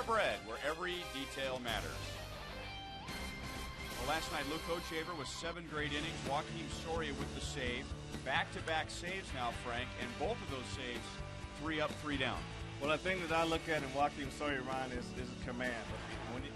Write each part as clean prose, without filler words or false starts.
Thoroughbred, where every detail matters. Well, last night, Luke Hochaver with 7 great innings. Joakim Soria with the save. Back-to-back saves now, Frank, and both of those saves 3 up, 3 down. Well, the thing that I look at in Joakim Soria, Ryan, is command.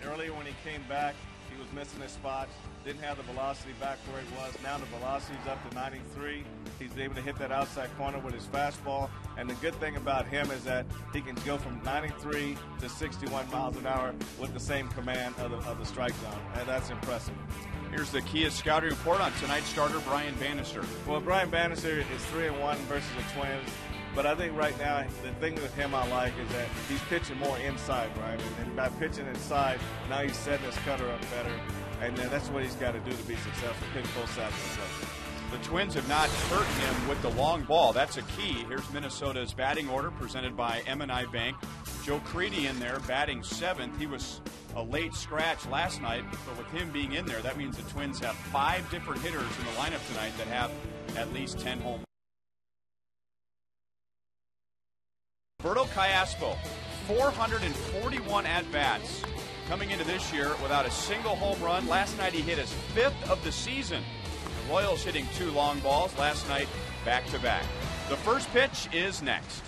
Earlier when he came back, he was missing his spots, didn't have the velocity back where it was. Now the velocity's up to 93. He's able to hit that outside corner with his fastball. And the good thing about him is that he can go from 93 to 61 miles an hour with the same command of the strike zone. And that's impressive. Here's the Kia scouting report on tonight's starter, Brian Bannister. Well, Brian Bannister is 3-1 versus the Twins. But I think right now, the thing with him I like is that he's pitching more inside, right? And by pitching inside, now he's setting his cutter up better. And that's what he's got to do to be successful, pitch both sides of himself. The Twins have not hurt him with the long ball. That's a key. Here's Minnesota's batting order presented by M&I Bank. Joe Creedy in there, batting 7th. He was a late scratch last night, but with him being in there, that means the Twins have 5 different hitters in the lineup tonight that have at least 10 home runs. Roberto Callaspo, 441 at-bats coming into this year without a single home run. Last night he hit his 5th of the season. The Royals hitting 2 long balls. Last night, back-to-back. The first pitch is next.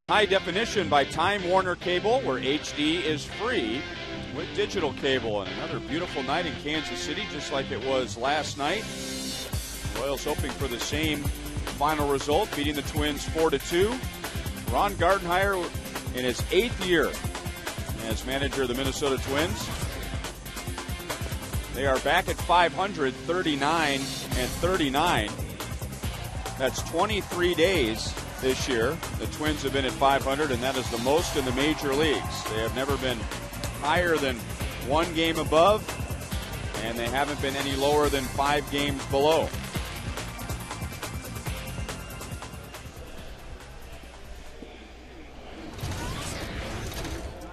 High definition by Time Warner Cable, where HD is free with digital cable. And another beautiful night in Kansas City, just like it was last night. Royals hoping for the same final result, beating the Twins 4-2. Ron Gardenhire in his 8th year as manager of the Minnesota Twins. They are back at 500, 39-39. That's 23 days this year. The Twins have been at 500, and that is the most in the major leagues. They have never been higher than 1 game above, and they haven't been any lower than 5 games below.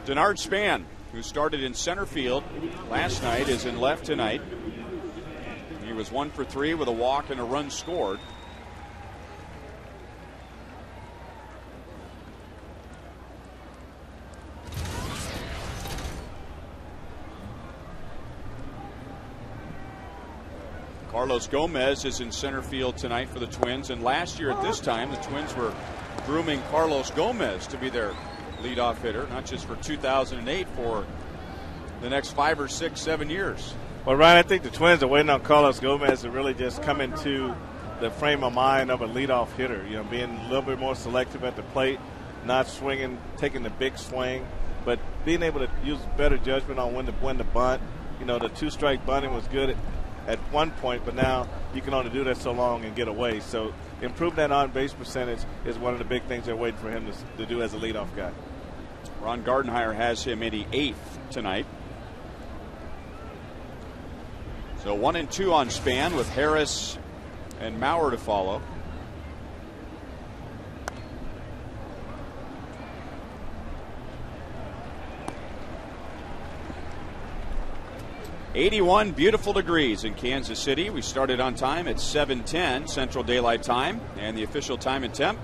Denard Span, who started in center field last night, is in left tonight. He was 1 for 3 with a walk and a run scored. Carlos Gomez is in center field tonight for the Twins, and last year at this time the Twins were grooming Carlos Gomez to be their leadoff hitter, not just for 2008, for the next 5 or 6, 7 years. Well, Ryan, I think the Twins are waiting on Carlos Gomez to really just come into the frame of mind of a leadoff hitter, you know, being a little bit more selective at the plate, not swinging, taking the big swing, but being able to use better judgment on when to bunt. You know, the 2-strike bunting was good at one point, but now you can only do that so long and get away. So improve that on-base percentage is one of the big things they're waiting for him to do as a leadoff guy. Ron Gardenhire has him in the 8th tonight. So 1-2 on Span with Harris and Maurer to follow. '81 beautiful degrees in Kansas City. We started on time at 7:10 Central Daylight Time, and the official time and temp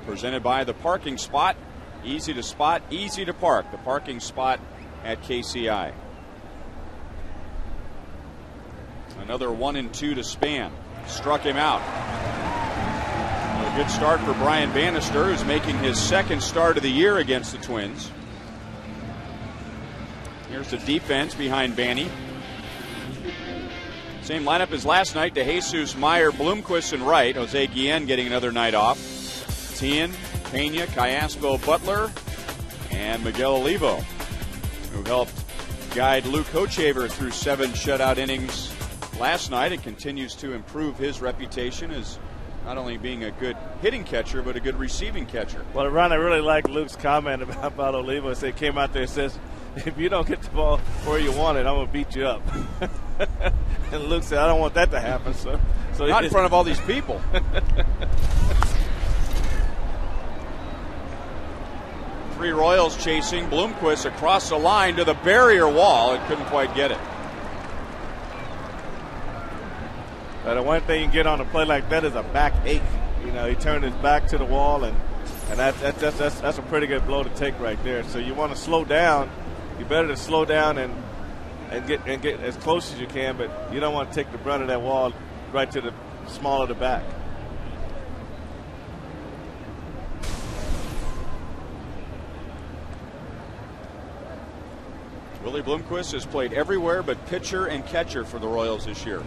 presented by the parking spot. Easy to spot, easy to park. The parking spot at KCI. Another 1-2 to Span. Struck him out. A good start for Brian Bannister, who's making his second start of the year against the Twins. Here's the defense behind Banny. Same lineup as last night: DeJesus, Meyer, Bloomquist, and Wright. Jose Guillen getting another night off. Tien, Pena, Callaspo, Butler, and Miguel Olivo, who helped guide Luke Hochevar through 7 shutout innings last night and continues to improve his reputation as not only being a good hitting catcher, but a good receiving catcher. Well, Ron, I really like Luke's comment about Olivo. He came out there and says, if you don't get the ball where you want it, I'm going to beat you up. And Luke said, I don't want that to happen. So not in front of all these people. Three Royals chasing. Bloomquist across the line to the barrier wall. It couldn't quite get it. The one thing you can get on a play like that is a back ache. You know, he turned his back to the wall, and that's a pretty good blow to take right there. So you want to slow down. You better to slow down and get as close as you can, but you don't want to take the brunt of that wall right to the small of the back. Willie Bloomquist has played everywhere but pitcher and catcher for the Royals this year.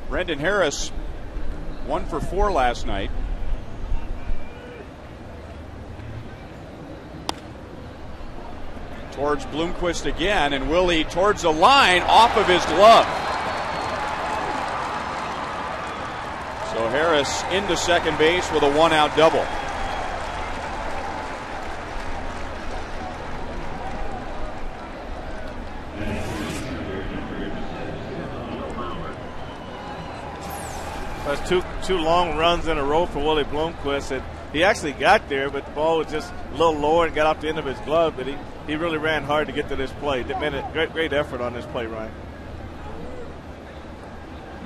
Brendan Harris 1 for 4 last night. Towards Bloomquist again, and Willie towards the line, off of his glove. So Harris into second base with a 1-out double. That's two long runs in a row for Willie Bloomquist, and he actually got there, but the ball was just a little lower and got off the end of his glove. But he really ran hard to get to this play. It made a great effort on this play, Ryan.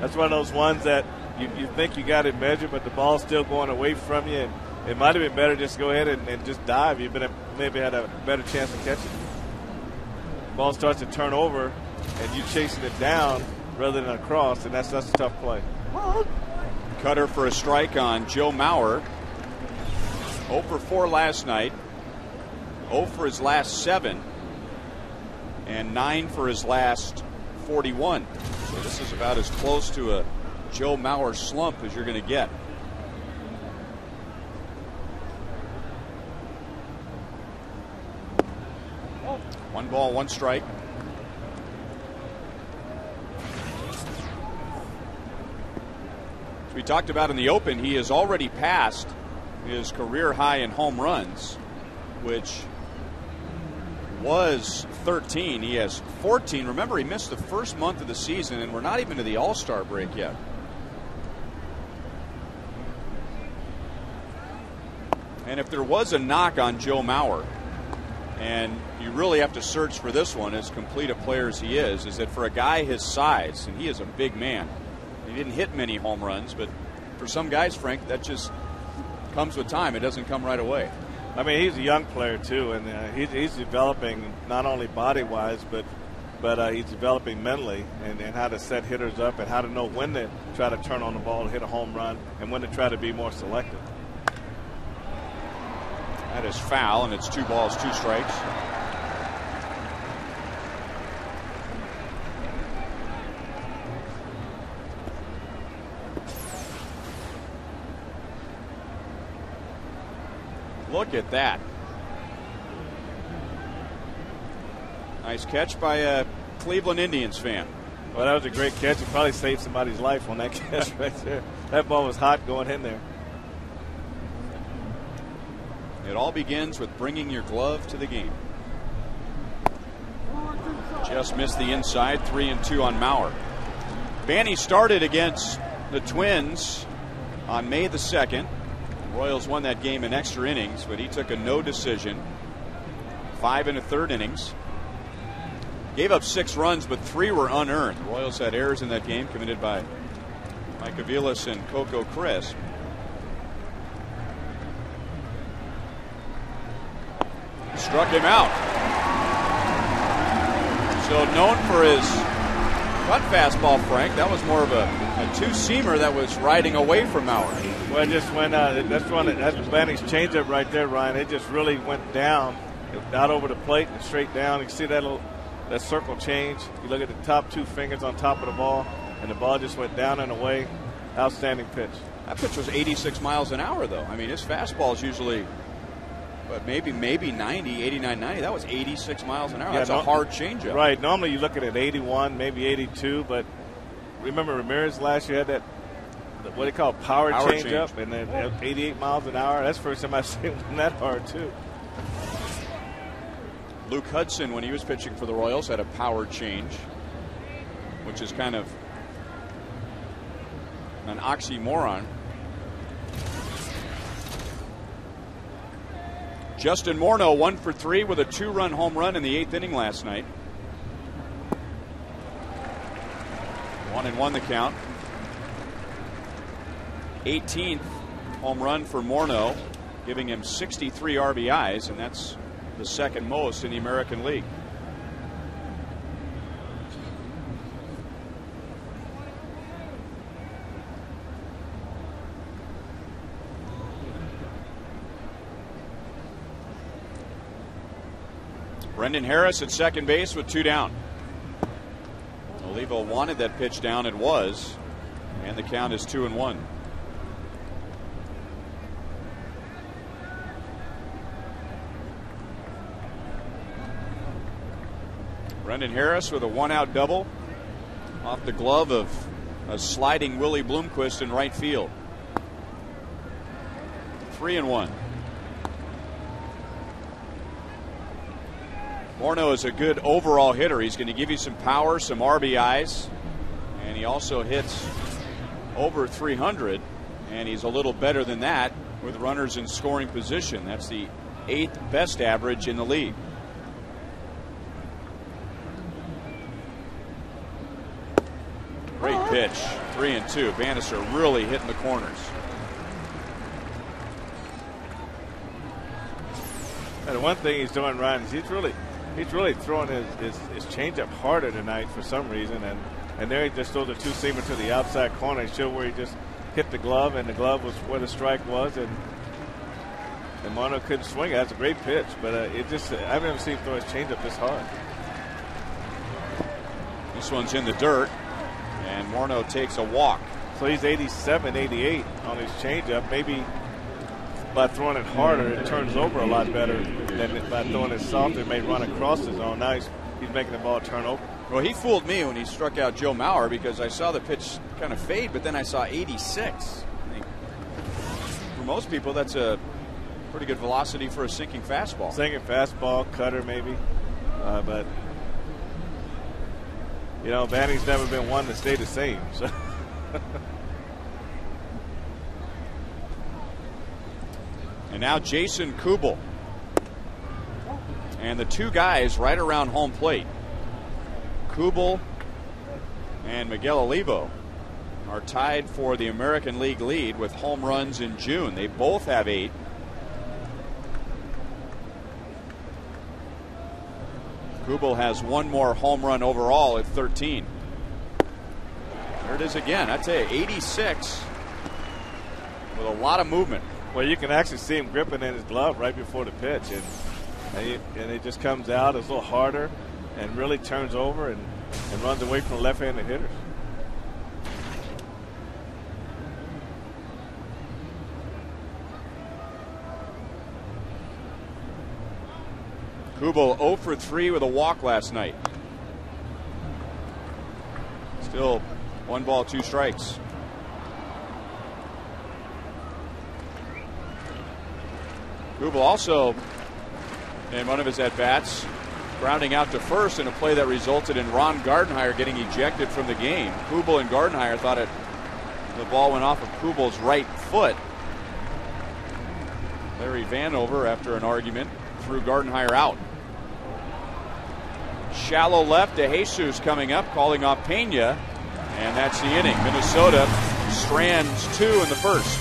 That's one of those ones that you think you got it measured, but the ball's still going away from you. And it might have been better just go ahead and just dive. You maybe had a better chance of catching it. The ball starts to turn over, and you chasing it down rather than across, and that's a tough play. Cutter for a strike on Joe Maurer. 0 for 4 last night. 0 for his last 7. And 9 for his last 41. So this is about as close to a Joe Mauer slump as you're going to get. One ball, one strike. As we talked about in the open, he has already passed his career high in home runs, which was 13. He has 14. Remember, he missed the first month of the season, and we're not even to the All-Star break yet. And if there was a knock on Joe Mauer, and you really have to search for this one, as complete a player as he is that for a guy his size, and he is a big man, he didn't hit many home runs, but for some guys, Frank, that just comes with time. It doesn't come right away. I mean, he's a young player too, and he's developing not only body-wise, but but he's developing mentally and how to set hitters up and how to know when to try to turn on the ball and hit a home run and when to try to be more selective. That is foul, and it's 2 balls, 2 strikes. Look at that. Nice catch by a Cleveland Indians fan. Well, that was a great catch. It probably saved somebody's life on that catch right there. That ball was hot going in there. It all begins with bringing your glove to the game. Just missed the inside, 3-2 on Mauer. Banny started against the Twins on May the 2nd. Royals won that game in extra innings, but he took a no decision. 5 1/3 innings. Gave up 6 runs, but 3 were unearned. The Royals had errors in that game committed by Mike Aviles and Coco Crisp. Struck him out. So known for his cut fastball, Frank, that was more of a 2-seamer that was riding away from Mauer. Well, it just went that's Banny's changeup right there, Ryan. It just really went down, out over the plate and straight down. You can see that circle change. You look at the top 2 fingers on top of the ball, and the ball just went down and away. Outstanding pitch. That pitch was 86 miles an hour, though. I mean, his fastball is usually, but maybe 90, 89, 90. That was 86 miles an hour. Yeah, that's a hard changeup. Right. Normally you look at it 81, maybe 82, but remember Ramirez last year had that, what they call power changeup, and then 88 miles an hour. That's the first time I've seen one that hard, too. Luke Hudson, when he was pitching for the Royals, had a power change, which is kind of an oxymoron. Justin Morneau 1 for 3 with a 2-run home run in the 8th inning last night. 1-1 the count. 18th home run for Morneau, giving him 63 RBIs, and that's the second most in the American League. Brendan Harris at second base with 2 down. Olivo wanted that pitch down. It was. And the count is 2-1. Brendan Harris with a 1-out double off the glove of a sliding Willie Bloomquist in right field. 3-1. Morneau is a good overall hitter. He's going to give you some power, some RBIs, and he also hits over 300, and he's a little better than that with runners in scoring position. That's the 8th best average in the league. Great pitch, 3-2. Bannister really hitting the corners. And the one thing he's doing, Ryan, is he's really throwing his changeup harder tonight for some reason, and there he just throws a 2-seamer to the outside corner. He showed where he just hit the glove, and the glove was where the strike was, and Morneau couldn't swing it. That's a great pitch, but I've never seen him throw his changeup this hard. This one's in the dirt, and Morneau takes a walk. So he's 87, 88 on his changeup. Maybe by throwing it harder, it turns over a lot better than by throwing it softer. It may run across the zone. Now he's making the ball turn over. Well, he fooled me when he struck out Joe Mauer because I saw the pitch kind of fade, but then I saw 86. I think for most people, that's a pretty good velocity for a sinking fastball. Sinking fastball, cutter maybe, but you know, Banny's never been one to stay the same. So. And now Jason Kubel. And the 2 guys right around home plate, Kubel and Miguel Olivo, are tied for the American League lead with home runs in June. They both have 8. Kubel has one more home run overall at 13. There it is again. I tell you, 86 with a lot of movement. Well, you can actually see him gripping in his glove right before the pitch, and it just comes out. It's a little harder and really turns over and runs away from left-handed hitters. Kubel 0 for 3 with a walk last night. Still 1 ball, 2 strikes. Kubel also, in one of his at-bats, grounding out to first in a play that resulted in Ron Gardenhire getting ejected from the game. Kubel and Gardenhire thought the ball went off of Kubel's right foot. Larry Vanover, after an argument, threw Gardenhire out. Shallow left to Jesus coming up, calling off Pena, and that's the inning. Minnesota strands 2 in the first.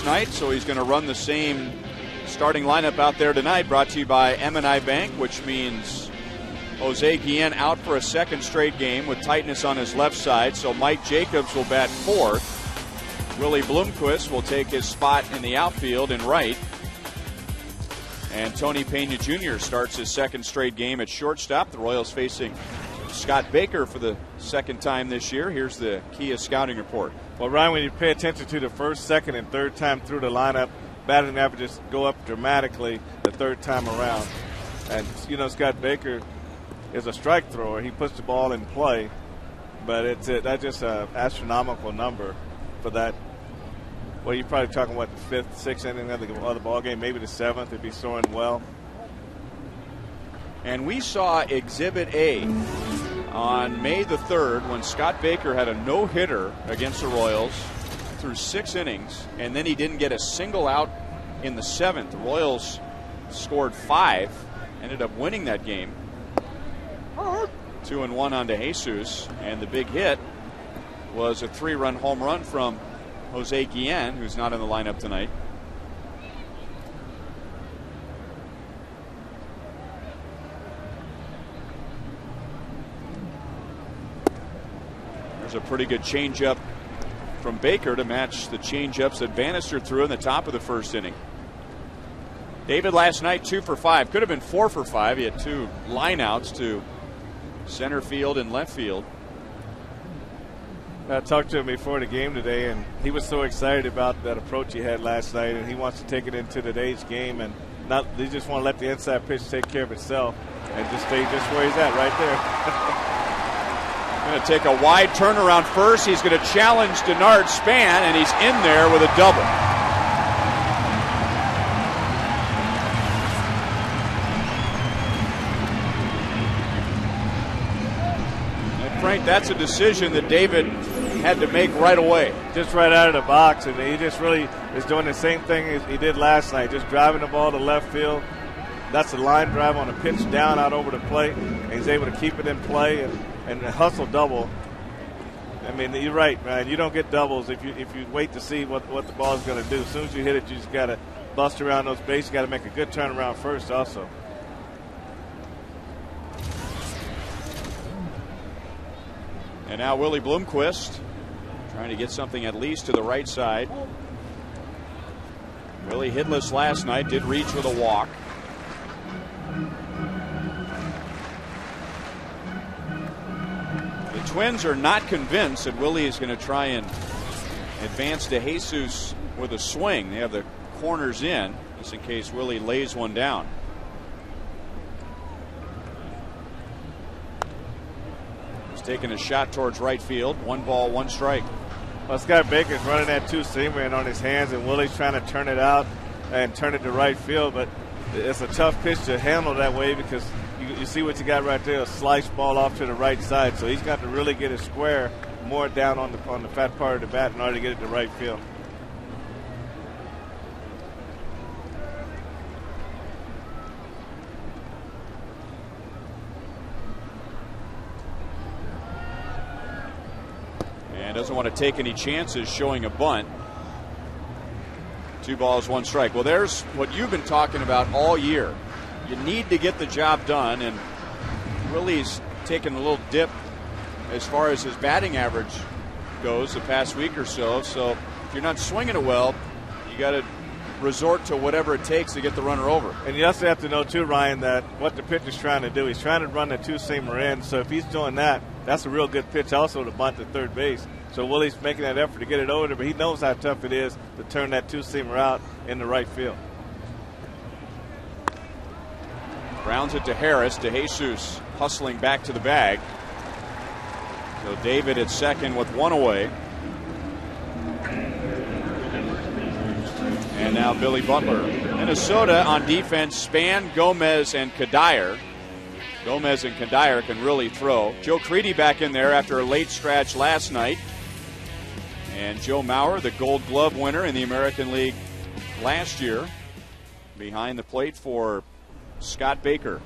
Night, so he's going to run the same starting lineup out there tonight, brought to you by M&I Bank, which means Jose Guillen out for a second straight game with tightness on his left side, so Mike Jacobs will bat fourth. Willie Bloomquist will take his spot in the outfield in right, and Tony Pena Jr. starts his second straight game at shortstop. The Royals facing Scott Baker for the second time this year. Here's the Kia scouting report. Well, Ryan, when you pay attention to the first, second, and third time through the lineup, batting averages go up dramatically the third time around. And, you know, Scott Baker is a strike thrower. He puts the ball in play, but that's just an astronomical number for that. Well, you're probably talking, the fifth, sixth inning of the ball game, maybe the seventh if he's throwing well. And we saw Exhibit A on May the 3rd when Scott Baker had a no-hitter against the Royals through 6 innings, and then he didn't get a single out in the 7th. The Royals scored 5, ended up winning that game 2-1 on to Jesus, and the big hit was a 3-run home run from Jose Guillen, who's not in the lineup tonight. A pretty good changeup from Baker to match the changeups that Bannister threw in the top of the first inning. David last night 2 for 5, could have been 4 for 5. He had 2 lineouts to center field and left field. I talked to him before the game today, and he was so excited about that approach he had last night, and he wants to take it into today's game, and he just want to let the inside pitch take care of itself and just stay just where he's at right there. Going to take a wide turnaround first. He's going to challenge Denard Span, and he's in there with a double. point, that's a decision that David had to make right away. Just right out of the box, and he just really is doing the same thing as he did last night, just driving the ball to left field. That's a line drive on a pitch down out over the plate, and he's able to keep it in play and hustle double. I mean, you're right, man. You don't get doubles if you wait to see what the ball is going to do. As soon as you hit it, you just got to bust around those bases. You got to make a good turnaround first also. And now Willie Bloomquist trying to get something at least to the right side. Willie hitless last night, did reach with a walk. The Twins are not convinced that Willie is going to try and advance to Jesus with a swing. They have the corners in, just in case Willie lays one down. He's taking a shot towards right field. 1 ball, 1 strike. Well, Scott Baker's running that two-seamer in on his hands, and Willie's trying to turn it out and turn it to right field. But it's a tough pitch to handle that way because you see what you got right there, a slice ball off to the right side. So he's got to really get it square more down on the fat part of the bat in order to get it to right field. Doesn't want to take any chances showing a bunt. 2 balls, 1 strike. Well, there's what you've been talking about all year. You need to get the job done, and Willie's taken a little dip as far as his batting average goes the past week or so. So if you're not swinging it well, you got to resort to whatever it takes to get the runner over. And you also have to know too, Ryan, that what the pitcher's trying to do. He's trying to run the two-seamer in. So if he's doing that, that's a real good pitch also to bunt to third base. So Willie's making that effort to get it over there, but he knows how tough it is to turn that two-seamer out in the right field. Grounds it to Harris, to Jesus, hustling back to the bag. So David at second with 1 away. And now Billy Butler. Minnesota on defense, Span, Gomez, and Kadire. Gomez and Kadire can really throw. Joe Creedy back in there after a late scratch last night. And Joe Mauer, the Gold Glove winner in the American League last year, behind the plate for Scott Baker.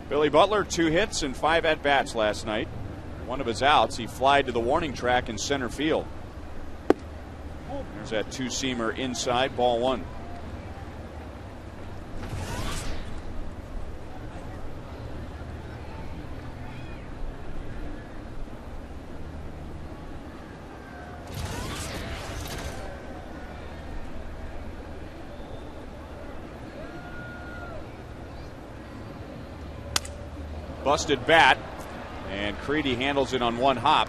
Billy Butler, 2 hits and 5 at-bats last night. One of his outs, he flied to the warning track in center field. There's that two-seamer inside, ball 1. Busted bat, and Creedy handles it on 1 hop.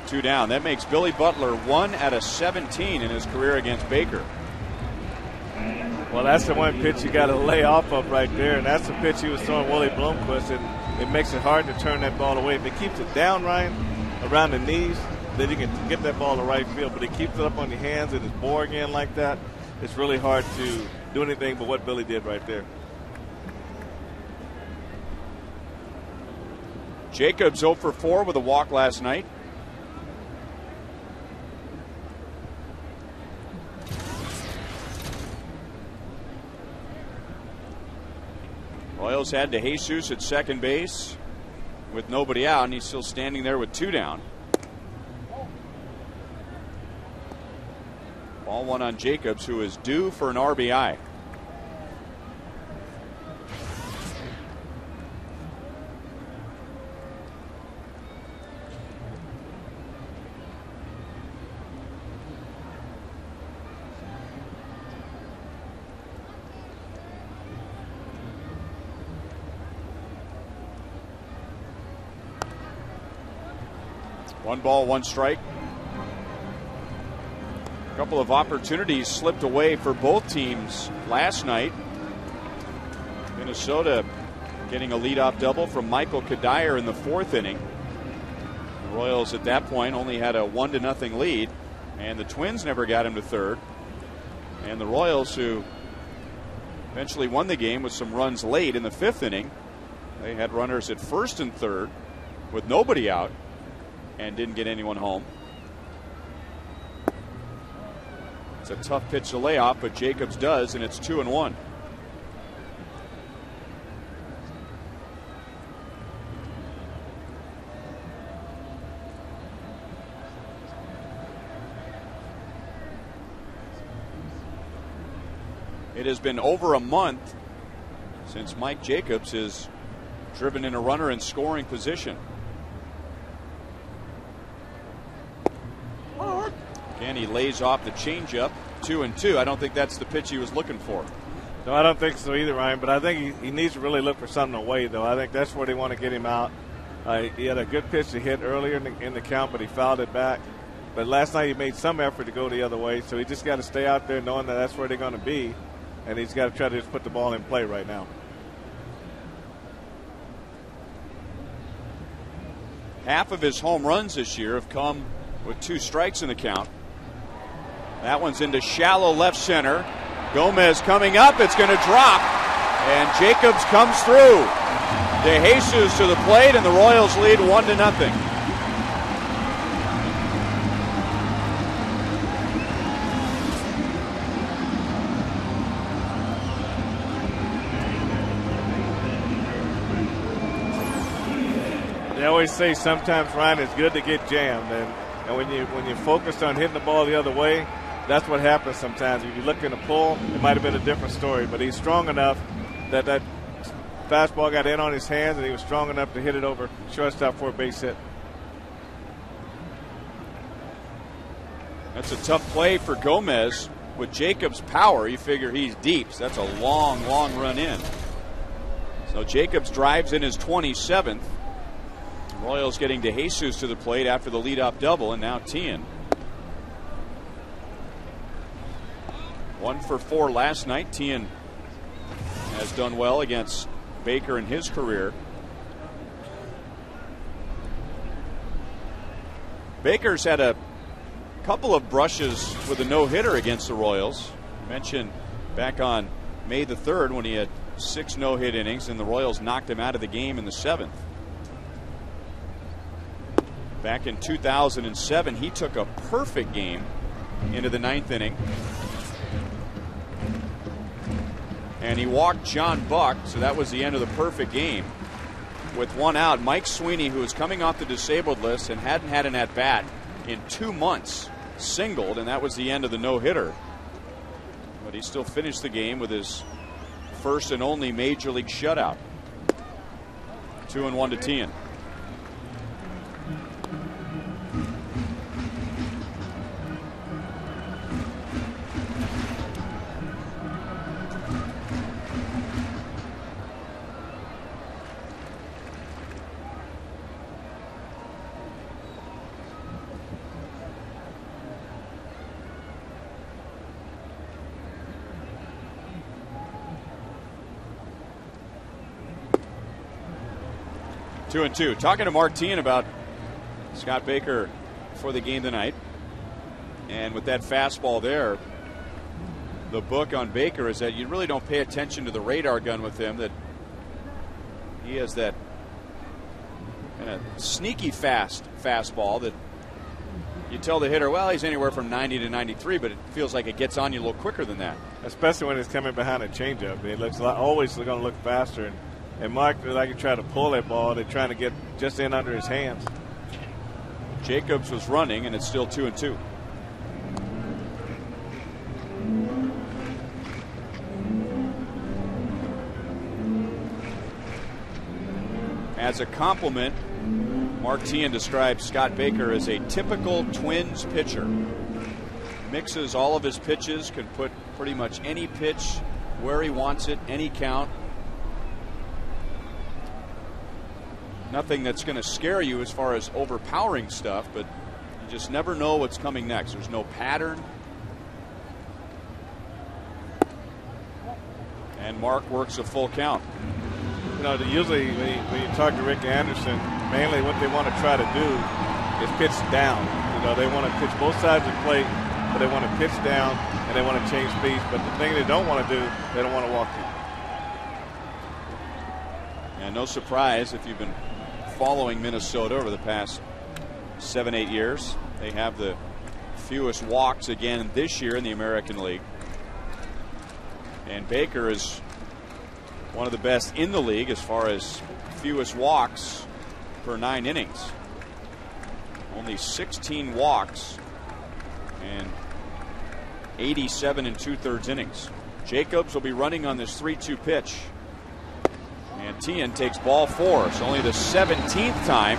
2 down. That makes Billy Butler 1 out of 17 in his career against Baker. Well, that's the one pitch you got to lay off of right there, and that's the pitch he was throwing Willie Bloomquist, and it makes it hard to turn that ball away. If it keeps it down, Ryan, around the knees, then you can get that ball to right field. But it keeps it up on your hands and it's boring in like that. It's really hard to do anything but what Billy did right there. Jacobs 0 for 4 with a walk last night. Royals had to Jesus at second base with nobody out, and he's still standing there with 2 down. Ball 1 on Jacobs, who is due for an RBI. One ball, 1 strike. A couple of opportunities slipped away for both teams last night. Minnesota getting a leadoff double from Michael Kadire in the 4th inning. The Royals at that point only had a 1-0 lead. And the Twins never got him to third. And the Royals, who eventually won the game with some runs late in the 5th inning, they had runners at first and third with nobody out and didn't get anyone home. It's a tough pitch to lay off, but Jacobs does, and it's 2-1. It has been over a month since Mike Jacobs has driven in a runner in scoring position. Again, he lays off the changeup, 2-2. I don't think that's the pitch he was looking for. No, I don't think so either, Ryan. But I think he needs to really look for something away, though. I think that's where they want to get him out. He had a good pitch to hit earlier in the count, but he fouled it back. But last night he made some effort to go the other way, so he just got to stay out there knowing that that's where they're going to be, and he's got to try to just put the ball in play right now. Half of his home runs this year have come with 2 strikes in the count. That one's into shallow left center. Gomez coming up. It's going to drop. And Jacobs comes through. De Jesus to the plate, and the Royals lead 1-0. They always say sometimes, Ryan, it's good to get jammed, and when you're focused on hitting the ball the other way, that's what happens sometimes. If you look in the pull, it might have been a different story, but he's strong enough that fastball got in on his hands, and he was strong enough to hit it over shortstop for a base hit. That's a tough play for Gomez. With Jacobs' power, you figure he's deep. So that's a long, long run in. So Jacobs drives in his 27th. Royals getting De Jesus to the plate after the leadoff double, and now Tien. 1 for 4 last night. Tien has done well against Baker in his career. Baker's had a couple of brushes with a no-hitter against the Royals. Mentioned back on May the 3rd when he had 6 no-hit innings, and the Royals knocked him out of the game in the 7th. Back in 2007, he took a perfect game into the 9th inning. And he walked John Buck, so that was the end of the perfect game. With 1 out, Mike Sweeney, who was coming off the disabled list and hadn't had an at-bat in 2 months, singled, and that was the end of the no-hitter. But he still finished the game with his first and only major league shutout. 2-1 to Tien. Two and two. Talking to Mark Tien about Scott Baker before the game tonight. And with that fastball there, the book on Baker is that you really don't pay attention to the radar gun with him, that he has that kind of sneaky fastball that you tell the hitter, well, he's anywhere from 90 to 93, but it feels like it gets on you a little quicker than that. Especially when it's coming behind a changeup. It looks always going to look faster. And Mark, like, you try to pull that ball, they're trying to get just in under his hands. Jacobs was running, and it's still 2-2. As a compliment, Mark Tien describes Scott Baker as a typical Twins pitcher. Mixes all of his pitches, can put pretty much any pitch where he wants it, any count. Nothing that's going to scare you as far as overpowering stuff, but you just never know what's coming next. There's no pattern. And Mark works a full count. You know, usually when you talk to Rick Anderson, mainly what they want to try to do is pitch down. You know, they want to pitch both sides of the plate, but they want to pitch down and they want to change speeds. But the thing they don't want to do, they don't want to walk you. And no surprise if you've been following Minnesota over the past 7-8 years. They have the fewest walks again this year in the American League. And Baker is one of the best in the league as far as fewest walks per 9 innings. Only 16 walks and 87 2/3 innings. Jacobs will be running on this 3-2 pitch. And Tien takes ball 4. It's only the 17th time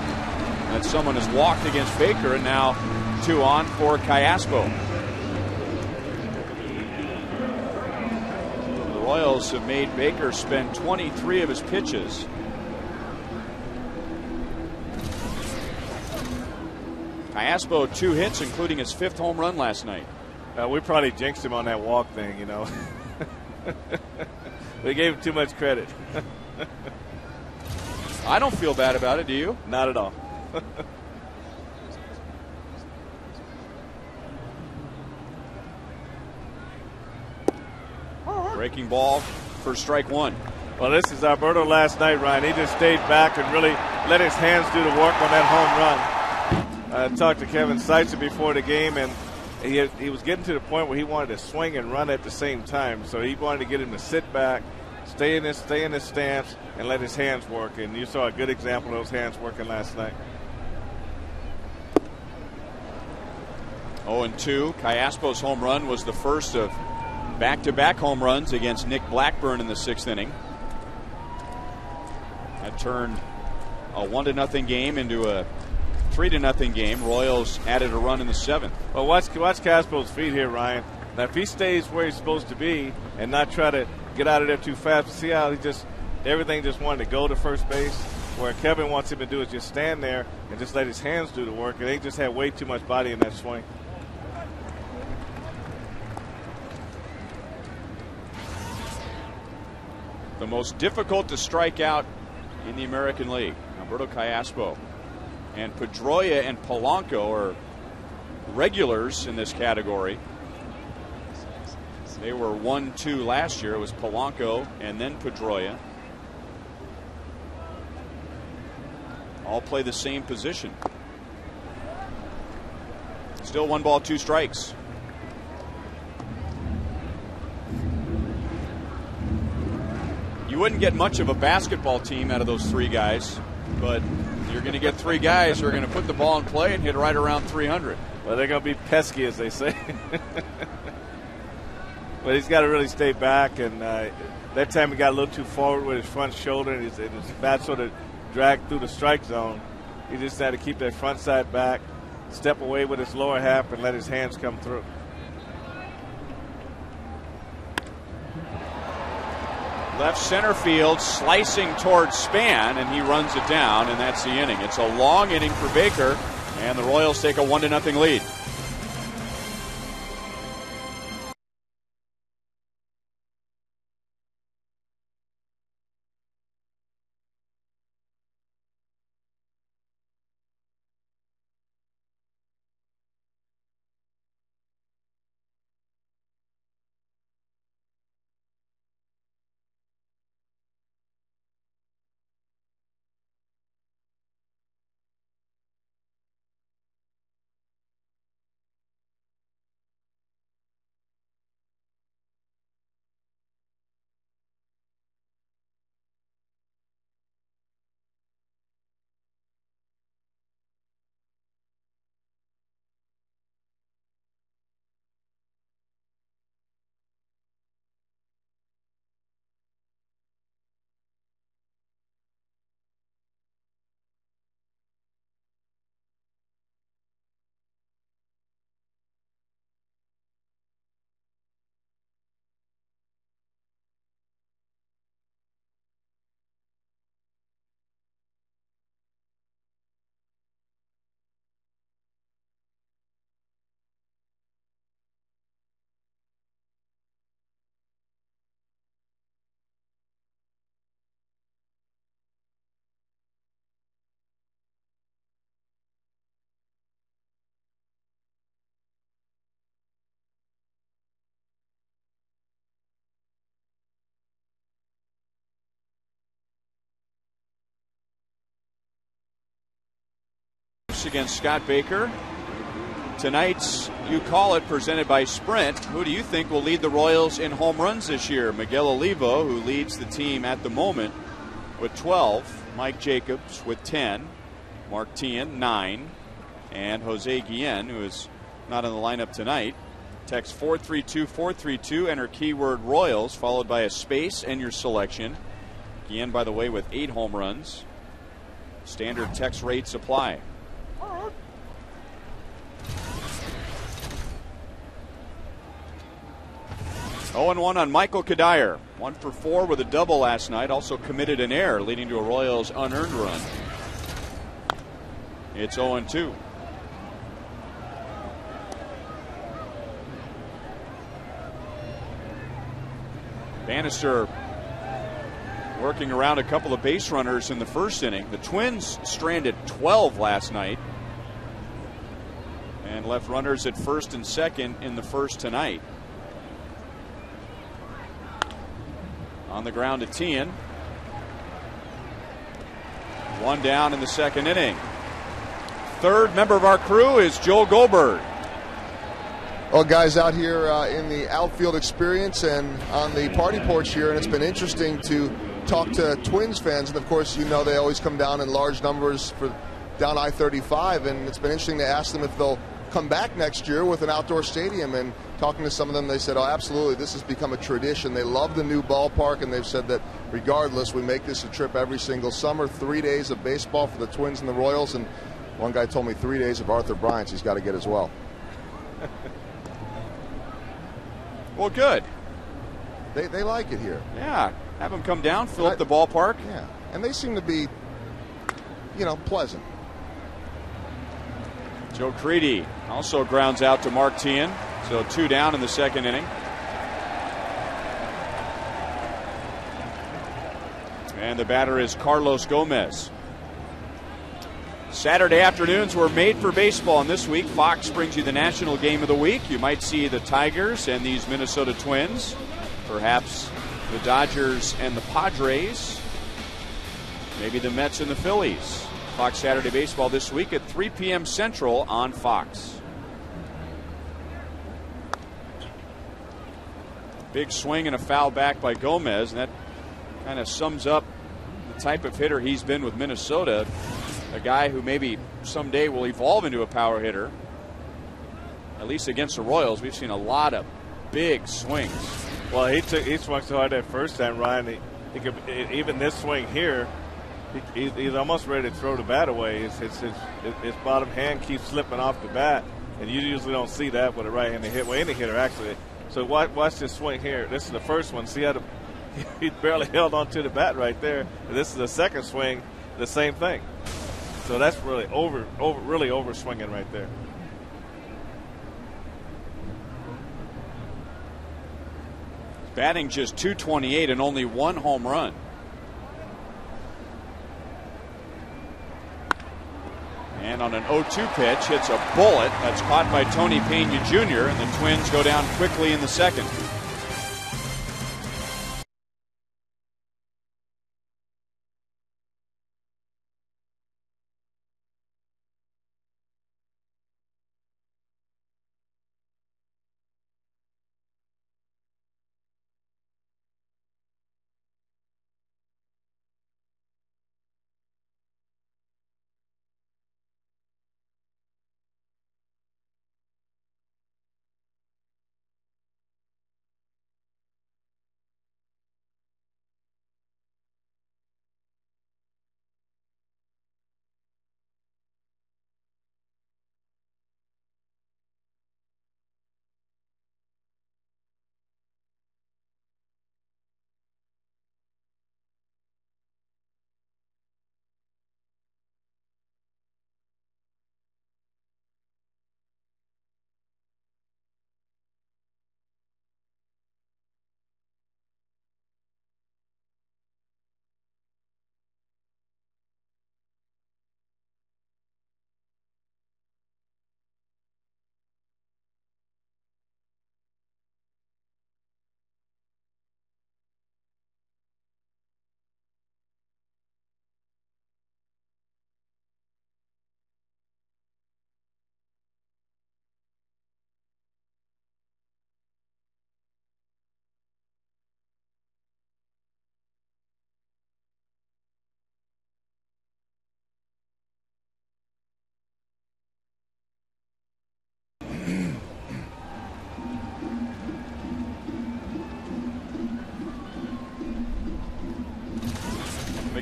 that someone has walked against Baker, and now 2 on for Callaspo. The Royals have made Baker spend 23 of his pitches. Callaspo 2 hits, including his 5th home run last night. We probably jinxed him on that walk thing, you know. We gave him too much credit. I don't feel bad about it, do you? Not at all. Breaking ball for strike 1. Well, this is Alberto last night, Ryan. He just stayed back and really let his hands do the work on that home run. I talked to Kevin Seitzer before the game, and he was getting to the point where he wanted to swing and run at the same time. So he wanted to get him to sit back, stay in his stance, and let his hands work. And you saw a good example of those hands working last night. 0-2. Callaspo's home run was the first of back-to-back home runs against Nick Blackburn in the 6th inning. That turned a 1-0 game into a 3-0 game. Royals added a run in the 7th. Well, watch Callaspo's feet here, Ryan. Now, if he stays where he's supposed to be and not try to get out of there too fast, see how everything just wanted to go to first base. Where Kevin wants him to do is just stand there and just let his hands do the work. And they just had way too much body in that swing. The most difficult to strike out in the American League, Alberto Callaspo. And Pedroia and Polanco are regulars in this category. They were 1-2 last year. It was Polanco and then Pedroia. All play the same position. Still 1 ball, 2 strikes. You wouldn't get much of a basketball team out of those 3 guys, but you're going to get 3 guys who are going to put the ball in play and hit right around 300. Well, they're going to be pesky, as they say. But he's got to really stay back, and that time he got a little too forward with his front shoulder, and his bat sort of dragged through the strike zone. He just had to keep that front side back, step away with his lower half, and let his hands come through. Left center field, slicing towards Span, and he runs it down, and that's the inning. It's a long inning for Baker, and the Royals take a 1-0 lead. Jacobs against Scott Baker. Tonight's You Call It, presented by Sprint. Who do you think will lead the Royals in home runs this year? Miguel Olivo, who leads the team at the moment with 12. Mike Jacobs with 10. Mark Teahan, 9. And Jose Guillen, who is not in the lineup tonight. Text 432-432, enter keyword Royals, followed by a space and your selection. Guillen, by the way, with 8 home runs. Standard text rates apply. 0-1 on Michael Kadire. 1 for 4 with a double last night. Also committed an error, leading to a Royals unearned run. It's 0-2. Bannister working around a couple of base runners in the first inning. The Twins stranded 12 last night and left runners at first and second in the first tonight. On the ground to Teahan. 1 down in the second inning. Third member of our crew is Joel Goldberg. Well, guys, out here in the outfield experience and on the party porch here, and it's been interesting to talk to Twins fans. And, of course, you know they always come down in large numbers for down I-35, and it's been interesting to ask them if they'll come back next year with an outdoor stadium. And talking to some of them, they said, oh, absolutely, this has become a tradition. They love the new ballpark, and they've said that regardless, we make this a trip every single summer. 3 days of baseball for the Twins and the Royals, and one guy told me 3 days of Arthur Bryant's he's got to get as well. Well, good. They like it here. Yeah. Have them come down, fill up the ballpark. Yeah. And they seem to be, pleasant. Joe Creedy also grounds out to Mark Teahan. So 2 down in the second inning. And the batter is Carlos Gomez. Saturday afternoons were made for baseball, and this week Fox brings you the national game of the week. You might see the Tigers and these Minnesota Twins, perhaps the Dodgers and the Padres, maybe the Mets and the Phillies. Fox Saturday Baseball this week at 3 p.m. Central on Fox. Big swing and a foul back by Gomez, and that kind of sums up the type of hitter he's been with Minnesota. A guy who maybe someday will evolve into a power hitter. At least against the Royals, we've seen a lot of big swings. Well, he swung so hard that first time, Ryan. He could, even this swing here, he's almost ready to throw the bat away. His bottom hand keeps slipping off the bat, and you usually don't see that with a right-handed hit. Well, any hitter actually. So watch this swing here. This is the first one. See how he barely held onto the bat right there. And this is the second swing, the same thing. So that's really over swinging right there. Batting just .228 and only 1 home run. And on an 0-2 pitch, hits a bullet that's caught by Tony Pena Jr., and the Twins go down quickly in the second.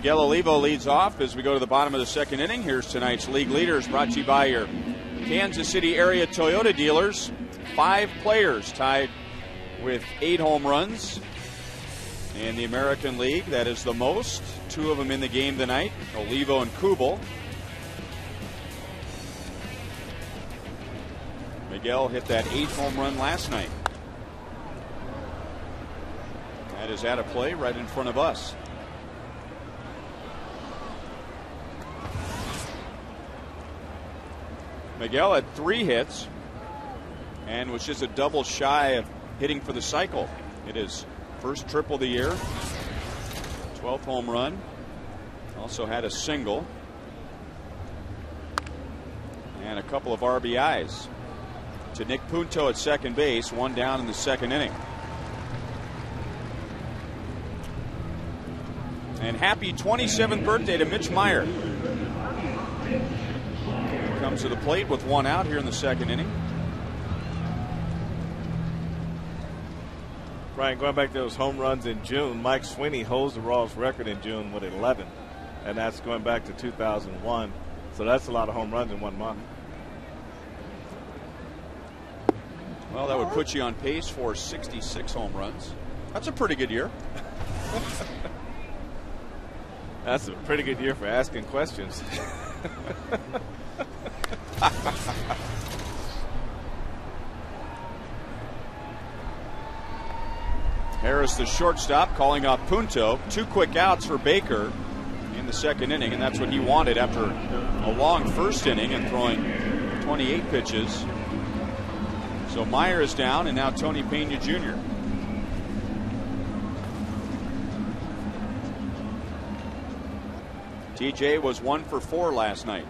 Miguel Olivo leads off as we go to the bottom of the second inning. Here's tonight's league leaders, brought to you by your Kansas City area Toyota dealers. 5 players tied with 8 home runs in the American League. That is the most. 2 of them in the game tonight, Olivo and Kubel. Miguel hit that 8th home run last night. That is at a play right in front of us. Miguel had 3 hits and was just a double shy of hitting for the cycle. It is first triple of the year, 12th home run. Also had a single and a couple of RBIs. To Nick Punto at second base, 1 down in the second inning. And happy 27th birthday to Mitch Meyer. He comes to the plate with 1 out here in the second inning. Brian, going back to those home runs in June, Mike Sweeney holds the Royals record in June with 11, and that's going back to 2001. So that's a lot of home runs in 1 month. Well, that would put you on pace for 66 home runs. That's a pretty good year. That's a pretty good year for asking questions. Harris, the shortstop, calling off Punto. 2 quick outs for Baker in the second inning, and that's what he wanted after a long first inning and throwing 28 pitches. So Meyer is down, and now Tony Pena Jr. TJ was 1 for 4 last night.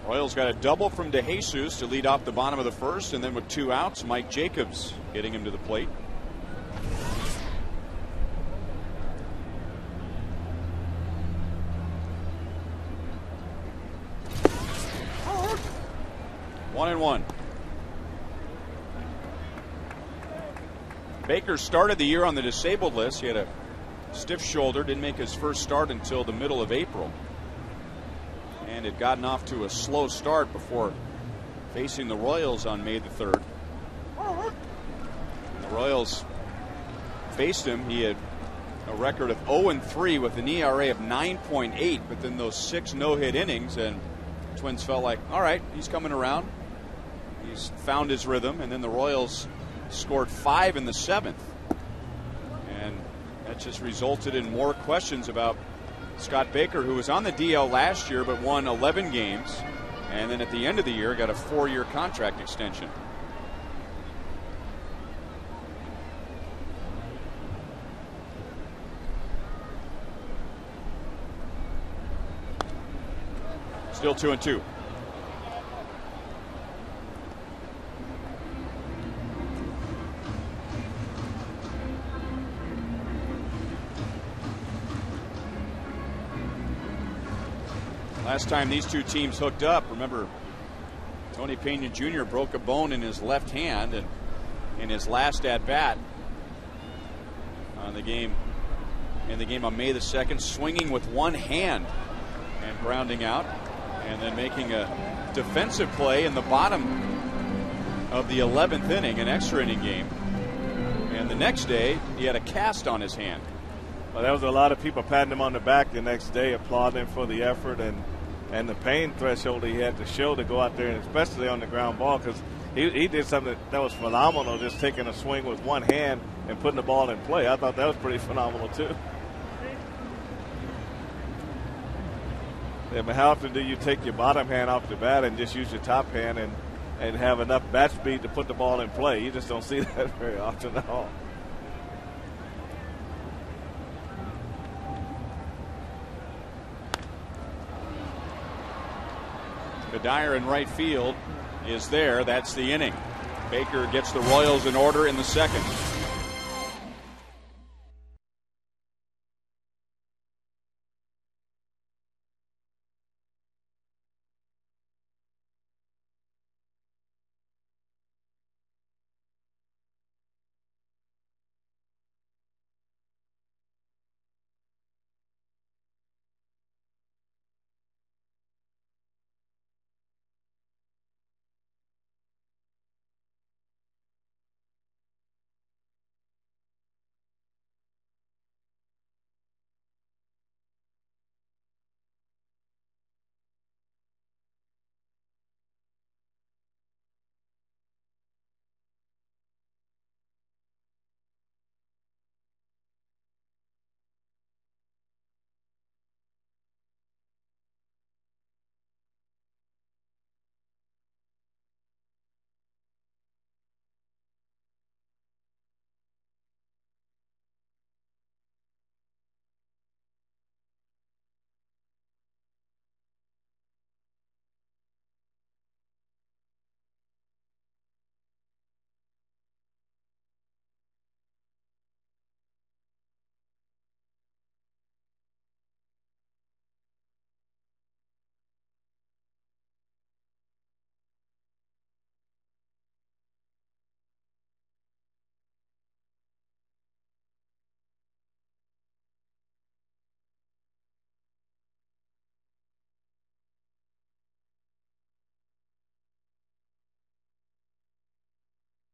Royals got a double from DeJesus to lead off the bottom of the first, and then with 2 outs, Mike Jacobs getting him to the plate. One and one. Baker started the year on the disabled list. He had a stiff shoulder, didn't make his first start until the middle of April, and had gotten off to a slow start before facing the Royals on May the 3rd. And the Royals faced him. He had a record of 0-3 with an ERA of 9.8, but then those 6 no-hit innings, and Twins felt like, all right, he's coming around. He's found his rhythm, and then the Royals scored 5 in the 7th. And that just resulted in more questions about Scott Baker, who was on the DL last year but won 11 games, and then at the end of the year got a 4-year contract extension. Still 2-2. Last time these two teams hooked up, remember, Tony Pena Jr. broke a bone in his left hand, and in his last at bat on the game, in the game on May the 2nd, swinging with one hand and grounding out, and then making a defensive play in the bottom of the 11th inning, an extra inning game. And the next day, he had a cast on his hand. Well, there was a lot of people patting him on the back the next day, applauding him for the effort and the pain threshold he had to show to go out there, and especially on the ground ball, because he did something that was phenomenal, just taking a swing with one hand and putting the ball in play. I thought that was pretty phenomenal, too. Yeah, but how often do you take your bottom hand off the bat and just use your top hand and have enough bat speed to put the ball in play? You just don't see that very often at all. Dyer in right field is there. That's the inning. Baker gets the Royals in order in the second.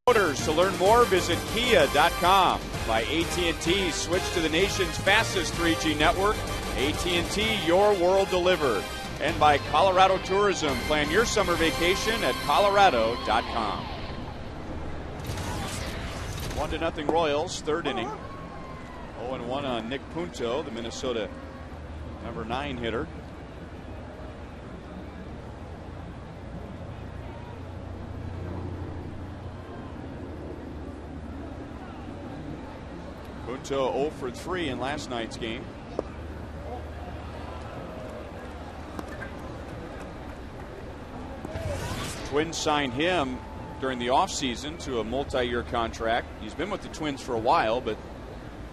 Motors. To learn more, visit kia.com. By AT&T, switch to the nation's fastest 3G network. AT&T, your world delivered. And by Colorado Tourism. Plan your summer vacation at colorado.com. 1-0 Royals, third inning. 0-1 on Nick Punto, the Minnesota number 9 hitter. Punto 0 for 3 in last night's game. Twins signed him during the offseason to a multi-year contract. He's been with the Twins for a while, but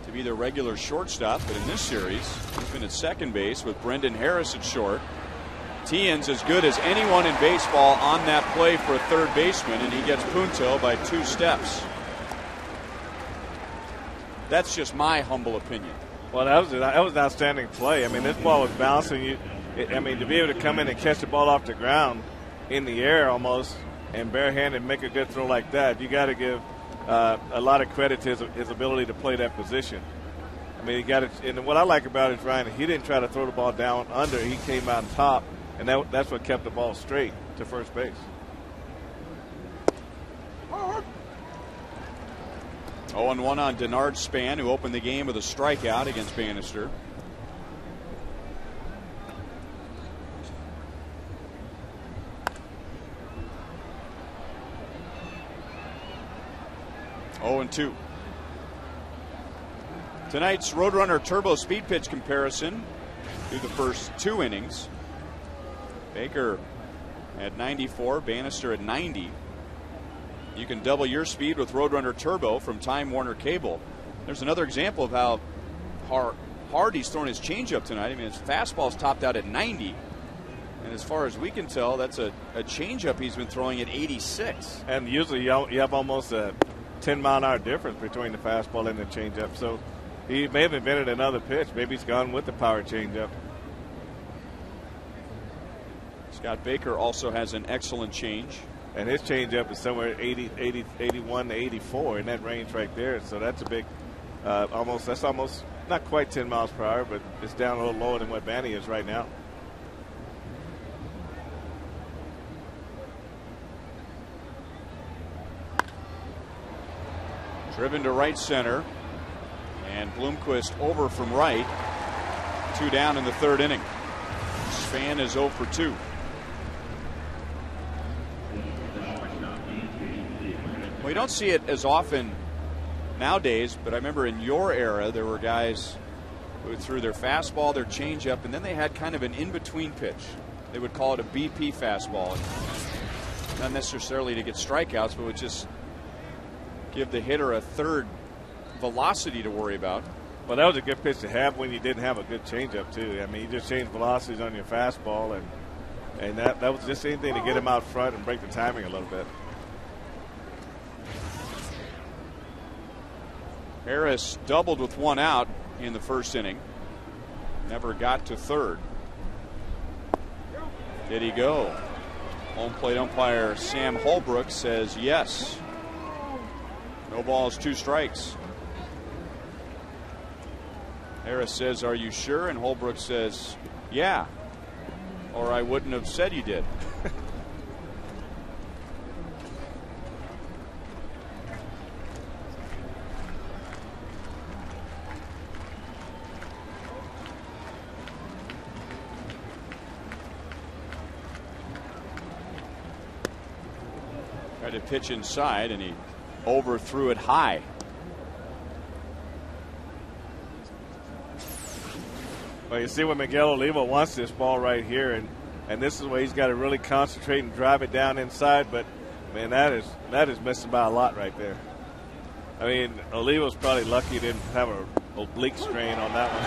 to be their regular shortstop. But in this series, he's been at second base with Brendan Harris at short. Tien's as good as anyone in baseball on that play for a third baseman, and he gets Punto by 2 steps. That's just my humble opinion. Well, that was an outstanding play. I mean, this ball was bouncing. I mean, to be able to come in and catch the ball off the ground in the air almost and barehanded make a good throw like that, you got to give a lot of credit to his ability to play that position. I mean, he got it. And what I like about it is, Ryan, he didn't try to throw the ball down under. He came out top, and that's what kept the ball straight to first base. 0-1 on Denard Span, who opened the game with a strikeout against Bannister. Oh, 0-2. Tonight's Roadrunner Turbo Speed Pitch comparison through the first 2 innings. Baker at 94, Bannister at 90. You can double your speed with Roadrunner Turbo from Time Warner Cable. There's another example of how hard he's thrown his changeup tonight. I mean, his fastball's topped out at 90. And as far as we can tell, that's a changeup he's been throwing at 86. And usually you have almost a 10-mile-an-hour difference between the fastball and the changeup. So he may have invented another pitch. Maybe he's gone with the power changeup. Scott Baker also has an excellent change. And his changeup is somewhere 81 to 84 in that range right there. So that's a big, that's almost not quite 10 miles per hour, but it's down a little lower than what Banny is right now. Driven to right center, and Bloomquist over from right. 2 down in the third inning. Span is 0 for 2. Well, you don't see it as often nowadays, but I remember in your era there were guys who threw their fastball, their changeup, and then they had kind of an in-between pitch. They would call it a BP fastball. Not necessarily to get strikeouts, but would just give the hitter a third velocity to worry about. Well, that was a good pitch to have when you didn't have a good changeup, too. I mean, you just changed velocities on your fastball, and that was just anything to get him out front and break the timing a little bit. Harris doubled with 1 out in the first inning. Never got to third. Did he go? Home plate umpire Sam Holbrook says yes. No balls, 2 strikes. Harris says, "Are you sure?" And Holbrook says, "Yeah. Or I wouldn't have said you did." Tried to pitch inside, and he overthrew it high. Well, you see what Miguel Oliva wants this ball right here, and this is where he's got to really concentrate and drive it down inside. But man, that is missing by a lot right there. I mean, Oliva's probably lucky he didn't have a oblique strain on that one.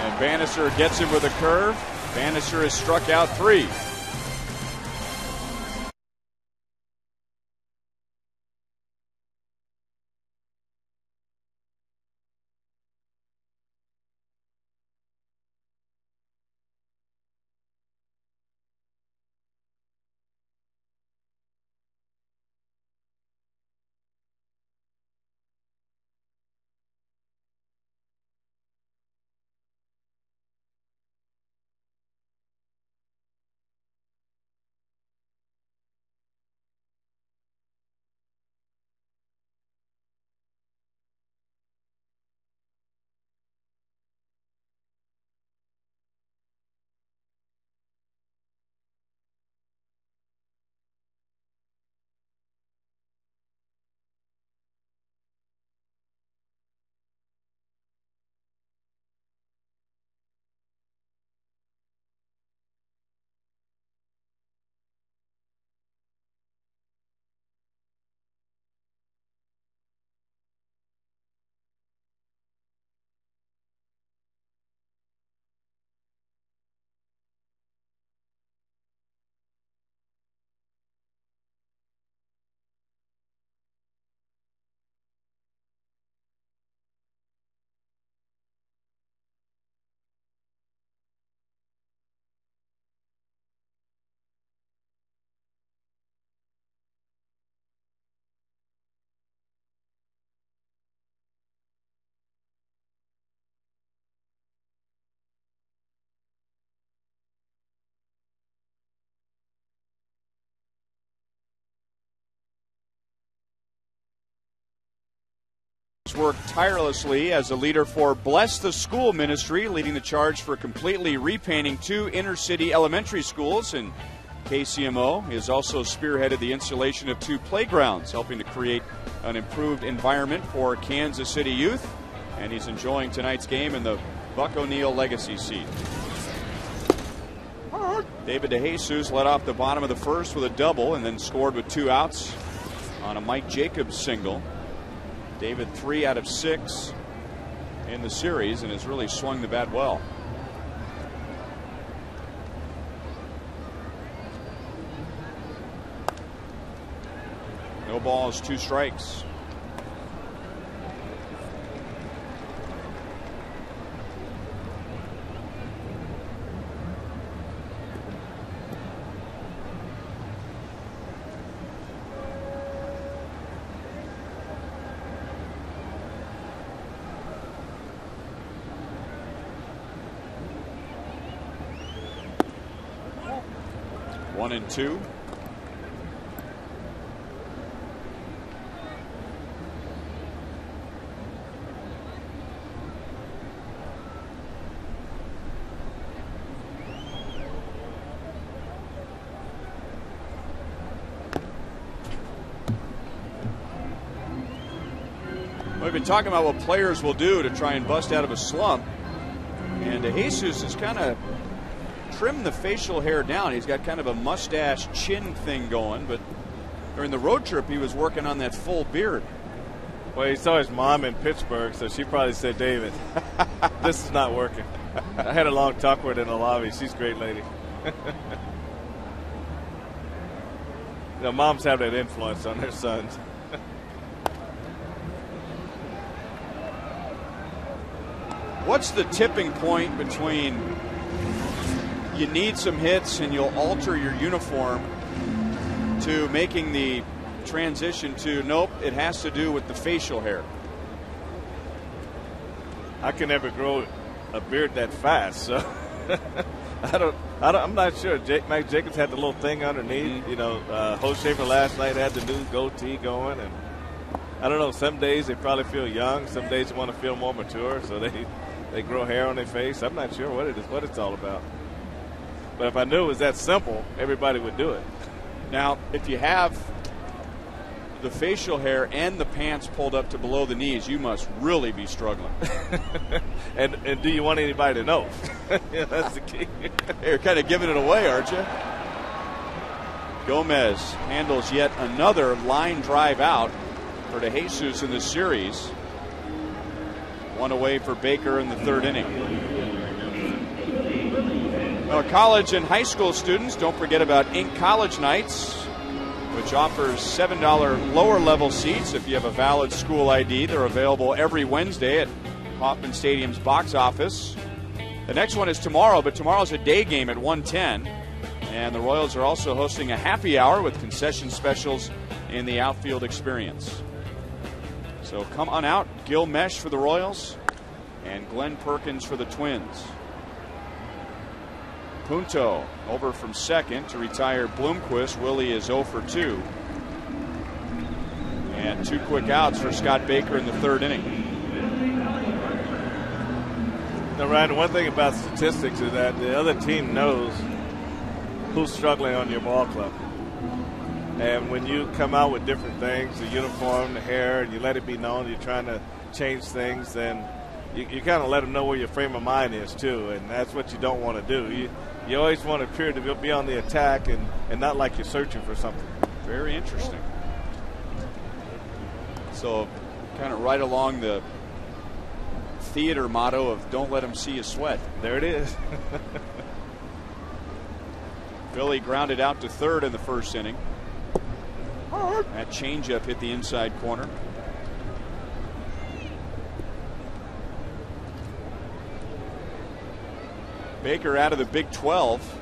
And Bannister gets him with a curve. Bannister has struck out 3. worked tirelessly as a leader for Bless the School Ministry, leading the charge for completely repainting 2 inner-city elementary schools. And KCMO has also spearheaded the installation of 2 playgrounds, helping to create an improved environment for Kansas City youth. And he's enjoying tonight's game in the Buck O'Neill Legacy seat. David DeJesus led off the bottom of the first with a double and then scored with 2 outs on a Mike Jacobs single. David 3 out of 6 in the series and has really swung the bat well. No balls, 2 strikes. One and 2. We've been talking about what players will do to try and bust out of a slump, and DeJesus has kind of trimmed the facial hair down. He's got kind of a mustache chin thing going, but during the road trip he was working on that full beard. Well, he saw his mom in Pittsburgh, so she probably said, David, this is not working. I had a long talk with her in the lobby. She's a great lady. You know, moms have that influence on their sons. What's the tipping point between you need some hits and you'll alter your uniform to making the transition to nope, it has to do with the facial hair? I can never grow a beard that fast, so I'm not sure. Mac Jacobs had the little thing underneath. You know, Holshaver last night had the new goatee going, and I don't know. Some days they probably feel young. Some days they want to feel more mature, so they grow hair on their face. I'm not sure what it's all about. But if I knew it was that simple, everybody would do it. Now, if you have the facial hair and the pants pulled up to below the knees, you must really be struggling. and do you want anybody to know? Yeah, that's the key. You're kind of giving it away, aren't you? Gomez handles yet another line drive out for DeJesus in this series. 1 away for Baker in the 3rd inning. Now, college and high school students, don't forget about Ink College Nights, which offers $7 lower level seats if you have a valid school ID. They're available every Wednesday at Hoffman Stadium's box office. The next one is tomorrow, but tomorrow's a day game at 1:10. And the Royals are also hosting a happy hour with concession specials in the outfield experience. So come on out. Gil Mesh for the Royals and Glenn Perkins for the Twins. Punto over from second to retire Bloomquist. Willie is 0 for 2. And 2 quick outs for Scott Baker in the 3rd inning. Now, Ryan, one thing about statistics is that the other team knows who's struggling on your ball club. And when you come out with different things, the uniform, the hair, and you let it be known you're trying to change things, then you kind of let them know where your frame of mind is, too. And that's what you don't want to do. You always want to appear to be on the attack and not like you're searching for something. Very interesting. So kind of right along the theater motto of don't let them see you sweat. There it is. Philly grounded out to 3rd in the 1st inning. That changeup hit the inside corner. Baker out of the Big 12,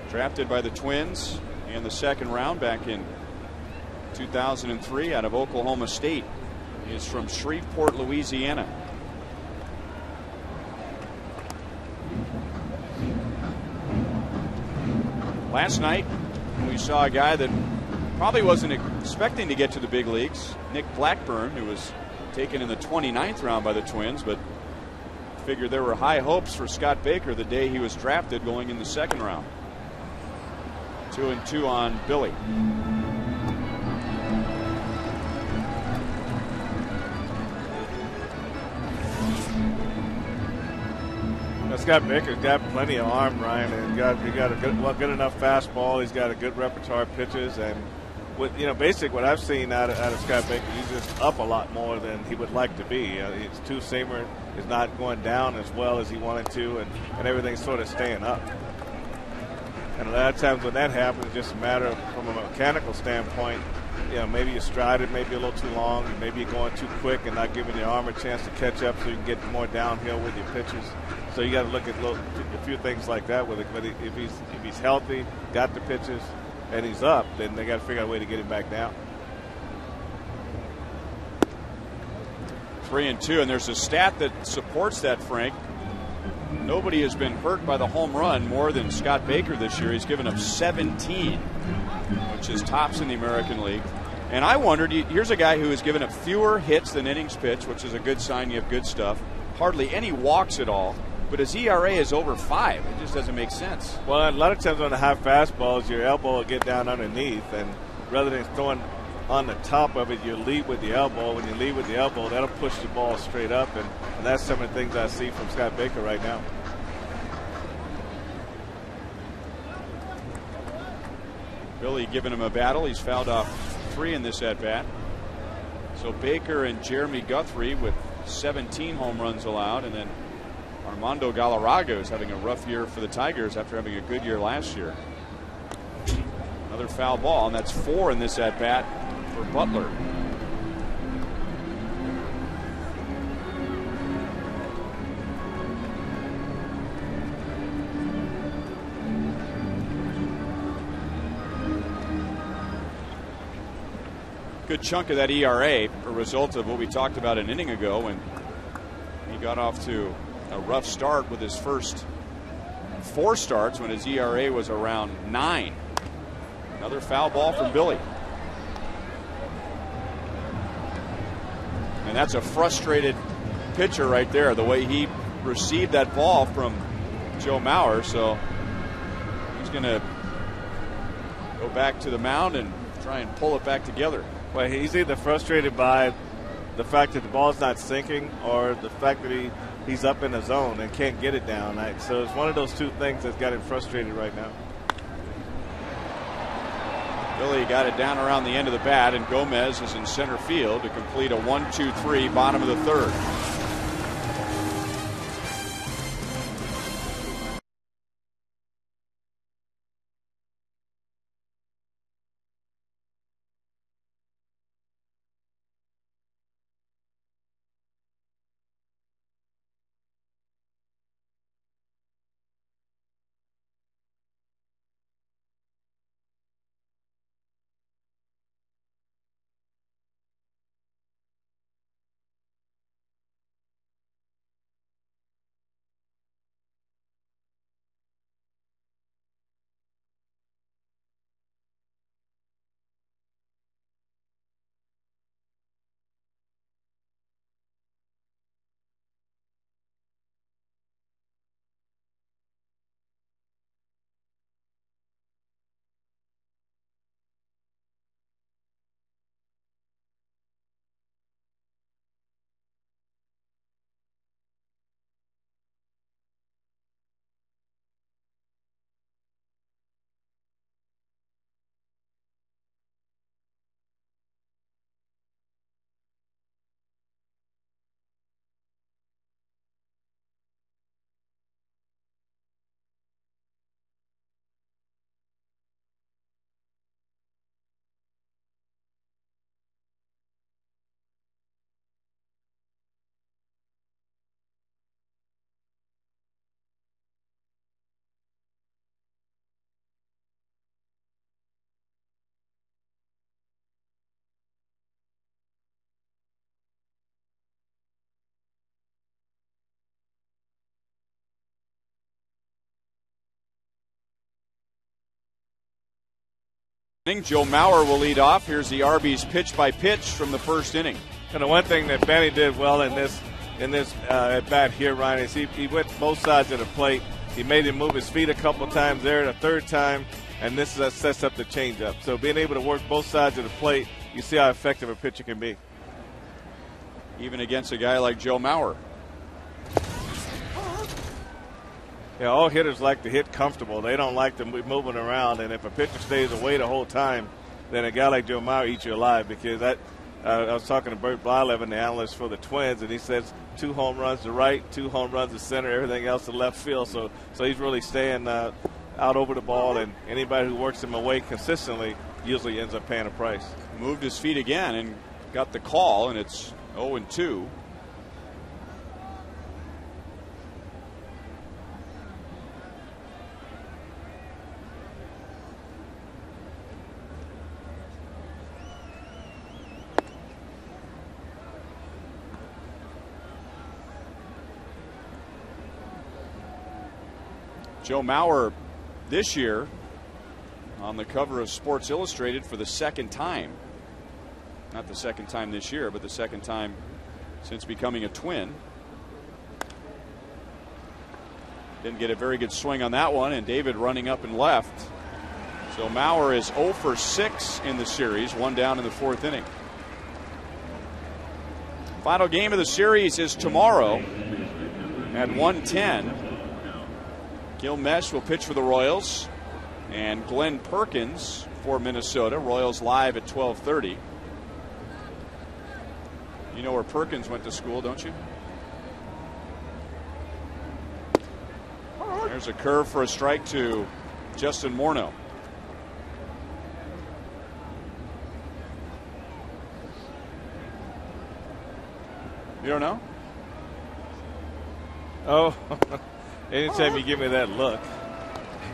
drafted by the Twins in the 2nd round back in 2003 out of Oklahoma State. He is from Shreveport, Louisiana. Last night we saw a guy that probably wasn't expecting to get to the big leagues, Nick Blackburn, who was taken in the 29th round by the Twins, but figured there were high hopes for Scott Baker the day he was drafted going in the second round. 2-2 on Billy. Scott Baker's got plenty of arm, Ryan, and he got a good enough fastball. He's got a good repertoire of pitches, and with basically what I've seen out of Scott Baker, he's just up a lot more than he would like to be. His two-seamer is not going down as well as he wanted to, and everything's sort of staying up. And a lot of times when that happens, it's just a matter of, from a mechanical standpoint, maybe you stride it maybe a little too long, maybe you're going too quick and not giving your arm a chance to catch up so you can get more downhill with your pitches. So you got to look at a few things like that with it. But if he's healthy, got the pitches, and he's up, then they got to figure out a way to get him back down. 3-2, and there's a stat that supports that, Frank. Nobody has been hurt by the home run more than Scott Baker this year. He's given up 17, which is tops in the American League. And I wondered, here's a guy who has given up fewer hits than innings pitched, which is a good sign you have good stuff. Hardly any walks at all. But his ERA is over 5. It just doesn't make sense. Well, a lot of times on the high fastballs, your elbow will get down underneath, and rather than throwing on the top of it, you lead with the elbow. When you lead with the elbow, that'll push the ball straight up, and that's some of the things I see from Scott Baker right now. Billy giving him a battle. He's fouled off 3 in this at-bat. So Baker and Jeremy Guthrie with 17 home runs allowed, and then Armando Galarraga is having a rough year for the Tigers after having a good year last year. Another foul ball, and that's 4 in this at-bat for Butler. Good chunk of that ERA, a result of what we talked about an inning ago when he got off to a rough start with his first 4 starts when his ERA was around 9. Another foul ball from Billy. And that's a frustrated pitcher right there, the way he received that ball from Joe Mauer. So he's going to go back to the mound and try and pull it back together. Well, he's either frustrated by the fact that the ball's not sinking or the fact that he's up in the zone and can't get it down. So it's one of those two things that's got him frustrated right now. Billy got it down around the end of the bat, and Gomez is in center field to complete a 1-2-3 bottom of the 3rd. Joe Mauer will lead off. Here's the Arby's pitch by pitch from the first inning. And the one thing that Benny did well in this at bat here, Ryan, is he went both sides of the plate. He made him move his feet a couple times there, the third time, and this sets up the changeup. So being able to work both sides of the plate, you see how effective a pitcher can be. Even against a guy like Joe Mauer. Yeah, all hitters like to hit comfortable. They don't like to be moving around, and if a pitcher stays away the whole time, then a guy like Joe Mauer eats you alive. Because I was talking to Bert Blyleven, the analyst for the Twins, and he says 2 home runs to right, 2 home runs to center, everything else to left field. So he's really staying out over the ball, and anybody who works him away consistently usually ends up paying a price. Moved his feet again and got the call, and it's 0-2. Joe Mauer this year on the cover of Sports Illustrated for the second time. Not the second time this year, but the second time since becoming a Twin. Didn't get a very good swing on that one, and David running up and left. So Mauer is 0 for 6 in the series, 1 down in the 4th inning. Final game of the series is tomorrow at 1:10. Gil Mesh will pitch for the Royals, and Glenn Perkins for Minnesota. Royals live at 12:30. You know where Perkins went to school, don't you? There's a curve for a strike to Justin Morneau. You don't know? Oh, anytime you give me that look,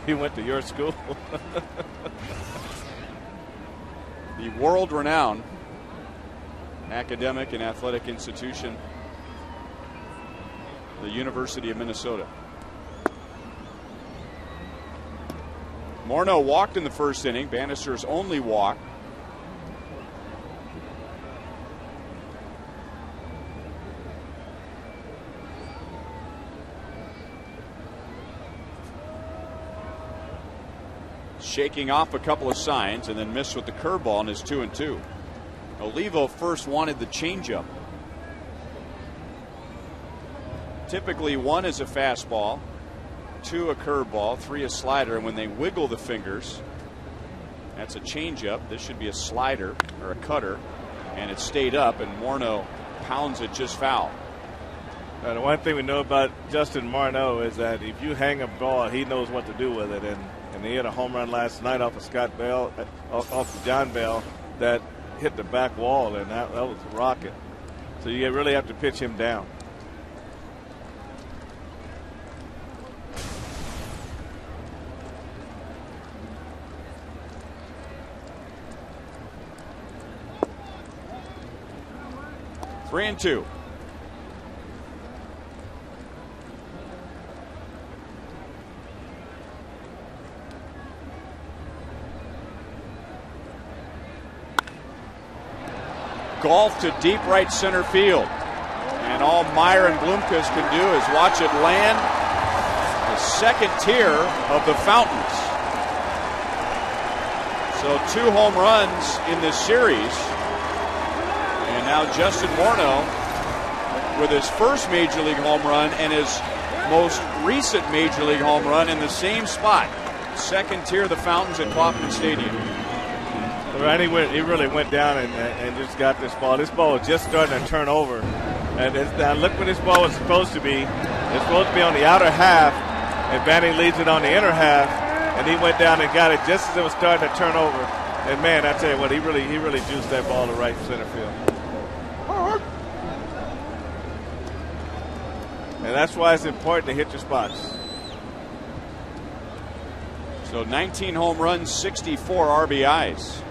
he went to your school. The world-renowned academic and athletic institution, the University of Minnesota. Morneau walked in the first inning, Bannister's only walk. Shaking off a couple of signs and then missed with the curveball and is 2-2. Olivo first wanted the changeup. Typically 1 is a fastball, 2 a curveball, 3 a slider, and when they wiggle the fingers, that's a changeup. This should be a slider or a cutter, and it stayed up, and Morneau pounds it just foul. The one thing we know about Justin Morneau is that if you hang a ball, he knows what to do with it, and he had a home run last night off of Scott Bell, off of John Bell, that hit the back wall, and that was a rocket. So you really have to pitch him down. Three and two. Golf to deep right center field. And all Myron Blomqvist can do is watch it land the second tier of the Fountains. So 2 home runs in this series. And now Justin Morneau with his first Major League home run and his most recent Major League home run in the same spot. Second tier of the Fountains at Kauffman Stadium. Randy, he really went down and just got this ball. This ball was just starting to turn over. And now look where this ball was supposed to be. It's supposed to be on the outer half, and Banning leads it on the inner half, and he went down and got it just as it was starting to turn over. And man, I tell you what, he really juiced that ball to right center field. And that's why it's important to hit your spots. So 19 home runs, 64 RBIs.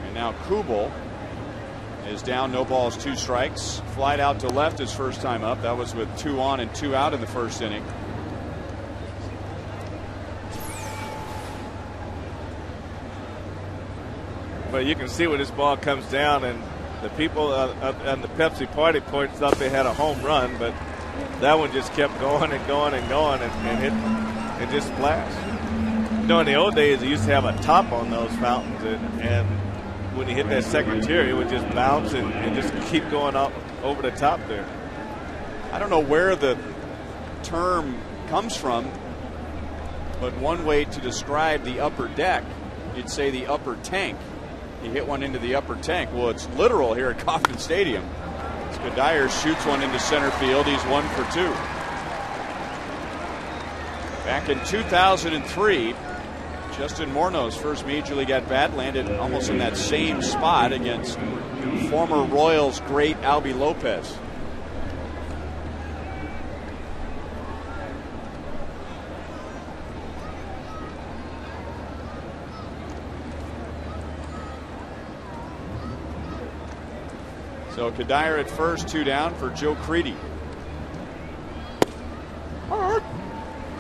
And now Kubel is down, no balls, 2 strikes. Flied out to left his first time up. That was with 2 on and 2 out in the first inning. But you can see where this ball comes down, and The people on the Pepsi party point thought they had a home run, but that one just kept going and going and going, and it just splashed. You know, in the old days, they used to have a top on those fountains, and when you hit that second tier, it would just bounce and just keep going up over the top there. I don't know where the term comes from, but one way to describe the upper deck, you'd say the upper tank. You hit one into the upper tank. Well, it's literal here at Kauffman Stadium. Kadire shoots one into center field. He's 1 for 2. Back in 2003, Justin Morneau's first Major League at-bat landed almost in that same spot against former Royals great Albie Lopez. So Kadire at first, 2 down for Joe Creedy.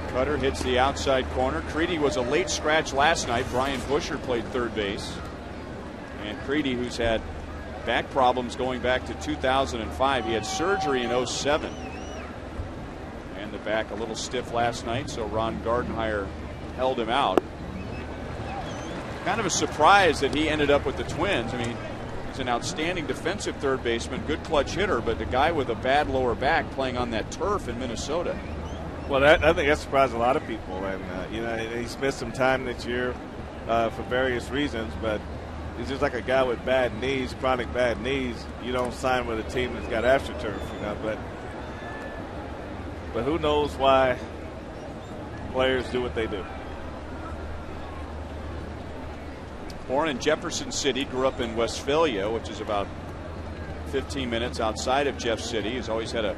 Cutter hits the outside corner. Creedy was a late scratch last night. Brian Busher played third base. And Creedy, who's had back problems going back to 2005. He had surgery in 2007. And the back a little stiff last night, so Ron Gardenhire held him out. Kind of a surprise that he ended up with the Twins. I mean, he's an outstanding defensive third baseman, good clutch hitter, but the guy with a bad lower back playing on that turf in Minnesota. Well, I think that surprised a lot of people, and you know, he's missed some time this year for various reasons. But he's just like a guy with bad knees, chronic bad knees. You don't sign with a team that's got AstroTurf, you know. But who knows why players do what they do. Born in Jefferson City, grew up in Westphalia, which is about 15 minutes outside of Jeff City. He's always had a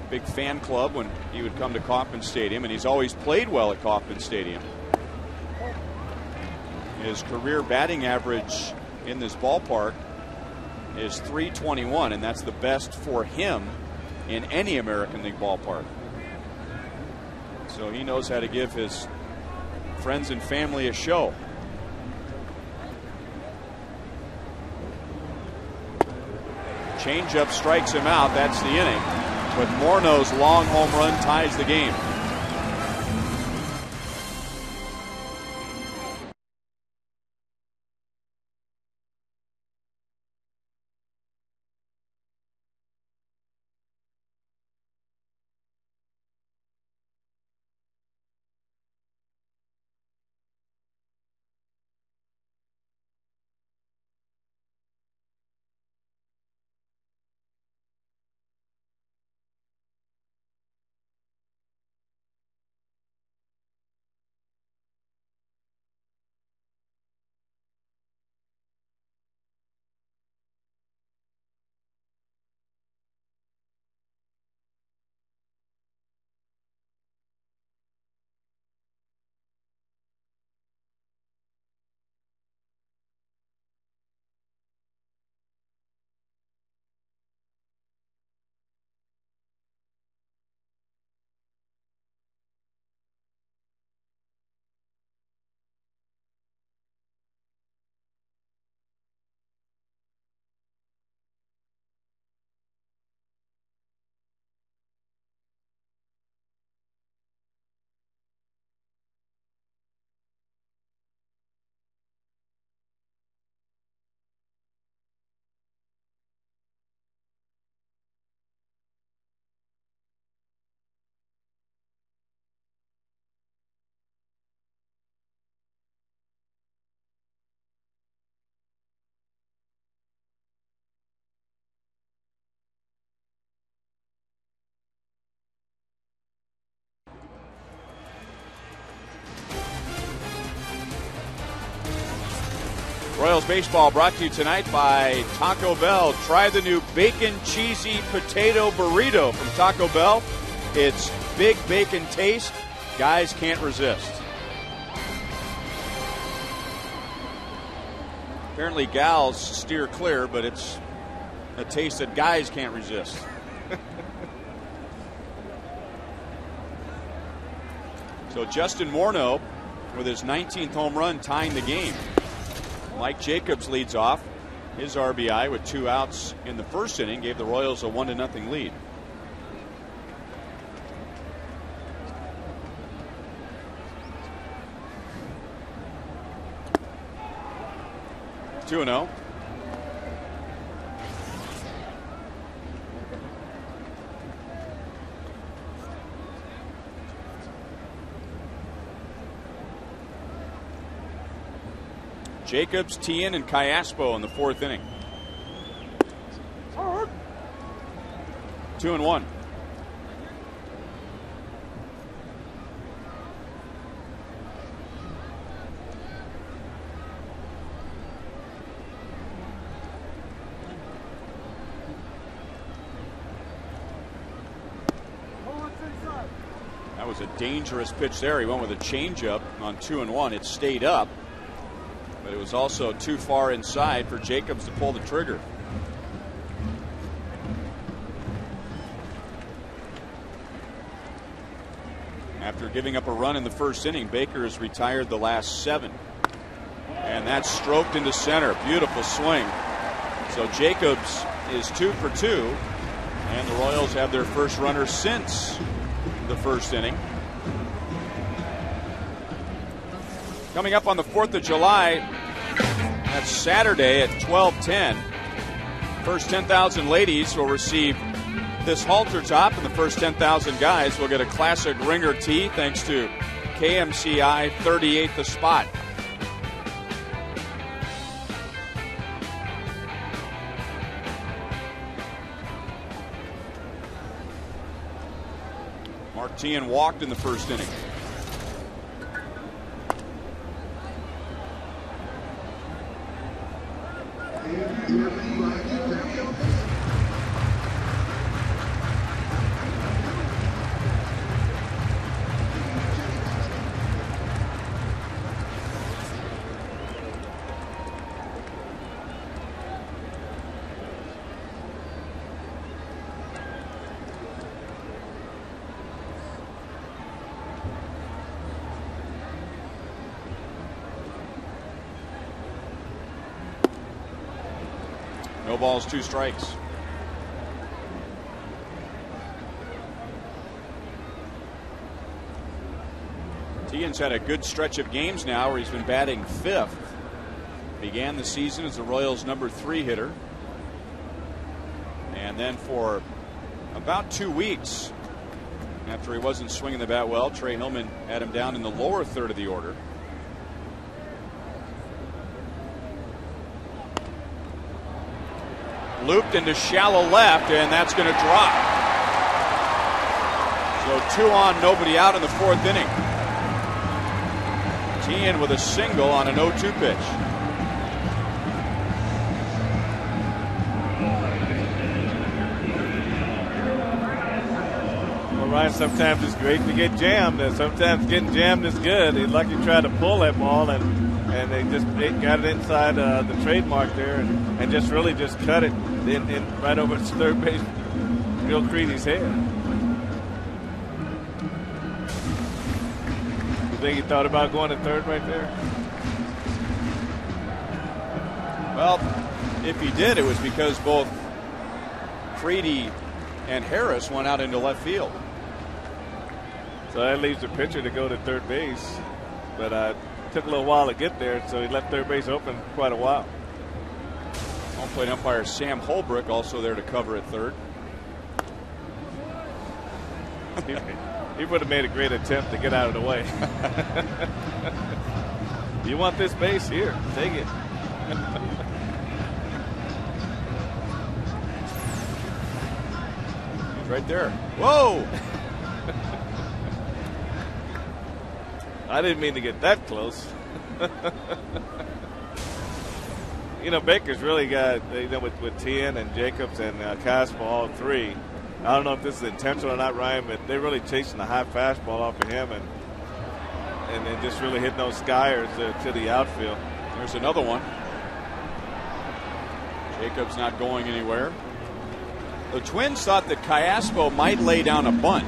big fan club when he would come to Kauffman Stadium, and he's always played well at Kauffman Stadium. His career batting average in this ballpark is .321, and that's the best for him in any American League ballpark. So he knows how to give his friends and family a show. Changeup strikes him out. That's the inning. But Morneau's long home run ties the game. Royals baseball brought to you tonight by Taco Bell. Try the new bacon cheesy potato burrito from Taco Bell. It's big bacon taste. Guys can't resist. Apparently gals steer clear, but it's a taste that guys can't resist. So Justin Morneau with his 19th home run tying the game. Mike Jacobs leads off. His RBI with 2 outs in the first inning gave the Royals a 1-0 lead. Two and 0. Jacobs, Tien, and Cayaspo in the 4th inning. 2 and 1. That was a dangerous pitch there. He went with a changeup on 2 and 1. It stayed up, but it was also too far inside for Jacobs to pull the trigger. After giving up a run in the first inning, Baker has retired the last 7. And that's stroked into center. Beautiful swing. So Jacobs is 2 for 2. And the Royals have their first runner since the first inning. Coming up on the 4th of July, that's Saturday at 12:10. First 10,000 ladies will receive this halter top, and the first 10,000 guys will get a classic ringer tee thanks to KMCI 38th the spot. Mark Tien walked in the first inning. No balls, 2 strikes. Tien's had a good stretch of games now where he's been batting 5th. Began the season as the Royals' number 3 hitter. And then for about 2 weeks, after he wasn't swinging the bat well, Trey Hillman had him down in the lower third of the order. Looped into shallow left, and that's going to drop. So 2 on, nobody out in the 4th inning. Tien with a single on an 0-2 pitch. Well, Ryan, sometimes it's great to get jammed, and sometimes getting jammed is good. He's lucky to try to pull that ball, and they got it inside the trademark there, and just really just cut it in right over to third base, Bill Creedy's head. You think he thought about going to third right there? Well, if he did, it was because both Creedy and Harris went out into left field. So that leaves the pitcher to go to third base, but took a little while to get there, so he left third base open quite a while. Home plate umpire Sam Holbrook also there to cover at third. He would have made a great attempt to get out of the way. You want this base? Here, take it. He's right there. Whoa! I didn't mean to get that close. You know, Baker's really got, with Tien and Jacobs and Cayaspo, all 3. I don't know if this is intentional or not, Ryan, but they're really chasing the high fastball off of him and then just really hitting those skyers to the outfield. There's another one. Jacobs not going anywhere. The Twins thought that Cayaspo might lay down a bunt.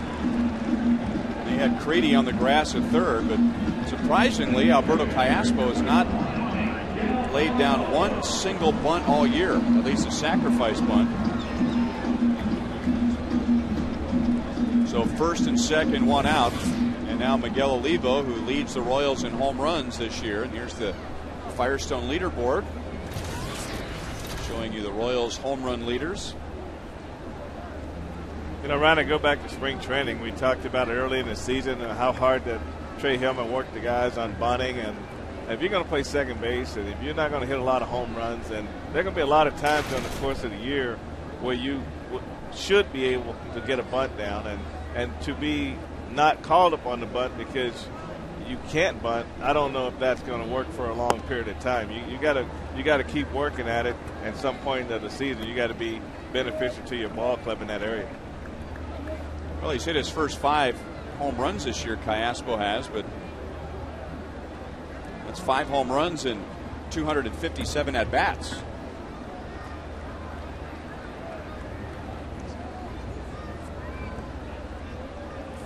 They had Creedy on the grass at third, but surprisingly, Alberto Cayaspo has not laid down one single bunt all year, at least a sacrifice bunt. So first and second, one out. And now Miguel Olivo, who leads the Royals in home runs this year. And here's the Firestone leaderboard showing you the Royals home run leaders. You know, Ryan, I go back to spring training. We talked about it early in the season and how hard that Trey Hillman worked the guys on bunting. And if you're going to play second base and if you're not going to hit a lot of home runs, and there are going to be a lot of times during the course of the year where you should be able to get a bunt down and to be not called upon the bunt because you can't bunt. I don't know if that's going to work for a long period of time. You got to keep working at it. At some point of the season, you got to be beneficial to your ball club in that area. Well, he's hit his first 5 home runs this year, Callaspo has, but that's 5 home runs and 257 at bats.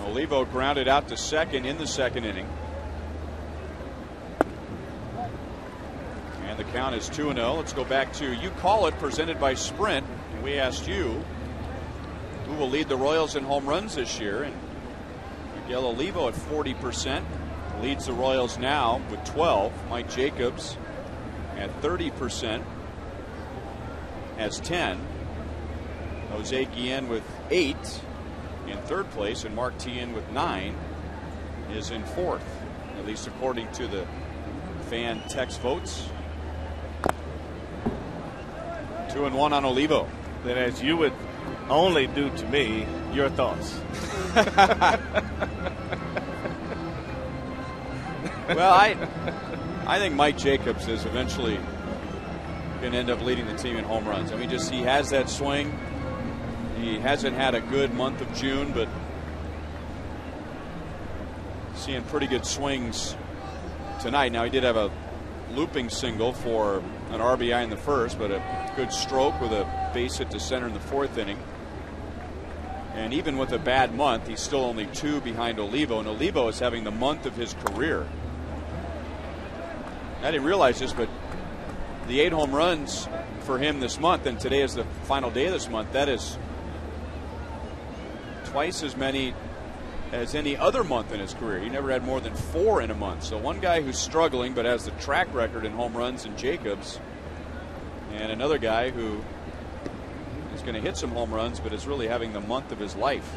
Olivo grounded out to second in the second inning. And the count is 2-0. Let's go back to You Call It, presented by Sprint. And we asked you who will lead the Royals in home runs this year. And Miguel Olivo at 40% leads the Royals now with 12. Mike Jacobs at 30% has 10. Jose Guillen with 8 in third place, and Mark Tien with 9 is in fourth, at least according to the fan text votes. 2-1 on Olivo. Then, as you would only do to me, your thoughts. Well, I think Mike Jacobs is eventually going to end up leading the team in home runs. I mean, he has that swing. He hasn't had a good month of June, but seeing pretty good swings tonight. Now, he did have a looping single for an RBI in the first, but a good stroke with a base hit to center in the fourth inning. And even with a bad month, he's still only 2 behind Olivo, and Olivo is having the month of his career. I didn't realize this, but the 8 home runs for him this month, and today is the final day of this month, that is twice as many as any other month in his career. He never had more than 4 in a month. So one guy who's struggling but has the track record in home runs in Jacobs, and another guy who is going to hit some home runs but is really having the month of his life.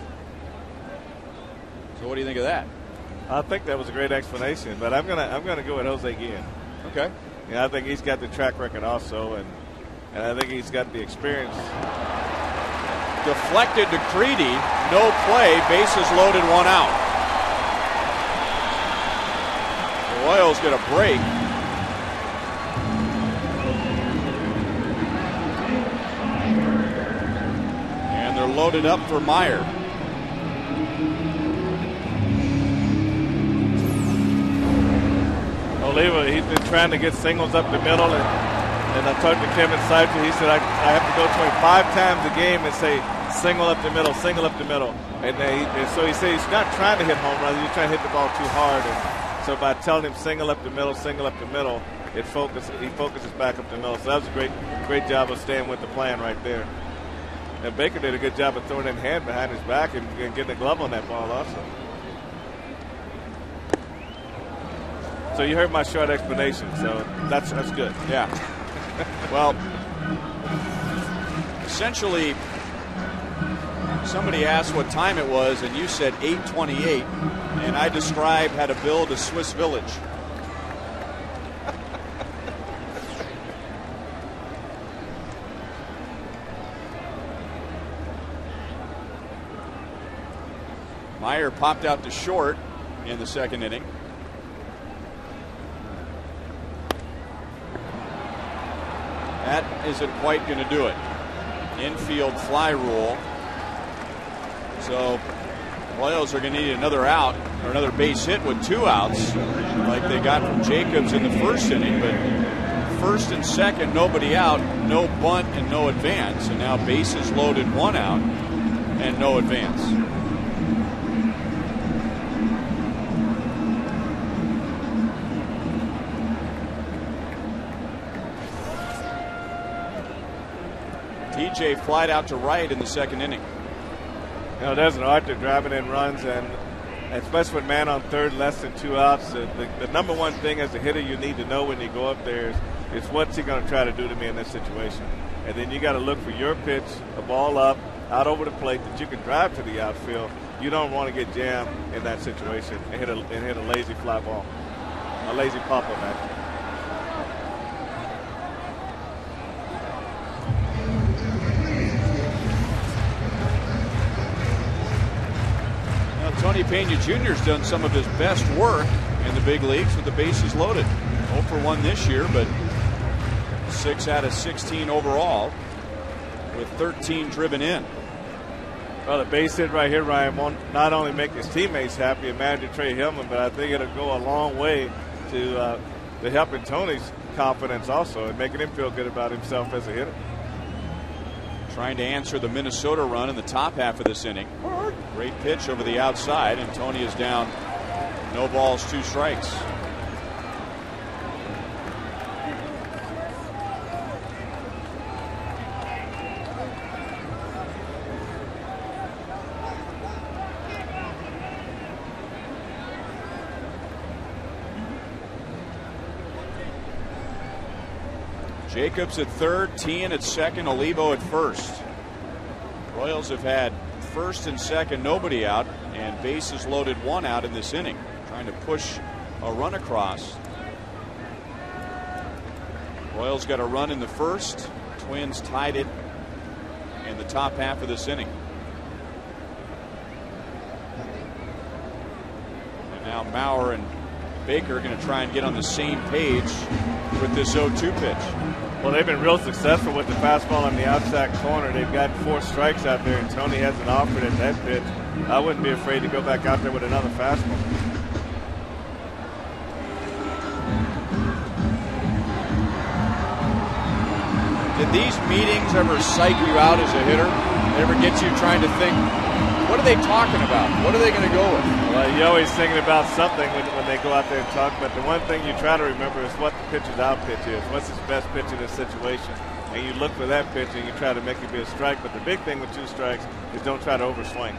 So what do you think of that? I think that was a great explanation, but I'm gonna go with Jose Guillen. Okay. Yeah, I think he's got the track record also, and I think he's got the experience. Deflected to Creedy, no play, bases loaded, 1 out. The Royals get a break. And they're loaded up for Meyer. Oliva, he's been trying to get singles up the middle, and I talked to Kevin Seifert. He said I have to go to him 5 times a game and say single up the middle, single up the middle. And so he said he's not trying to hit home runs, he's trying to hit the ball too hard. And so by telling him single up the middle, he focuses back up the middle. So that was a great job of staying with the plan right there. And Baker did a good job of throwing in hand behind his back and getting a glove on that ball also. So you heard my short explanation, so that's good. Yeah. Well, essentially, somebody asked what time it was, and you said 8:28, and I described how to build a Swiss village. Meyer popped out to short in the second inning. That isn't quite going to do it. Infield fly rule. So Royals are going to need another out or another base hit with 2 outs like they got from Jacobs in the first inning. But first and second, nobody out, no bunt and no advance. And now bases loaded, 1 out and no advance. TJ flied out to right in the second inning. You know, there's an art to driving in runs, and especially with man on third, less than 2 outs. The number one thing as a hitter you need to know when you go up there is what's he going to try to do to me in this situation. And then you got to look for your pitch, a ball up, out over the plate that you can drive to the outfield. You don't want to get jammed in that situation and hit a lazy fly ball, a lazy pop-up actually. Tony Pena Jr. has done some of his best work in the big leagues with the bases loaded. 0 for 1 this year, but 6 out of 16 overall with 13 driven in. Well, the base hit right here, Ryan, won't not only make his teammates happy and manager Trey Hillman, but I think it'll go a long way to helping Tony's confidence also and making him feel good about himself as a hitter. Trying to answer the Minnesota run in the top half of this inning. Great pitch over the outside, and Tony is down. No balls, 2 strikes. Jacobs at third, Tien at second, Olivo at first. Royals have had first and second, nobody out, and bases loaded, 1 out in this inning. Trying to push a run across. Royals got a run in the first. Twins tied it in the top half of this inning. And now Mauer and Baker are going to try and get on the same page with this 0-2 pitch. Well, they've been real successful with the fastball on the outside corner. They've got 4 strikes out there, and Tony hasn't offered at that pitch. I wouldn't be afraid to go back out there with another fastball. Did these meetings ever psych you out as a hitter? They ever get you trying to think, what are they talking about? What are they going to go with? Well, you're always thinking about something when they go out there and talk, but the one thing you try to remember is what the pitcher's out pitch is. What's his best pitch in this situation? And you look for that pitch and you try to make it be a strike, but the big thing with 2 strikes is don't try to overswing.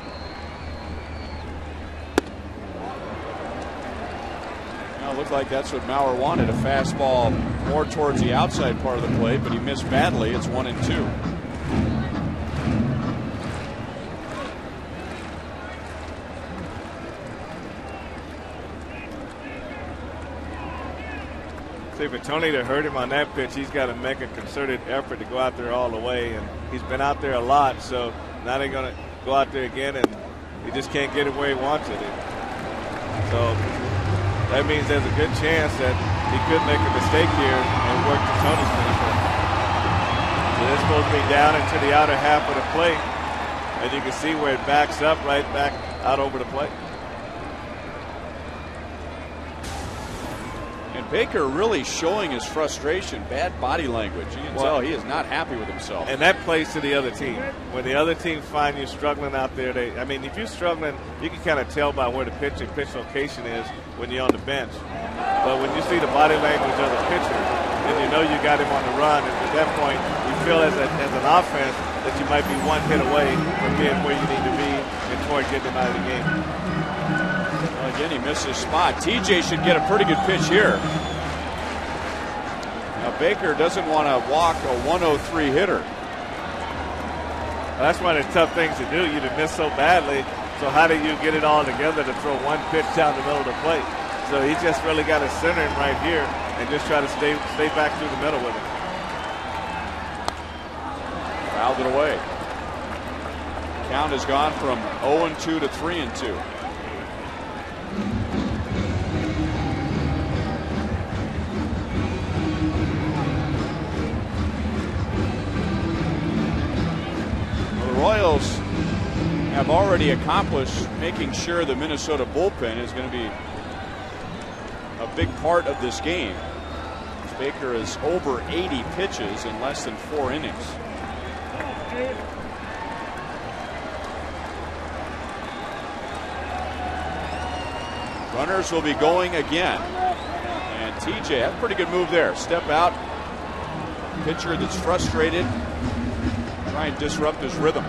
Well, it looked like that's what Mauer wanted, a fastball more towards the outside part of the plate, but he missed badly. It's 1-2. See, for Tony to hurt him on that pitch, he's got to make a concerted effort to go out there all the way, and he's been out there a lot, so now they're going to go out there again, and he just can't get it where he wants it. So that means there's a good chance that he could make a mistake here and work to Tony's benefit. So they're supposed to be down into the outer half of the plate, and you can see where it backs up right back out over the plate. Baker really showing his frustration, bad body language. You can tell he is not happy with himself. And that plays to the other team. When the other team find you struggling out there, if you're struggling, you can kind of tell by where the pitch location is when you're on the bench. But when you see the body language of the pitcher, then you know you got him on the run. And at that point, you feel as an offense that you might be 1 hit away from being where you need to be and toward getting him out of the game. Again, he missed his spot. TJ should get a pretty good pitch here. Now, Baker doesn't want to walk a 103 hitter. Well, that's one of the tough things to do. You'd have missed so badly. So how do you get it all together to throw 1 pitch down the middle of the plate? So he just really got to center him right here and just try to stay back through the middle with him. Fouled it away. Count has gone from 0-2 to 3-2. Royals have already accomplished making sure the Minnesota bullpen is going to be a big part of this game. Baker is over 80 pitches in less than 4 innings. Runners will be going again. And TJ, that's a pretty good move there. Step out. Pitcher that's frustrated. Try and disrupt his rhythm.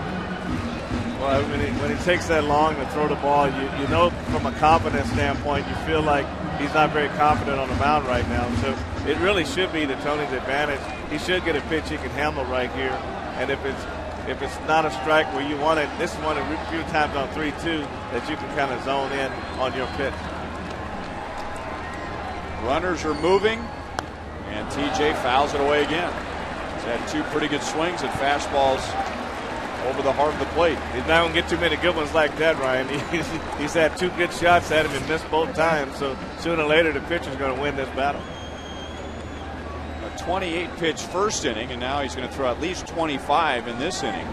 Well, when he takes that long to throw the ball, you know from a confidence standpoint, you feel like he's not very confident on the mound right now. So it really should be to Tony's advantage. He should get a pitch he can handle right here. And if it's not a strike where you want it, this is one of the few times on 3-2 that you can kind of zone in on your pitch. Runners are moving, and TJ fouls it away again. He's had two pretty good swings at fastballs over the heart of the plate. He's not going to get too many good ones like that, Ryan. He's had two good shots at him and missed both times. So sooner or later, the pitcher's going to win this battle. A 28-pitch first inning, and now he's going to throw at least 25 in this inning.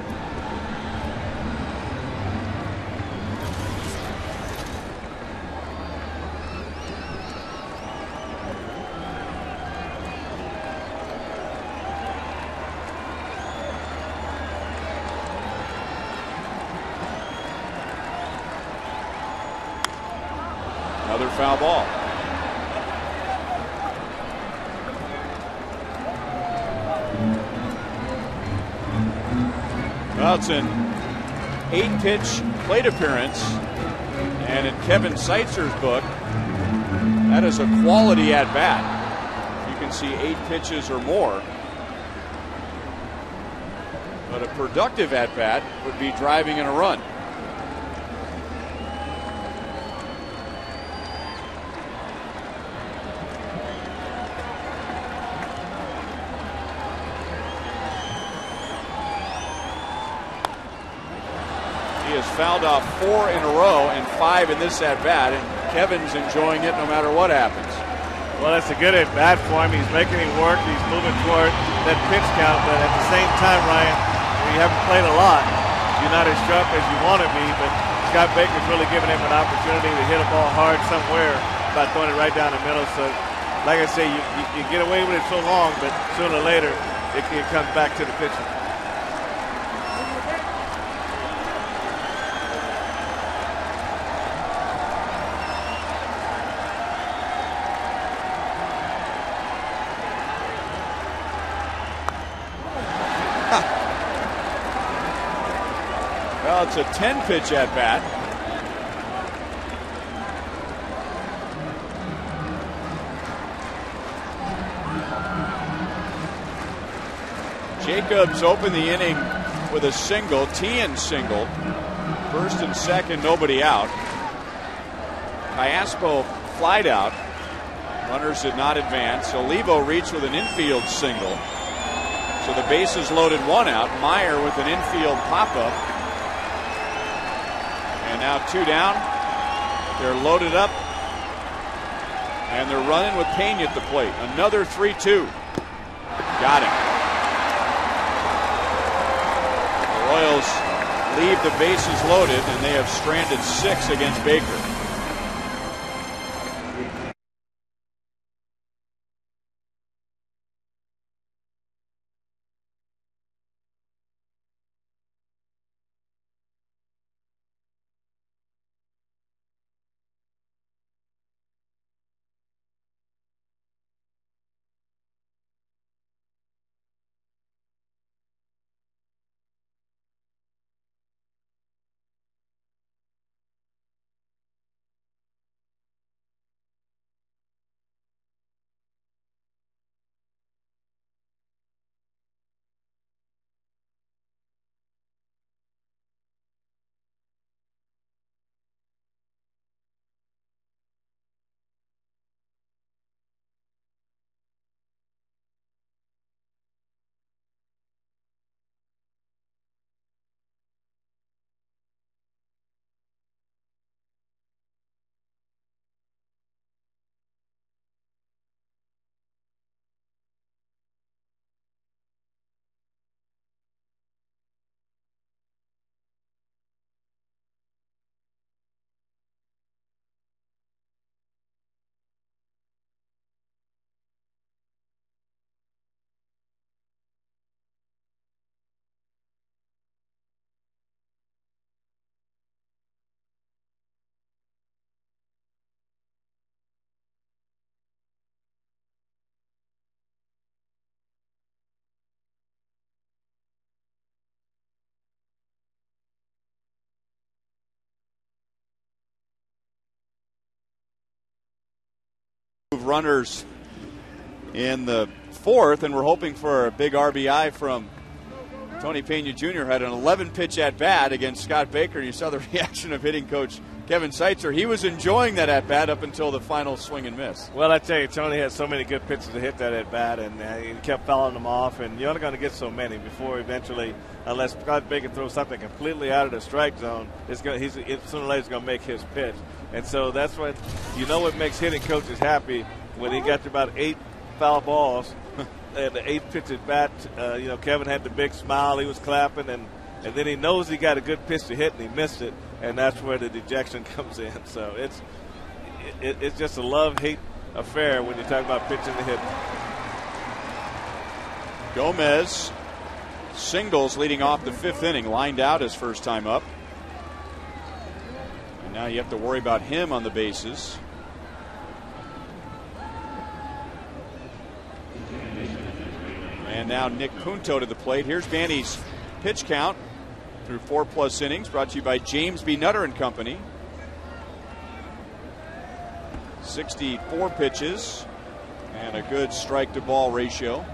Another foul ball. Well, it's an 8-pitch plate appearance, and in Kevin Seitzer's book, that is a quality at bat. You can see 8 pitches or more. But a productive at bat would be driving in a run. He has fouled off 4 in a row and 5 in this at-bat, and Kevin's enjoying it no matter what happens. Well, that's a good at-bat for him. He's making him work. He's moving toward that pitch count, but at the same time, Ryan, you haven't played a lot. You're not as sharp as you want to be, but Scott Baker's really giving him an opportunity to hit a ball hard somewhere by throwing it right down the middle. So, like I say, you get away with it so long, but sooner or later, it comes back to the pitcher. Well, it's a 10-pitch at bat. Jacobs opened the inning with a single, Tian single. First and second, nobody out. Callaspo flied out. Runners did not advance. Olivo reached with an infield single. So the bases loaded, 1 out. Meyer with an infield pop-up. And now 2 down. They're loaded up. And they're running with Pena at the plate. Another 3-2. Got him. The Royals leave the bases loaded, and they have stranded 6 against Baker. runners in the fourth, and we're hoping for a big RBI from Tony Pena Jr. Had an 11-pitch at-bat against Scott Baker. You saw the reaction of hitting coach Kevin Seitzer. He was enjoying that at-bat up until the final swing and miss. Well, I tell you, Tony had so many good pitches to hit that at-bat, and he kept fouling them off, and you're only going to get so many before eventually, unless Scott Baker throws something completely out of the strike zone, sooner or later he's going to make his pitch. And so that's what, what makes hitting coaches happy when he got to about 8 foul balls and the 8th pitch at bat. Kevin had the big smile. He was clapping, and then he knows he got a good pitch to hit, and he missed it, and that's where the dejection comes in. So it's just a love-hate affair when you talk about pitching and hitting. Gomez singles leading off the 5th inning, lined out his first time up. And now you have to worry about him on the bases. And now Nick Punto to the plate. Here's Banny's pitch count through 4+ innings, brought to you by James B. Nutter and Company. 64 pitches and a good strike-to-ball ratio.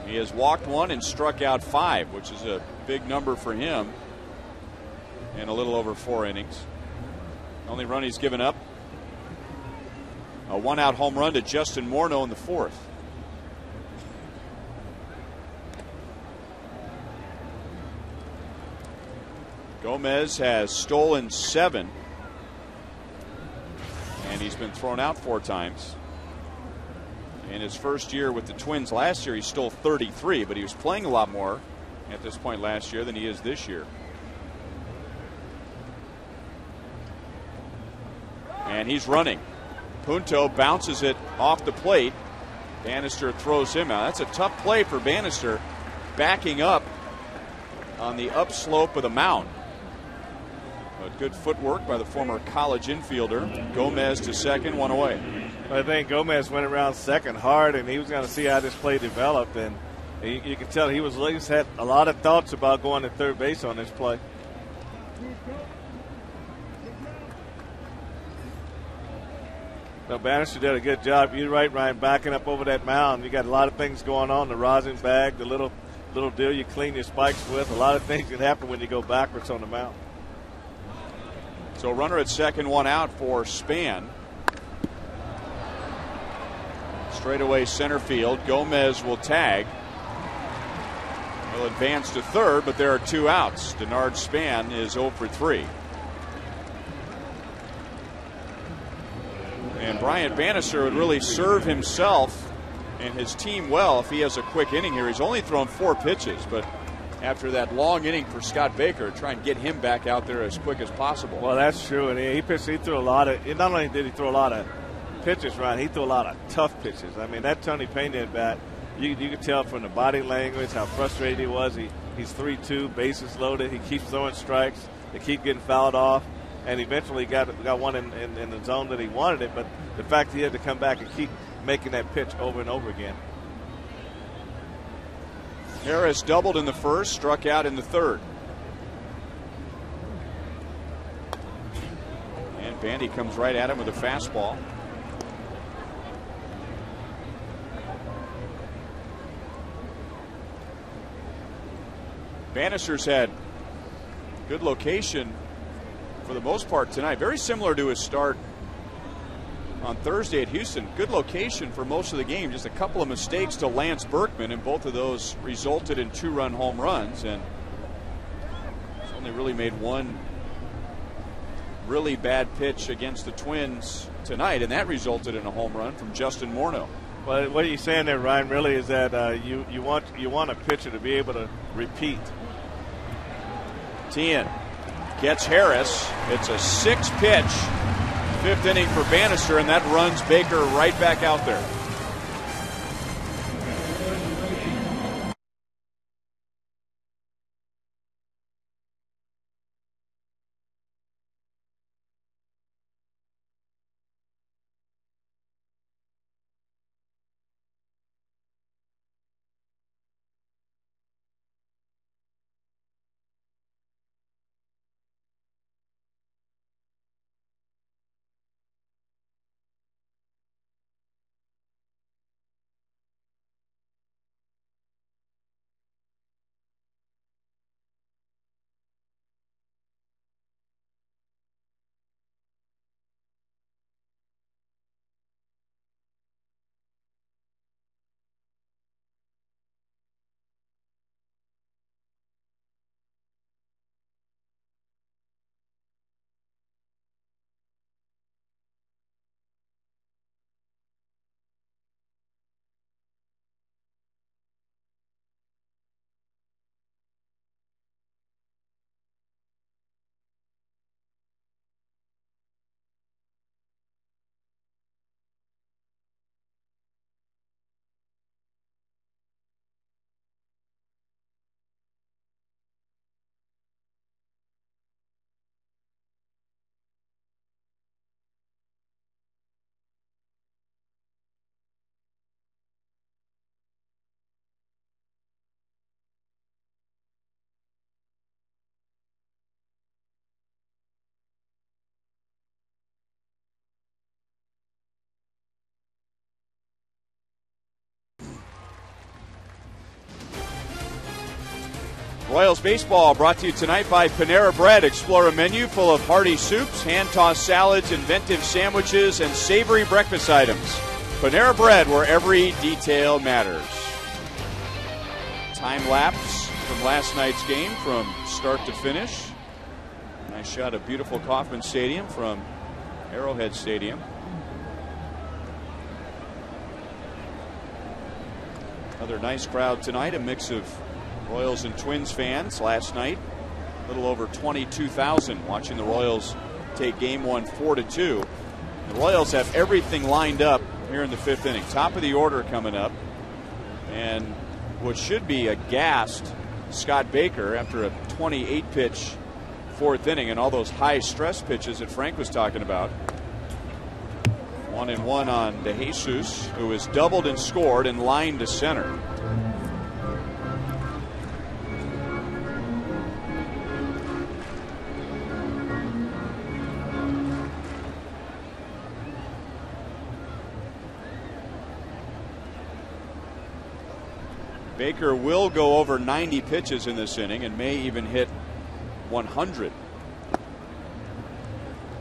He has walked 1 and struck out 5, which is a big number for him in a little over 4 innings. Only run he's given up, a 1-out home run to Justin Morneau in the 4th. Gomez has stolen 7, and he's been thrown out 4 times. In his first year with the Twins last year, he stole 33, but he was playing a lot more at this point last year than he is this year. And he's running. Punto bounces it off the plate. Bannister throws him out. That's a tough play for Bannister, backing up on the upslope of the mound. But good footwork by the former college infielder. Gomez to second, 1 away. I think Gomez went around second hard, and he was going to see how this play developed. And you can tell he's had a lot of thoughts about going to third base on this play. So Bannister did a good job. You're right, Ryan, backing up over that mound. You got a lot of things going on. The rosin bag, the little deal you clean your spikes with. A lot of things can happen when you go backwards on the mound. So runner at second, 1 out for Span. Straightaway center field. Gomez will tag. Will advance to third, but there are 2 outs. Denard Span is 0 for 3. And Bryant Bannister would really serve himself and his team well if he has a quick inning here. He's only thrown 4 pitches, but after that long inning for Scott Baker, try and get him back out there as quick as possible. Well, that's true. And he threw a lot of, not only did he throw a lot of pitches, Ryan, he threw a lot of tough pitches. I mean, that Tony Pena at bat, you could tell from the body language how frustrated he was. He's 3-2, bases loaded. He keeps throwing strikes. They keep getting fouled off. And eventually got one in the zone that he wanted it. But the fact he had to come back and keep making that pitch over and over again. Harris doubled in the first, struck out in the third. And Bandy comes right at him with a fastball. Bannister's had good location for the most part tonight. Very similar to his start on Thursday at Houston. Good location for most of the game. Just a couple of mistakes to Lance Berkman, and both of those resulted in 2-run home runs. And he's only really made one really bad pitch against the Twins tonight, and that resulted in a home run from Justin Morneau. Well, what you're saying there, Ryan, really is that you want a pitcher to be able to repeat. Tien gets Harris. It's a 6-pitch 5th inning for Bannister, and that runs Baker right back out there. Royals baseball brought to you tonight by Panera Bread. Explore a menu full of hearty soups, hand-tossed salads, inventive sandwiches, and savory breakfast items. Panera Bread, where every detail matters. Time lapse from last night's game from start to finish. Nice shot of beautiful Kauffman Stadium from Arrowhead Stadium. Another nice crowd tonight, a mix of Royals and Twins fans. Last night, a little over 22,000 watching the Royals take game one 4-2. The Royals have everything lined up here in the fifth inning. Top of the order coming up, and what should be a gassed Scott Baker after a 28-pitch fourth inning and all those high stress pitches that Frank was talking about. 1-1 on De Jesus, who has doubled and scored and lined to center. Baker will go over 90 pitches in this inning and may even hit 100.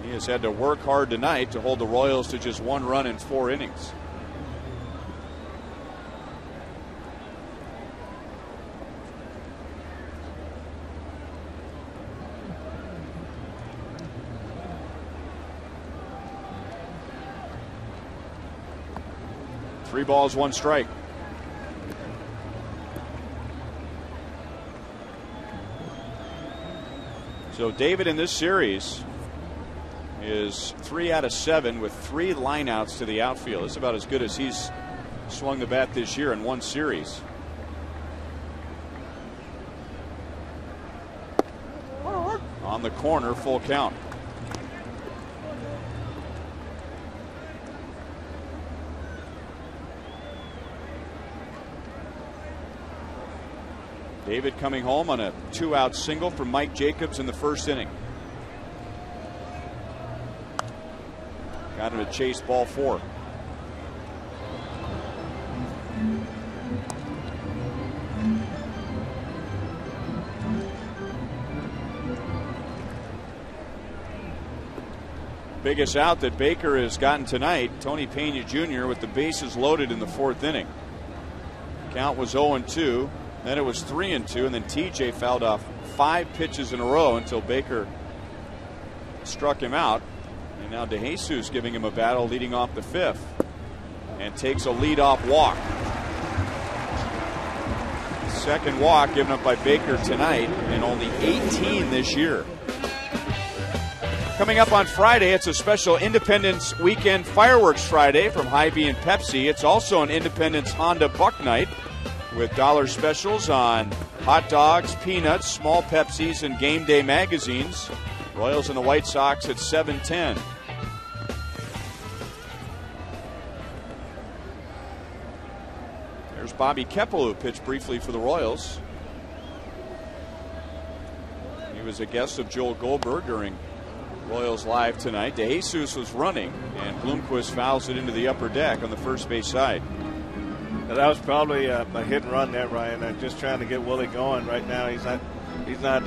He has had to work hard tonight to hold the Royals to just 1 run in 4 innings. Three balls, 1 strike. So David in this series is 3 out of 7 with 3 lineouts to the outfield. It's about as good as he's swung the bat this year in one series. On the corner, full count. David coming home on a 2-out single from Mike Jacobs in the first inning. Got him to chase ball 4. Biggest out that Baker has gotten tonight, Tony Pena Jr. with the bases loaded in the 4th inning. Count was 0-2. Then it was 3-2, and then TJ fouled off 5 pitches in a row until Baker struck him out. And now De Jesus giving him a battle leading off the 5th, and takes a leadoff walk. Second walk given up by Baker tonight, and only 18 this year. Coming up on Friday, it's a special Independence Weekend Fireworks Friday from Hy-Vee and Pepsi. It's also an Independence Honda Buck Night, with dollar specials on hot dogs, peanuts, small Pepsis, and game day magazines. Royals and the White Sox at 7:10. There's Bobby Keppel, who pitched briefly for the Royals. He was a guest of Joel Goldberg during Royals Live tonight. De Jesus was running, and Bloomquist fouls it into the upper deck on the first base side. That was probably a hit and run there, Ryan. Just trying to get Willie going right now. He's not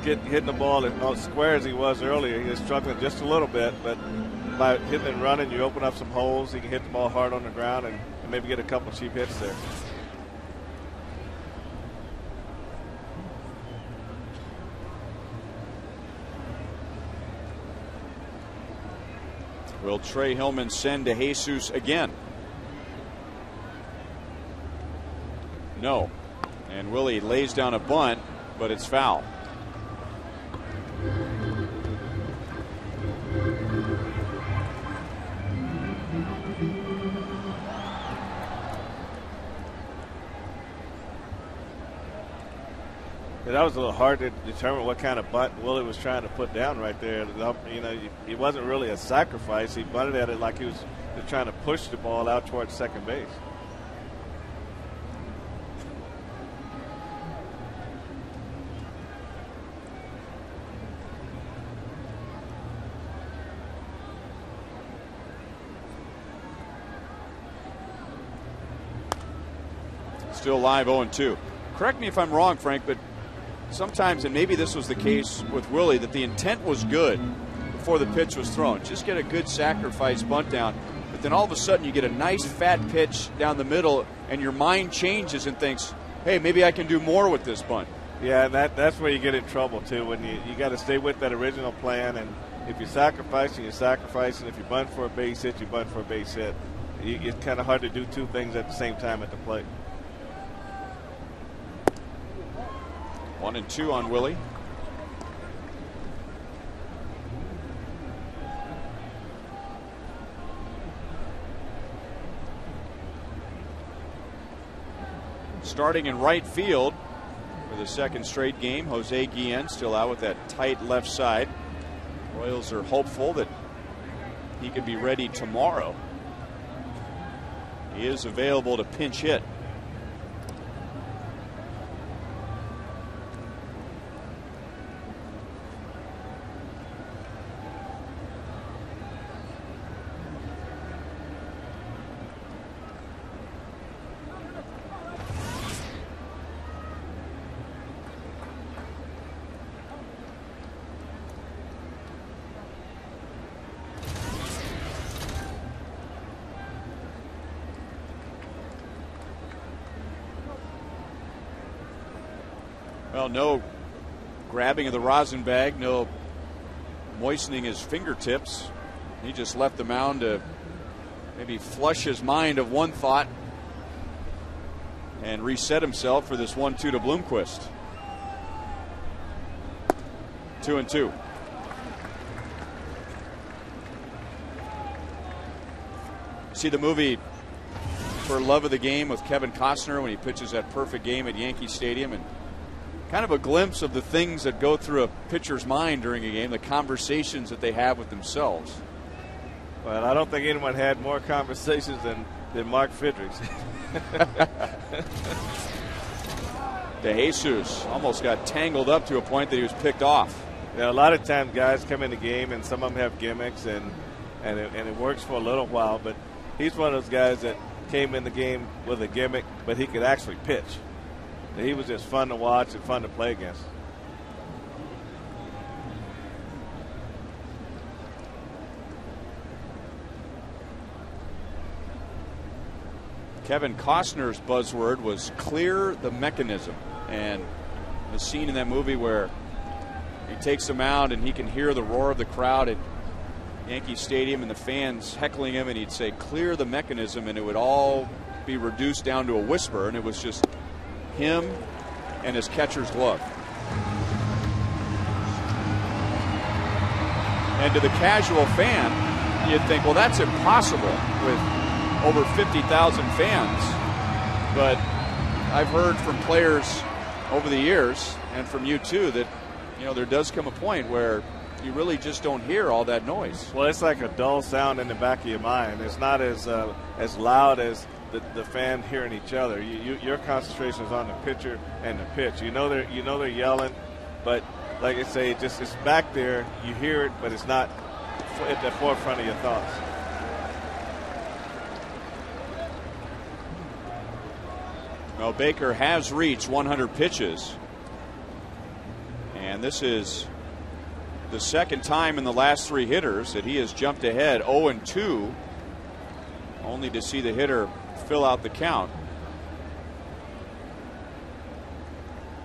hitting the ball as square as he was earlier. He was struggling just a little bit, but by hitting and running, you open up some holes. He can hit the ball hard on the ground and maybe get a couple cheap hits there. Will Trey Hillman send De Jesus again? No. And Willie lays down a bunt, but it's foul. That was a little hard to determine what kind of bunt Willie was trying to put down right there. You know, it wasn't really a sacrifice. He bunted at it like he was just trying to push the ball out towards second base. Still live 0-2. correct me if I'm wrong, Frank, but sometimes, and maybe this was the case with Willie, that the intent was good before the pitch was thrown. Just get a good sacrifice bunt down. But then all of a sudden you get a nice fat pitch down the middle and your mind changes and thinks, hey, maybe I can do more with this bunt. Yeah, that's where you get in trouble, too, when you got to stay with that original plan. And if you're sacrificing, you're sacrificing. If you bunt for a base hit, you bunt for a base hit. It's kind of hard to do two things at the same time at the plate. 1-2 on Willie. Starting in right field for the second straight game, Jose Guillen still out with that tight left side. Royals are hopeful that he could be ready tomorrow. He is available to pinch hit. Well, no grabbing of the rosin bag, no moistening his fingertips. He just left the mound to maybe flush his mind of one thought and reset himself for this 1-2 to Bloomquist. 2-2. See the movie For Love of the Game with Kevin Costner when he pitches that perfect game at Yankee Stadium, and kind of a glimpse of the things that go through a pitcher's mind during a game, the conversations that they have with themselves. Well, I don't think anyone had more conversations than Mark Friedrichs. De Jesus almost got tangled up to a point that he was picked off. You know, a lot of times guys come in the game and some of them have gimmicks and it works for a little while, but he's one of those guys that came in the game with a gimmick, but he could actually pitch. He was just fun to watch and fun to play against. Kevin Costner's buzzword was clear the mechanism, and the scene in that movie where he takes him out and he can hear the roar of the crowd at Yankee Stadium and the fans heckling him, and he'd say clear the mechanism, and it would all be reduced down to a whisper, and it was just him and his catcher's glove. And to the casual fan, you'd think, well, that's impossible with over 50,000 fans. But I've heard from players over the years, and from you too, that there does come a point where you really just don't hear all that noise. Well, it's like a dull sound in the back of your mind. It's not as loud as the fan hearing each other. Your concentration is on the pitcher and the pitch. They're yelling, but like I say, it's back there. You hear it, but it's not at the forefront of your thoughts. Well, Baker has reached 100 pitches, and this is the second time in the last three hitters that he has jumped ahead 0-2, only to see the hitter fill out the count.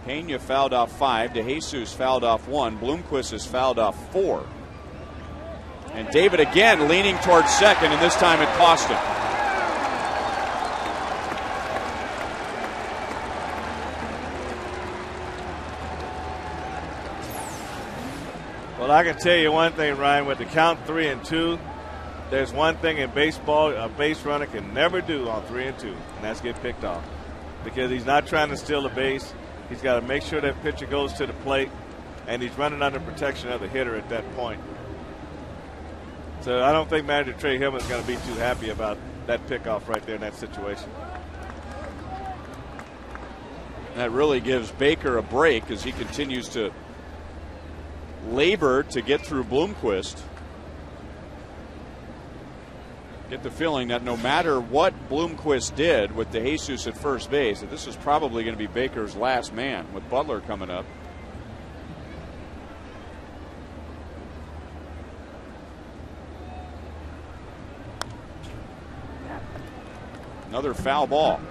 Pena fouled off 5, De Jesus fouled off 1, Bloomquist has fouled off 4. And David again leaning towards second, and this time it cost him. Well, I can tell you one thing, Ryan, with the count 3-2, there's one thing in baseball a base runner can never do on 3-2, and that's get picked off. Because he's not trying to steal a base. He's got to make sure that pitcher goes to the plate, and he's running under protection of the hitter at that point. So I don't think manager Trey Hillman is going to be too happy about that pickoff right there in that situation. That really gives Baker a break as he continues to labor to get through Bloomquist. Get the feeling that no matter what Bloomquist did with DeJesus at first base, that this is probably going to be Baker's last man with Butler coming up. Another foul ball.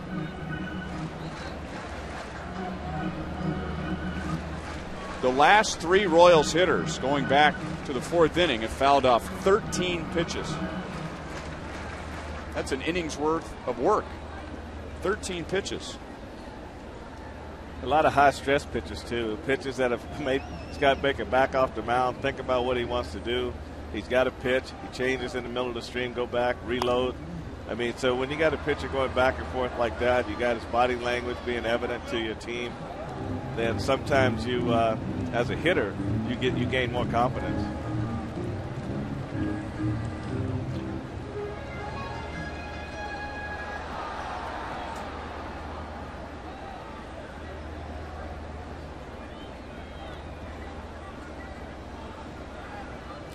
The last 3 Royals hitters going back to the 4th inning have fouled off 13 pitches. That's an inning's worth of work. 13 pitches. A lot of high stress pitches too. Pitches that have made Scott Baker back off the mound, think about what he wants to do. He's got a pitch. He changes in the middle of the stream, go back, reload. I mean, so when you got a pitcher going back and forth like that, you got his body language being evident to your team. Then sometimes you, as a hitter, you gain more confidence.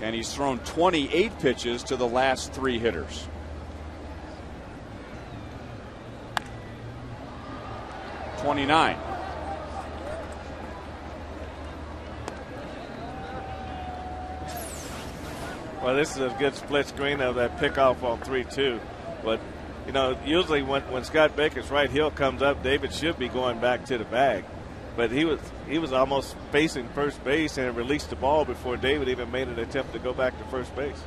And he's thrown 28 pitches to the last 3 hitters. '29. Well, this is a good split screen of that pickoff on 3-2. But, you know, usually when Scott Baker's right heel comes up, David should be going back to the bag. But he was almost facing first base and released the ball before David even made an attempt to go back to first base.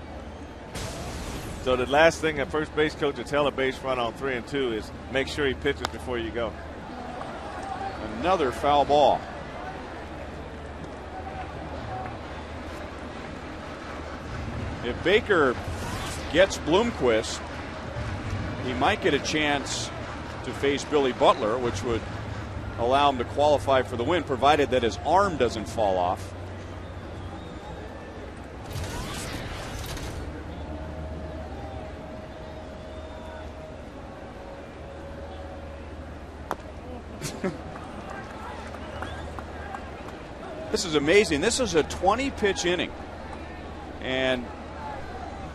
So the last thing a first base coach will tell a base run on 3 and 2 is make sure he pitches before you go. Another foul ball. If Baker gets Bloomquist, he might get a chance to face Billy Butler, which would allow him to qualify for the win, provided that his arm doesn't fall off. This is amazing. This is a 20-pitch inning. And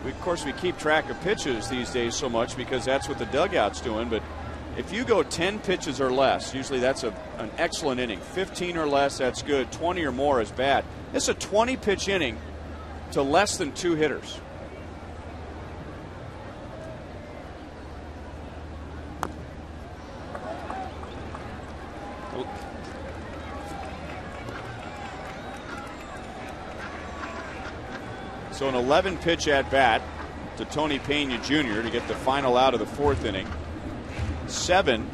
of course, we keep track of pitches these days so much because that's what the dugout's doing. But if you go 10 pitches or less, usually that's an excellent inning. 15 or less, that's good. 20 or more is bad. This is a 20-pitch inning to less than 2 hitters. So an 11-pitch at-bat to Tony Pena Jr. to get the final out of the 4th inning. 7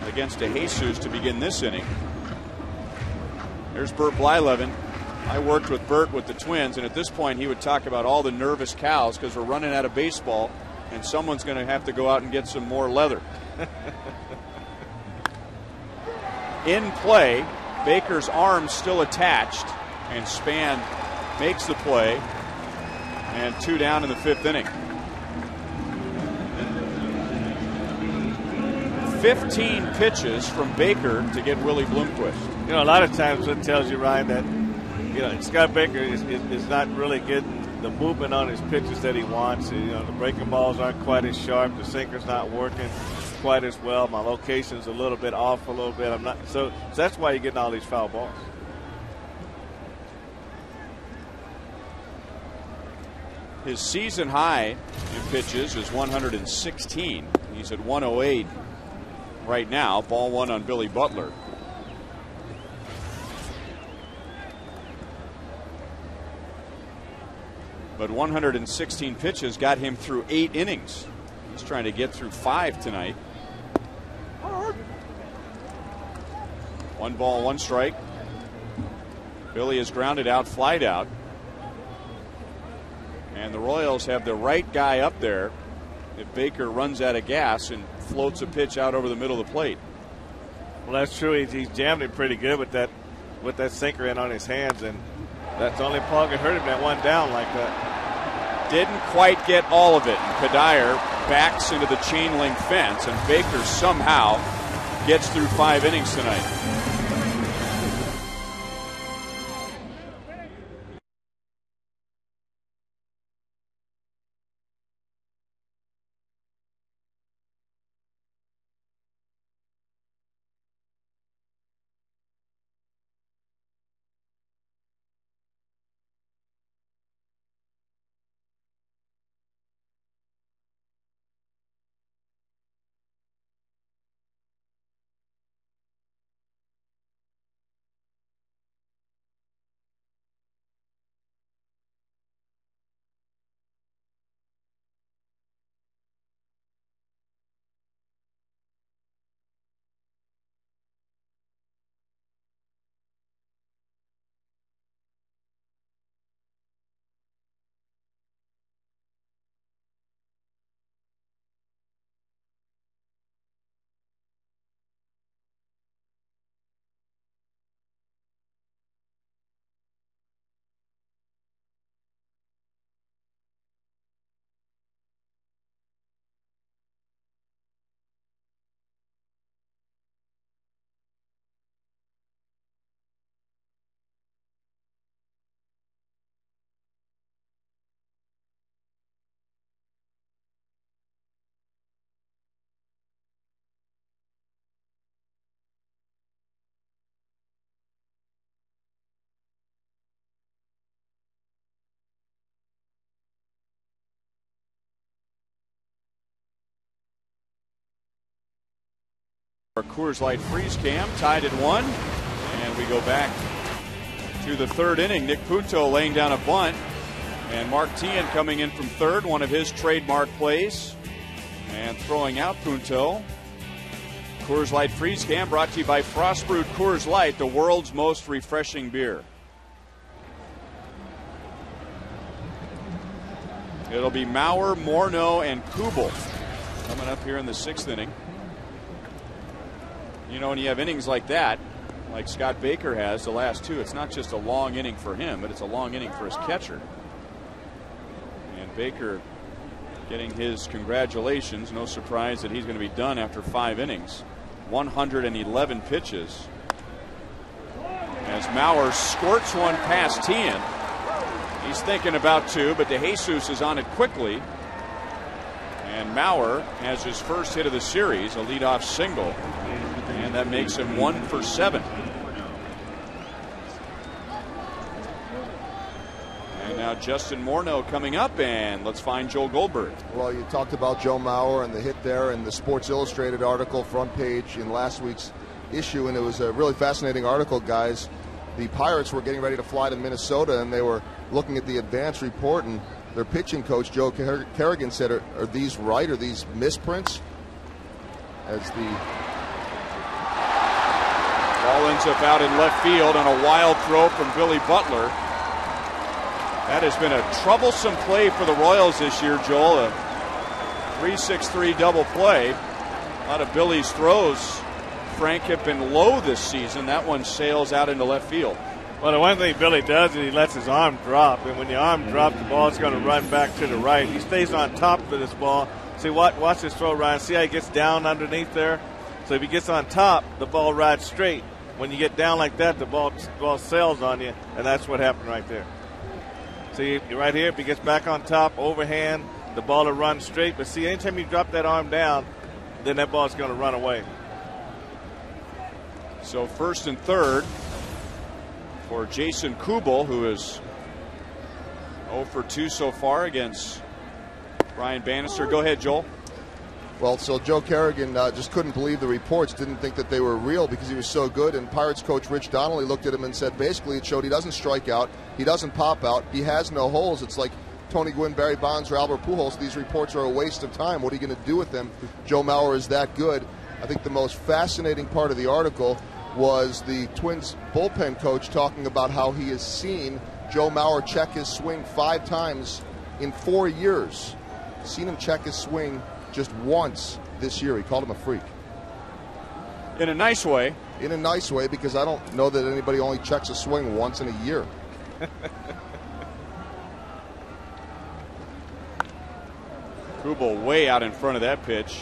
against DeJesus to begin this inning. There's Bert Blyleven. I worked with Bert with the Twins, and at this point he would talk about all the nervous cows because we're running out of baseball, and someone's going to have to go out and get some more leather. In play, Baker's arm still attached, and Spann makes the play. And 2 down in the 5th inning. 15 pitches from Baker to get Willie Bloomquist. You know, a lot of times it tells you, Ryan, that, you know, Scott Baker is not really getting the movement on his pitches that he wants. You know, the breaking balls aren't quite as sharp. The sinker's not working quite as well. My location's a little bit off a little bit. I'm not so that's why you're getting all these foul balls. His season high in pitches is 116. He's at 108 right now. Ball 1 on Billy Butler. But 116 pitches got him through 8 innings. He's trying to get through 5 tonight. 1 ball, 1 strike. Billy is grounded out, flied out. And the Royals have the right guy up there if Baker runs out of gas and floats a pitch out over the middle of the plate. Well, that's true. He's jammed it pretty good with that sinker in on his hands, and that's the only plug that hurt him that one down like that. Didn't quite get all of it. And Kadire backs into the chain link fence, and Baker somehow gets through 5 innings tonight. Our Coors Light freeze cam tied at 1, and we go back to the third inning. Nick Punto laying down a bunt, and Mark Tian coming in from third, one of his trademark plays, and throwing out Punto. Coors Light freeze cam brought to you by Frost Brewed Coors Light, the world's most refreshing beer. It'll be Mauer, Morneau, and Kubel coming up here in the 6th inning. You know, when you have innings like that, like Scott Baker has the last 2, it's not just a long inning for him, but it's a long inning for his catcher. And Baker getting his congratulations. No surprise that he's going to be done after 5 innings. 111 pitches. As Mauer squirts one past Tian. He's thinking about 2, but DeJesus is on it quickly. And Mauer has his first hit of the series, a leadoff single. And that makes him 1 for 7. And now Justin Morneau coming up, and let's find Joel Goldberg. Well, you talked about Joe Mauer and the hit there in the Sports Illustrated article, front page in last week's issue, and it was a really fascinating article, guys. The Pirates were getting ready to fly to Minnesota, and they were looking at the advance report, and their pitching coach, Joe Kerrigan, said, are these right? Are these misprints? As the ball ends up out in left field on a wild throw from Billy Butler. That has been a troublesome play for the Royals this year, Joel. A 3-6-3 double play. A lot of Billy's throws, Frank, have been low this season. That one sails out into left field. Well, the one thing Billy does is he lets his arm drop, and when your arm drops, the ball's going to run back to the right. He stays on top of this ball. See, watch this throw, Ryan. See how he gets down underneath there? So if he gets on top, the ball rides straight. When you get down like that, the ball sails on you, and that's what happened right there. See, right here, if he gets back on top, overhand, the ball will run straight. But see, anytime you drop that arm down, then that ball's going to run away. So first and third for Jason Kubel, who is 0 for 2 so far against Brian Bannister. Go ahead, Joel. Well, so Joe Kerrigan just couldn't believe the reports, didn't think that they were real because he was so good. And Pirates coach Rich Donnelly looked at him and said, basically, it showed he doesn't strike out, he doesn't pop out, he has no holes. It's like Tony Gwynn, Barry Bonds, or Albert Pujols. These reports are a waste of time. What are you going to do with them? Joe Mauer is that good. I think the most fascinating part of the article was the Twins bullpen coach talking about how he has seen Joe Mauer check his swing 5 times in 4 years. Seen him check his swing just once this year. He called him a freak. In a nice way. In a nice way, because I don't know that anybody only checks a swing once in a year. Kubel way out in front of that pitch.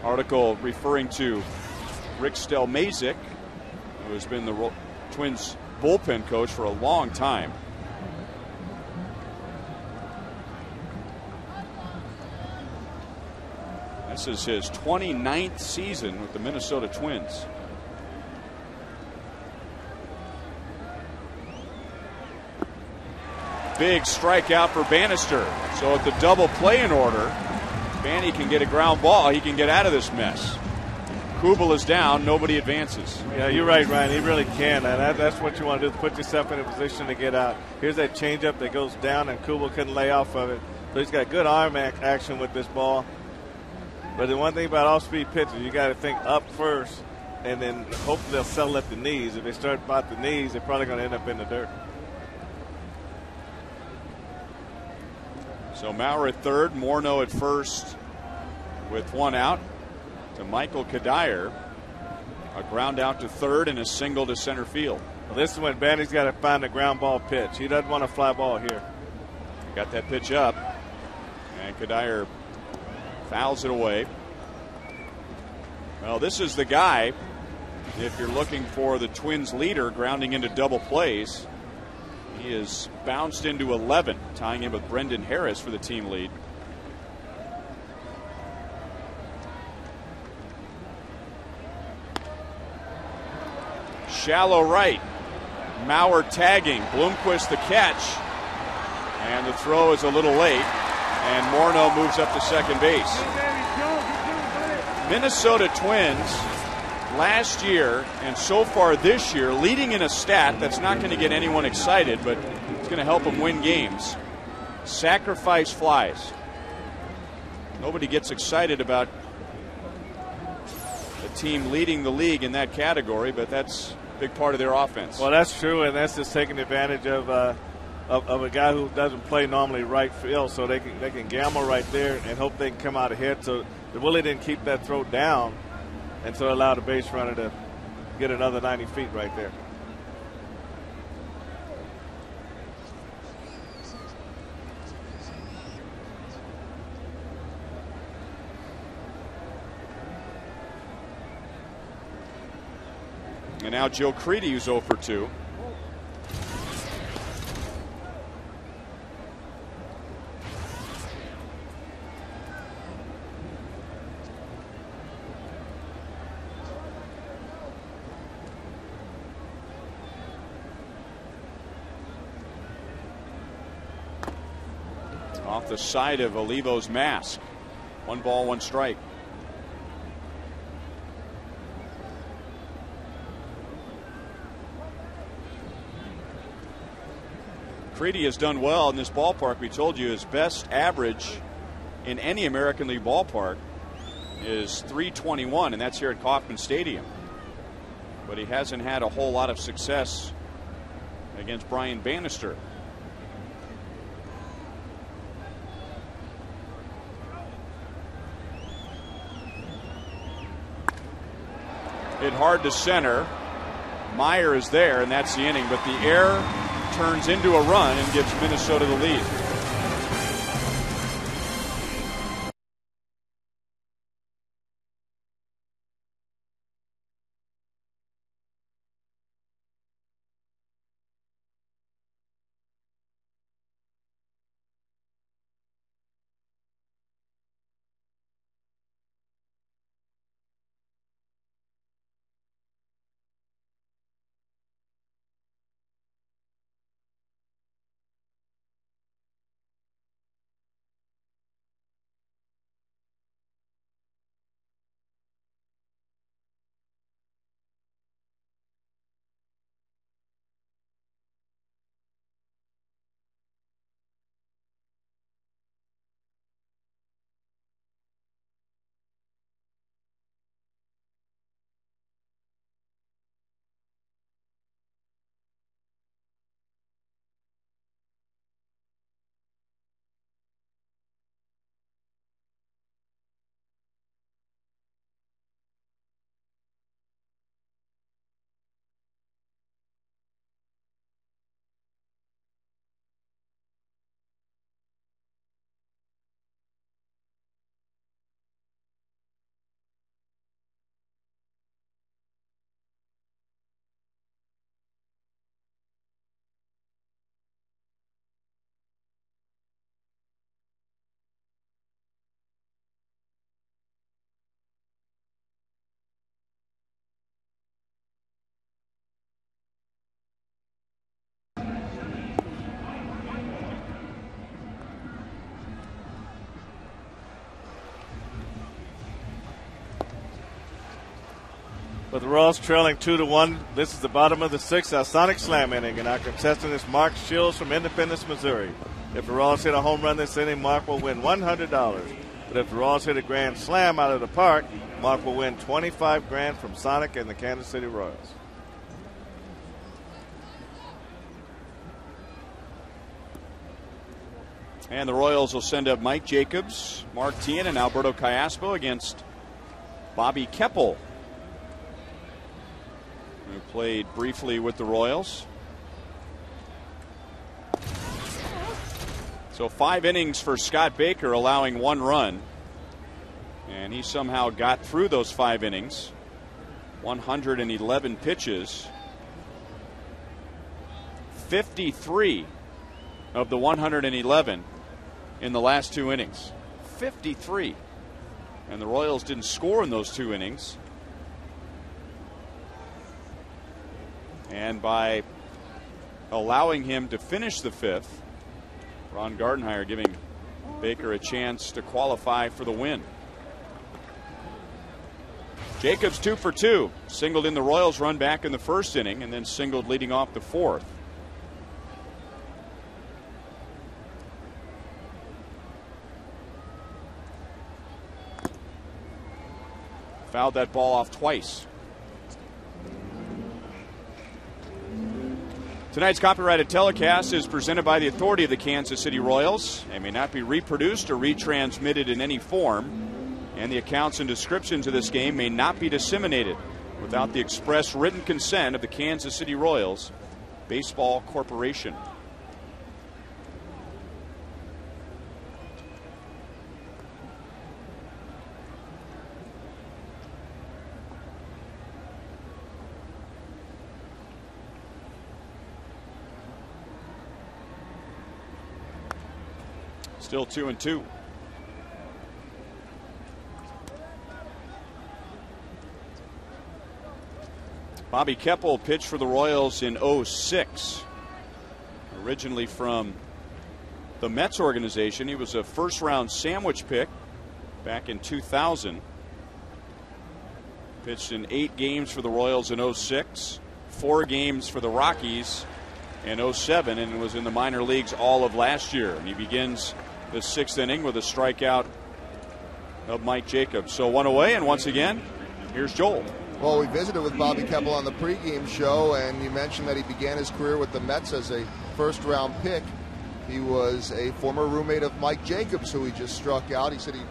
Article referring to Rick Stelmazik, who has been the Twins bullpen coach for a long time. This is his 29th season with the Minnesota Twins. Big strikeout for Bannister. So at the double play in order, Banny can get a ground ball. He can get out of this mess. Kubel is down. Nobody advances. Yeah, you're right, Ryan. He really can. And that's what you want to do, put yourself in a position to get out. Here's that changeup that goes down, and Kubel couldn't lay off of it. So he's got good arm action with this ball. But the one thing about off-speed pitches, you got to think up first, and then hopefully they'll settle at the knees. If they start about the knees, they're probably going to end up in the dirt. So Mauer at third, Morneau at first with 1 out to Michael Kadire. A ground out to third and a single to center field. Well, this is when Bandy's got to find a ground ball pitch. He doesn't want a fly ball here. Got that pitch up, and Kadire fouls it away. Well, this is the guy, if you're looking for the Twins leader grounding into double plays. He is bounced into 11, tying in with Brendan Harris for the team lead. Shallow right. Mauer tagging. Bloomquist the catch. And the throw is a little late. And Morneau moves up to second base. Minnesota Twins last year and so far this year leading in a stat that's not going to get anyone excited, but it's going to help them win games. Sacrifice flies. Nobody gets excited about a team leading the league in that category, but that's a big part of their offense. Well, that's true, and that's just taking advantage of a guy who doesn't play normally right field, so they can gamble right there and hope they can come out ahead. So they really didn't keep that throw down, and so allowed the base runner to get another 90 feet right there. And now Joe Creedy, who's 0 for 2. Off the side of Olivo's mask. 1 ball, 1 strike. Creedy has done well in this ballpark. We told you his best average in any American League ballpark is .321, and that's here at Kauffman Stadium. But he hasn't had a whole lot of success against Brian Bannister. Hit hard to center. Meyer is there, and that's the inning. But the error turns into a run and gives Minnesota the lead. With the Royals trailing 2-1, this is the bottom of the 6th, our Sonic Slam inning, and our contestant is Mark Shields from Independence, Missouri. If the Royals hit a home run this inning, Mark will win $100. But if the Royals hit a grand slam out of the park, Mark will win $25,000 from Sonic and the Kansas City Royals. And the Royals will send up Mike Jacobs, Mark Tien, and Alberto Callaspo against Bobby Keppel, who played briefly with the Royals. So 5 innings for Scott Baker, allowing 1 run. And he somehow got through those 5 innings. 111 pitches. 53 of the 111 in the last 2 innings. 53. And the Royals didn't score in those 2 innings. And by allowing him to finish the 5th, Ron Gardenhire giving Baker a chance to qualify for the win. Jacobs 2 for 2. Singled in the Royals run back in the first inning and then singled leading off the fourth. Fouled that ball off twice. Tonight's copyrighted telecast is presented by the authority of the Kansas City Royals and may not be reproduced or retransmitted in any form. And the accounts and descriptions of this game may not be disseminated without the express written consent of the Kansas City Royals Baseball Corporation. Still 2-2. Bobby Keppel pitched for the Royals in 06. Originally from the Mets organization. He was a first-round sandwich pick back in 2000. Pitched in 8 games for the Royals in 06, 4 games for the Rockies in 07, and was in the minor leagues all of last year. And he begins the 6th inning with a strikeout of Mike Jacobs. So 1 away, and once again, here's Joel. Well, we visited with Bobby Keppel on the pregame show, and you mentioned that he began his career with the Mets as a first-round pick. He was a former roommate of Mike Jacobs, who he just struck out. He said he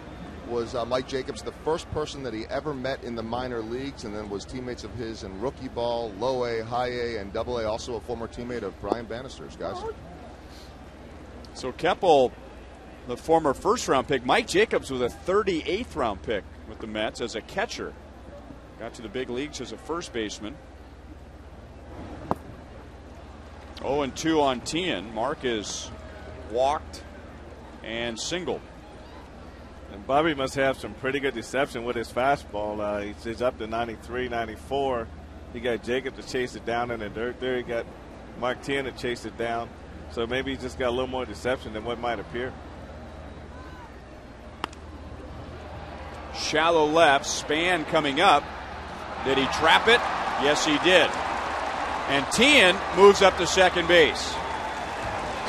was Mike Jacobs, the first person that he ever met in the minor leagues, and then was teammates of his in rookie ball, low A, high A, and double A. Also a former teammate of Brian Bannister's, guys. So Keppel, the former first-round pick. Mike Jacobs was a 38th round pick with the Mets as a catcher. Got to the big leagues as a first baseman. 0-2 on Tien. Marquez walked and singled. And Bobby must have some pretty good deception with his fastball. He's up to 93, 94. He got Jacob to chase it down in the dirt there. He got Mark Tien to chase it down. So maybe he's just got a little more deception than what might appear. Shallow left. Span coming up. Did he trap it? Yes, he did. And Tien moves up to second base.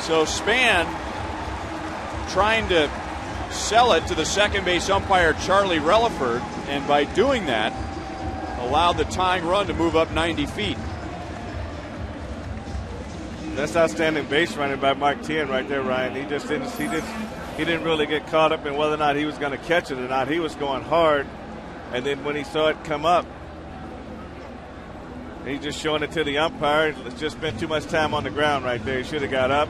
So Span trying to sell it to the second base umpire, Charlie Relaford, and by doing that, allowed the tying run to move up 90 feet. That's outstanding base running by Mark Tien right there, Ryan. He didn't really get caught up in whether or not he was going to catch it or not. He was going hard, and then when he saw it come up, he's just showing it to the umpire. It's just spent too much time on the ground right there. He should have got up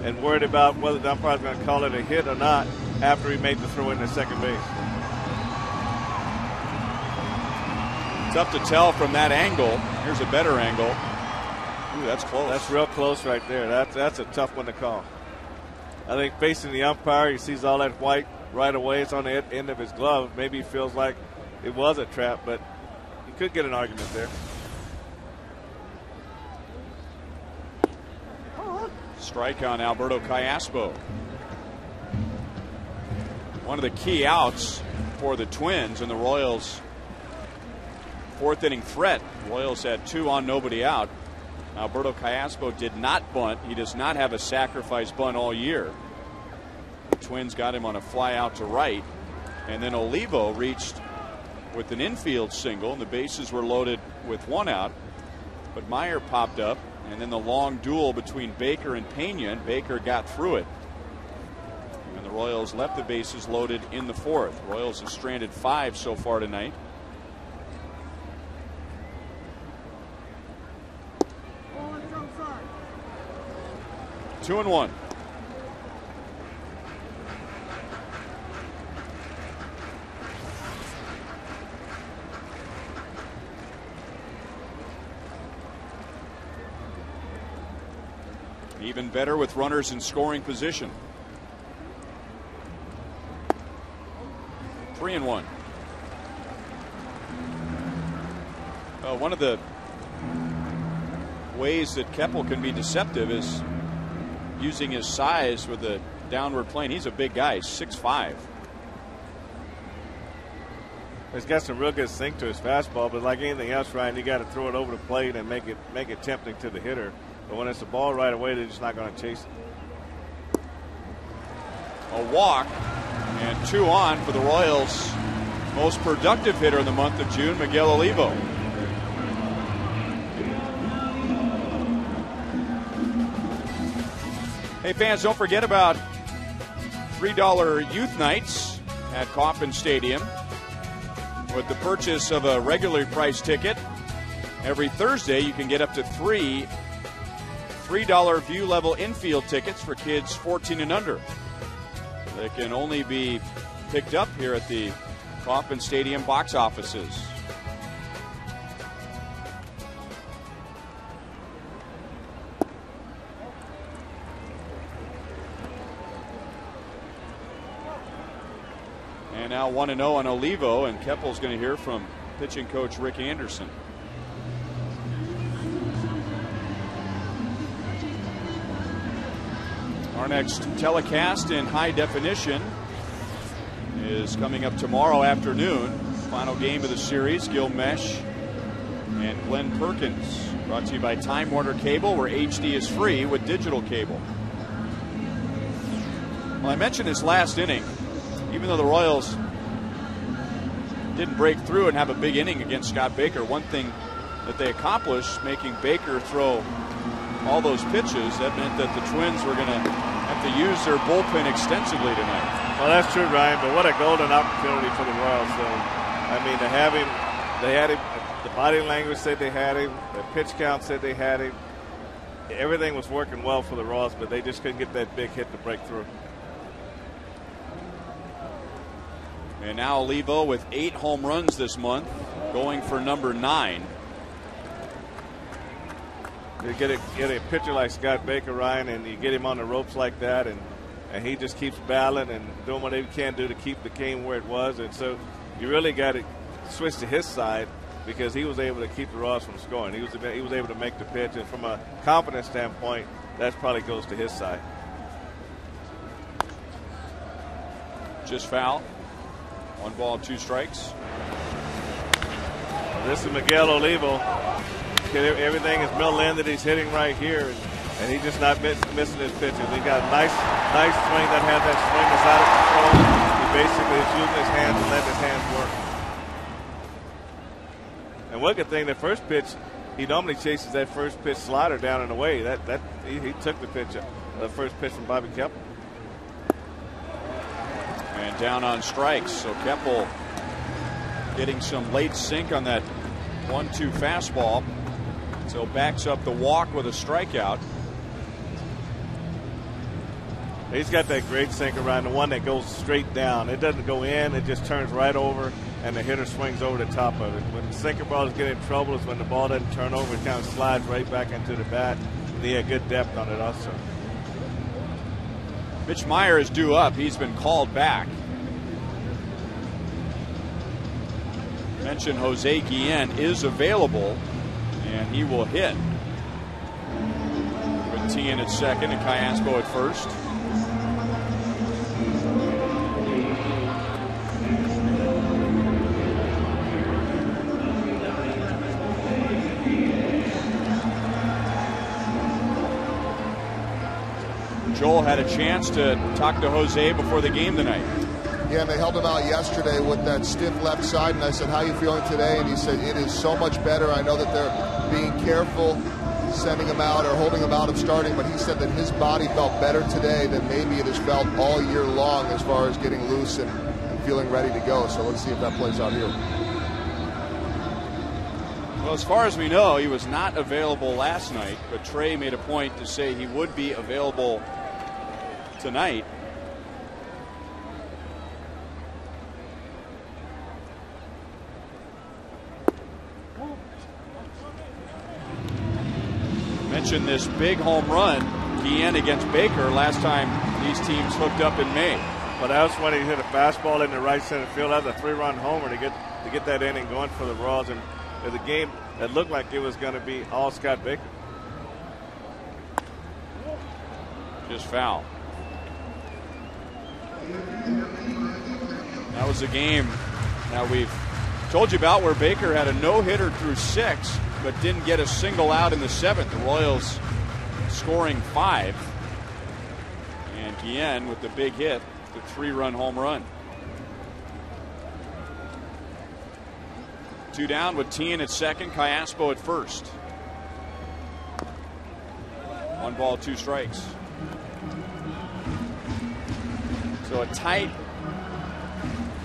and worried about whether the umpire was going to call it a hit or not after he made the throw into second base. Tough to tell from that angle. Here's a better angle. Ooh, that's close. That's real close right there. That's a tough one to call. I think facing the umpire, he sees all that white right away. It's on the end of his glove. Maybe he feels like it was a trap, but he could get an argument there. Strike on Alberto Callaspo. One of the key outs for the Twins in the Royals' fourth inning threat. The Royals had 2 on, nobody out. Alberto Callaspo did not bunt. He does not have a sacrifice bunt all year. The Twins got him on a fly out to right. And then Olivo reached with an infield single, and the bases were loaded with 1 out. But Meyer popped up, and then the long duel between Baker and Pena, and Baker got through it. And the Royals left the bases loaded in the fourth. Royals have stranded 5 so far tonight. Two and 1. Even better with runners in scoring position. 3 and 1. One of the ways that Keppel can be deceptive is using his size with the downward plane. He's a big guy, 6'5". He's got some real good sink to his fastball, but like anything else, Ryan, you got to throw it over the plate and make it tempting to the hitter. But when it's a ball right away, they're just not going to chase it. A walk and 2 on for the Royals' most productive hitter in the month of June, Miguel Olivo. Hey fans, don't forget about $3 youth nights at Kauffman Stadium. With the purchase of a regularly priced ticket, every Thursday you can get up to $3 view level infield tickets for kids 14 and under. They can only be picked up here at the Kauffman Stadium box offices. And now 1-0 on Olivo, and Keppel's going to hear from pitching coach Rick Anderson. Our next telecast in high definition is coming up tomorrow afternoon. Final game of the series, Gil Mesh and Glenn Perkins. Brought to you by Time Warner Cable, where HD is free with digital cable. Well, I mentioned this last inning. Even though the Royals didn't break through and have a big inning against Scott Baker, one thing that they accomplished, making Baker throw all those pitches, that meant that the Twins were going to have to use their bullpen extensively tonight. Well, that's true, Ryan, but what a golden opportunity for the Royals. So, I mean, to have him, they had him, the body language said they had him, the pitch count said they had him. Everything was working well for the Royals, but they just couldn't get that big hit to break through. And now Olivo with 8 home runs this month, going for number 9. You get a pitcher like Scott Baker, Ryan, and you get him on the ropes like that, and he just keeps battling and doing what he can do to keep the game where it was. And so you really got to switch to his side, because he was able to keep the Royals from scoring. He was able to make the pitch, and from a confidence standpoint, that probably goes to his side. Just foul. 1 ball, 2 strikes. Well, this is Miguel Olivo. Everything is middle-ended. He's hitting right here, and he's just not missing his pitches. He got a nice swing that has that swing that's out of control. He basically is using his hands and letting his hands work. And one good thing, the first pitch, he normally chases that first pitch slider down and away. He took the pitch, the first pitch from Bobby Keppel. And down on strikes, so Keppel getting some late sink on that 1-2 fastball. So backs up the walk with a strikeout. He's got that great sink around, the one that goes straight down. It doesn't go in, it just turns right over, and the hitter swings over the top of it. When the sinker ball is getting in trouble is when the ball doesn't turn over, it kind of slides right back into the bat. And he had good depth on it also. Mitch Meyer is due up. He's been called back. Mentioned Jose Guillen is available, and he will hit. With Tien at second and Cayasco at first. Joel had a chance to talk to Jose before the game tonight. Yeah, and they held him out yesterday with that stiff left side, and I said, how are you feeling today? And he said, it is so much better. I know that they're being careful sending him out or holding him out of starting, but he said that his body felt better today than maybe it has felt all year long as far as getting loose and feeling ready to go. So let's see if that plays out here. Well, as far as we know, he was not available last night, but Trey made a point to say he would be available tonight. Mentioned this big home run, Guillen against Baker, last time these teams hooked up in May. But that was when he hit a fastball in the right center field. That was a 3-run homer to get that inning going for the Royals, and the game that looked like it was going to be all Scott Baker. Just foul. That was a game. Now we've Told you about where Baker had a no-hitter through 6, but didn't get a single out in the 7th. The Royals scoring 5. And Guillen with the big hit, the 3-run home run. 2 down with Tien at second, Cayaspo at first. 1 ball, 2 strikes. So a tight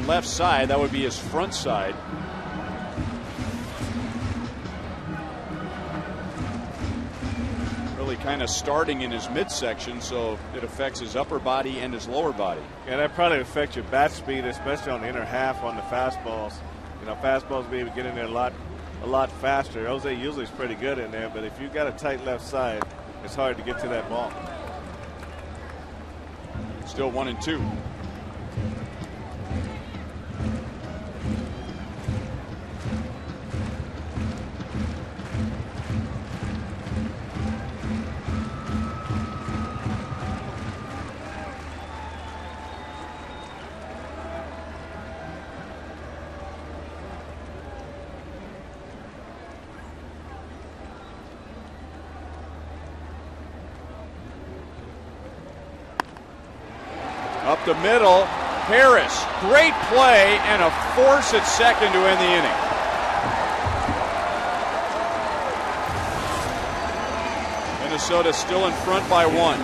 left side, that would be his front side. Really kind of starting in his midsection, so it affects his upper body and his lower body. Yeah, that probably affects your bat speed, especially on the inner half on the fastballs. You know, fastballs be able to get in there a lot faster. Jose usually is pretty good in there, but if you've got a tight left side, it's hard to get to that ball. Still 1-2. Up the middle, Harris, great play and a force at second to end the inning. Minnesota still in front by 1.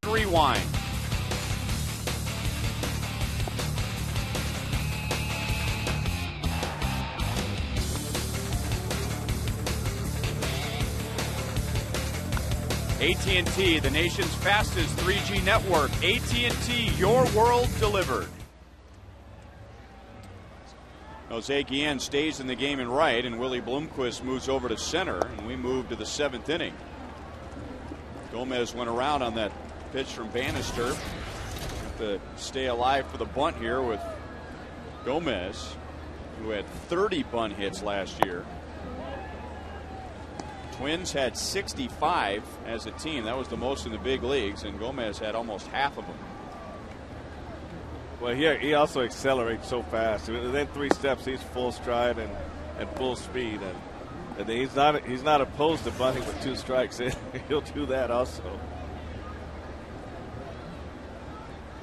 Rewind. AT&T, the nation's fastest 3G network. AT&T, your world delivered. Jose Guillen stays in the game in right, and Willie Bloomquist moves over to center, and we move to the 7th inning. Gomez went around on that pitch from Bannister. Have to stay alive for the bunt here with Gomez, who had 30 bunt hits last year. Twins had 65 as a team. That was the most in the big leagues, and Gomez had almost half of them. Well, he also accelerates so fast. Within 3 steps, he's full stride and full speed, and he's not opposed to bunting with 2 strikes. He'll do that also.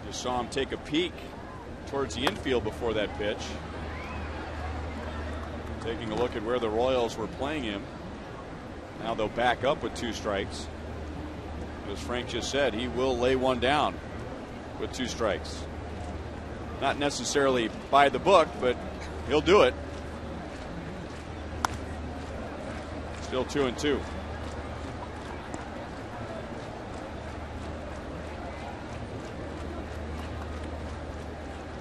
Just saw him take a peek towards the infield before that pitch. Taking a look at where the Royals were playing him. Now they'll back up with 2 strikes. As Frank just said, he will lay one down with 2 strikes. Not necessarily by the book, but he'll do it. Still 2-2.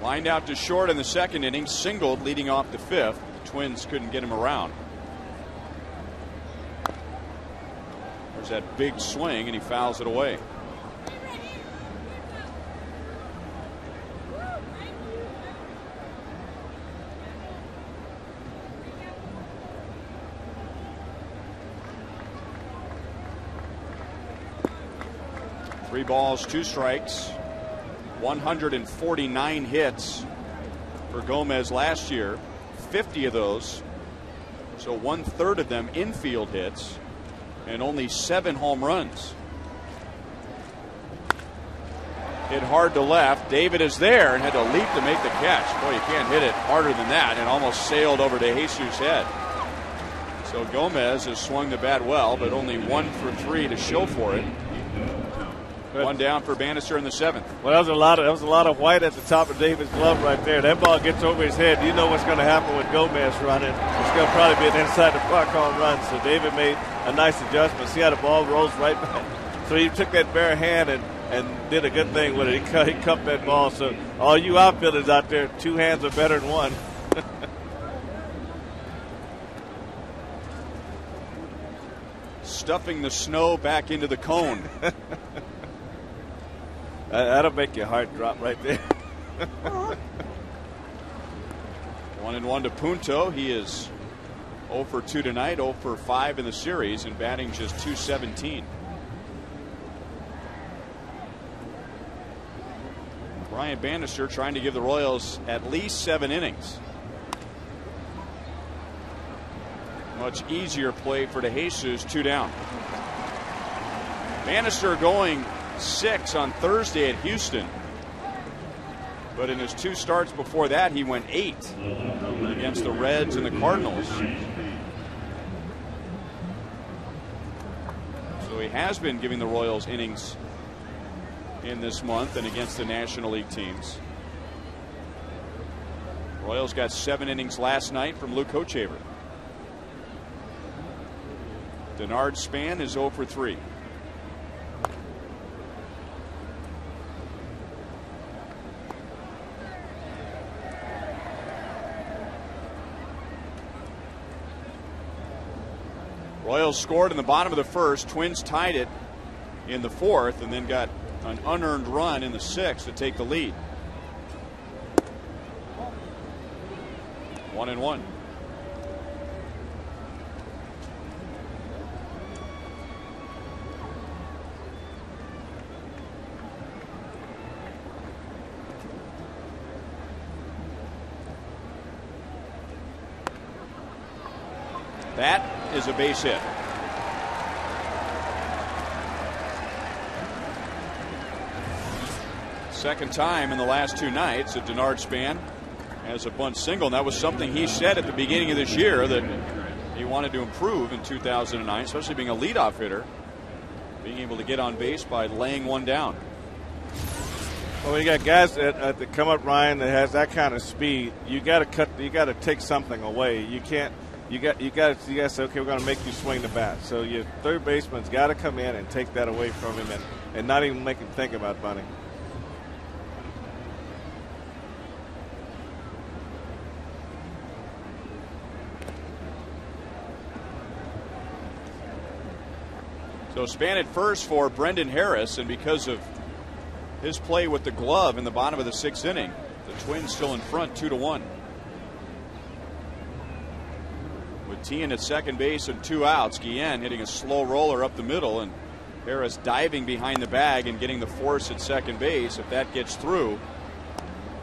Lined out to short in the 2nd inning, singled leading off the 5th. The Twins couldn't get him around. There's that big swing, and he fouls it away. Three balls, two strikes, 149 hits for Gomez last year, 50 of those, so 1/3 of them infield hits, and only 7 home runs. Hit hard to left. David is there and had to leap to make the catch. Boy, you can't hit it harder than that, and almost sailed over to Jesus' head. So Gomez has swung the bat well, but only 1 for 3 to show for it. One down for Bannister in the 7th. Well, that was a lot of white at the top of David's glove right there. That ball gets over his head. You know what's going to happen with Gomez running. It's going to probably be an inside the park home run. So David made a nice adjustment. See how the ball rolls right back. So he took that bare hand and did a good thing with it. He cupped that ball. So all you outfielders out there, 2 hands are better than 1. Stuffing the snow back into the cone. That'll make your heart drop right there. 1-1 to Punto. He is 0 for 2 tonight, 0 for 5 in the series, and batting just .217. Brian Bannister trying to give the Royals at least 7 innings. Much easier play for DeJesus, 2 down. Bannister going 6 on Thursday at Houston, but in his 2 starts before that he went 8 against the Reds and the Cardinals. So he has been giving the Royals innings in this month and against the National League teams. Royals got 7 innings last night from Luke Hochevar. Denard Span is 0 for 3. Royals scored in the bottom of the 1st. Twins tied it in the 4th and then got an unearned run in the 6th to take the lead. 1-1. That is a base hit. Second time in the last 2 nights that Denard Span has a bunt single, and that was something he said at the beginning of this year that he wanted to improve in 2009, especially being a leadoff hitter, being able to get on base by laying one down. Well, you got guys that come up, Ryan, that has that kind of speed. You got to take something away. You can't. You got to say, okay, we're going to make you swing the bat. So your third baseman's got to come in and take that away from him and not even make him think about bunting. So Span at first for Brendan Harris, and because of his play with the glove in the bottom of the 6th inning, the Twins still in front 2-1. With Tien at second base and 2 outs, Guillen hitting a slow roller up the middle, and Harris diving behind the bag and getting the force at second base. If that gets through,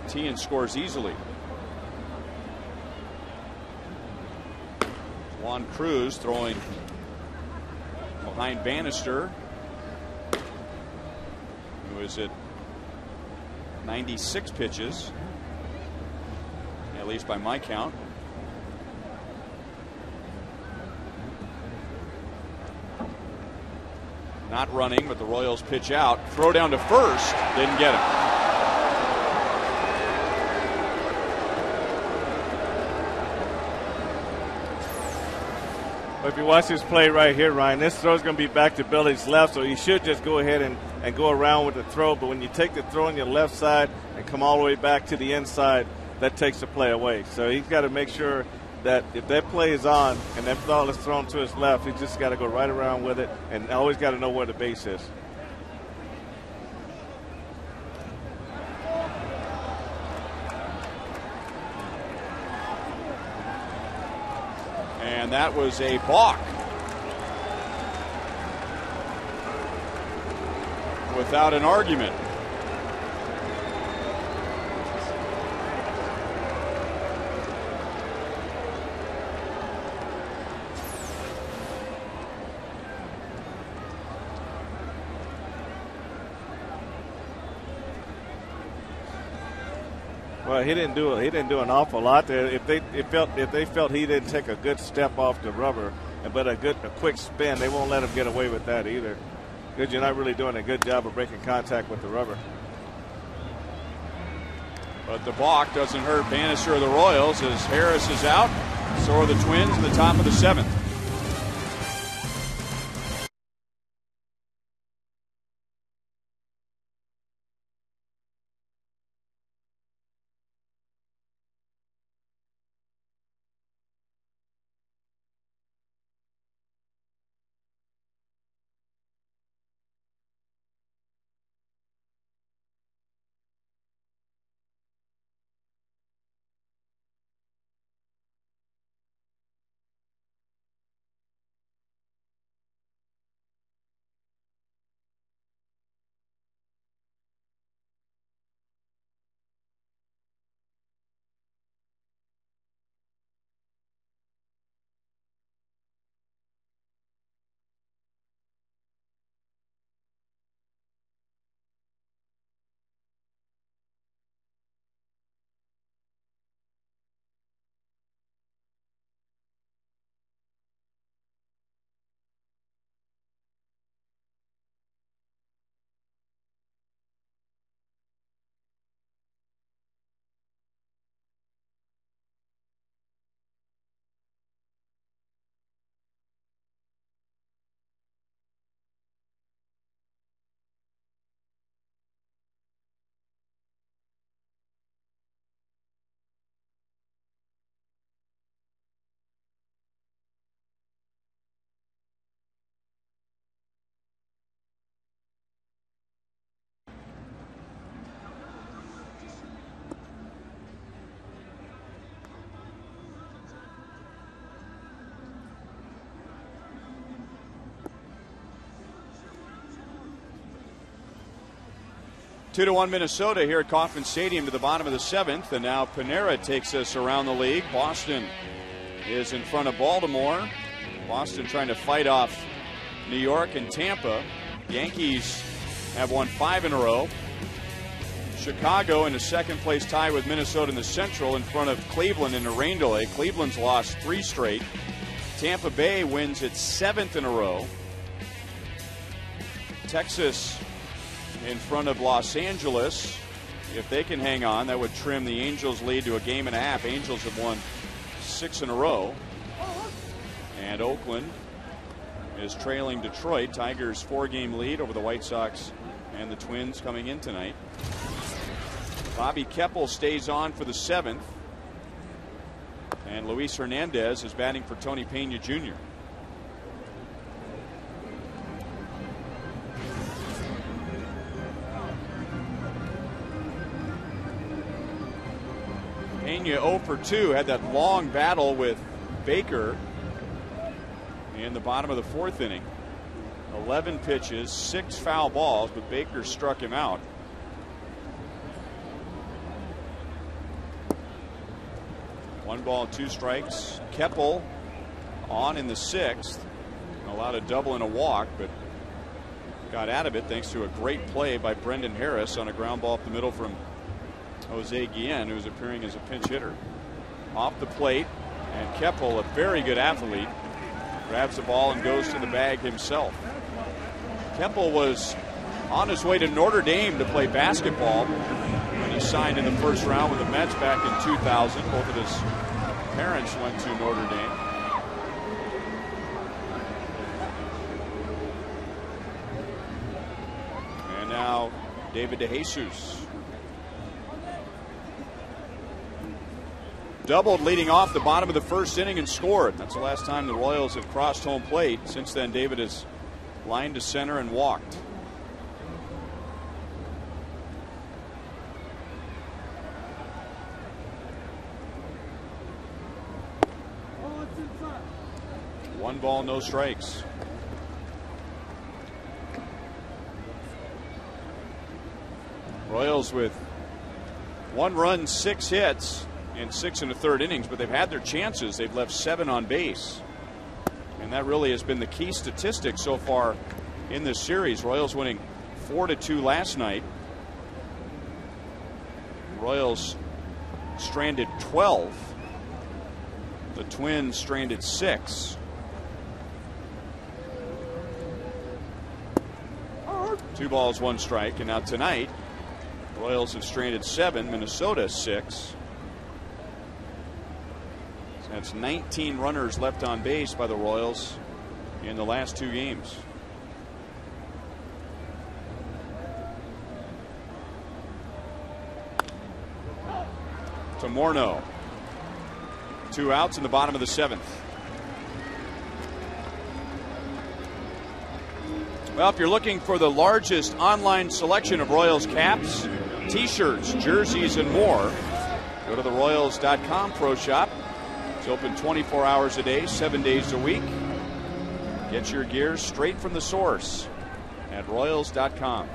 Tien scores easily. Juan Cruz throwing behind Bannister, who is at 96 pitches, at least by my count. Not running, but the Royals pitch out. Throw down to first. Didn't get him. But if you watch this play right here, Ryan, this throw's going to be back to Billy's left, so he should just go ahead and go around with the throw. But when you take the throw on your left side and come all the way back to the inside, that takes the play away. So he's got to make sure that if that play is on and that ball is thrown to his left, he just got to go right around with it and always got to know where the base is. And that was a balk. Without an argument. Well, he didn't do an awful lot there. If they felt he didn't take a good step off the rubber, but a quick spin, they won't let him get away with that either. Because you're not really doing a good job of breaking contact with the rubber. But the balk doesn't hurt Bannister of the Royals as Harris is out. So are the Twins in the top of the 7th. Two to 1 Minnesota here at Kauffman Stadium to the bottom of the 7th. And now Panera takes us around the league. Boston is in front of Baltimore. Boston trying to fight off New York and Tampa. Yankees have won 5 in a row. Chicago in a second place tie with Minnesota in the Central in front of Cleveland in a rain delay. Cleveland's lost 3 straight. Tampa Bay wins its 7th in a row. Texas in front of Los Angeles. If they can hang on, that would trim the Angels' lead to a game and a half. Angels have won 6 in a row. And Oakland is trailing Detroit. Tigers' 4-game lead over the White Sox and the Twins coming in tonight. Bobby Keppel stays on for the 7th. And Luis Hernandez is batting for Tony Pena Jr. Pena 0 for 2, had that long battle with Baker in the bottom of the 4th inning. 11 pitches, 6 foul balls, but Baker struck him out. One ball, 2 strikes. Keppel on in the 6th. Allowed a double and a walk, but got out of it thanks to a great play by Brendan Harris on a ground ball up the middle from Jose Guillen, who's appearing as a pinch hitter. Off the plate, and Keppel, a very good athlete, grabs the ball and goes to the bag himself. Keppel was on his way to Notre Dame to play basketball when he signed in the first round with the Mets back in 2000. Both of his parents went to Notre Dame. And now David DeJesus. doubled leading off the bottom of the first inning and scored. That's the last time the Royals have crossed home plate. Since then, David has lined to center and walked. One ball, no strikes. Royals with 1 run, 6 hits in 6 1/3 innings, but they've had their chances. They've left 7 on base. And that really has been the key statistic so far in this series. Royals winning 4-2 last night. Royals stranded 12. The Twins stranded 6. Two balls, 1 strike. And now tonight, Royals have stranded 7, Minnesota 6. So that's 19 runners left on base by the Royals in the last 2 games. To Morneau. 2 outs in the bottom of the 7th. Well, if you're looking for the largest online selection of Royals caps, t-shirts, jerseys, and more, go to the Royals.com Pro Shop. It's open 24 hours a day, 7 days a week. Get your gear straight from the source at Royals.com.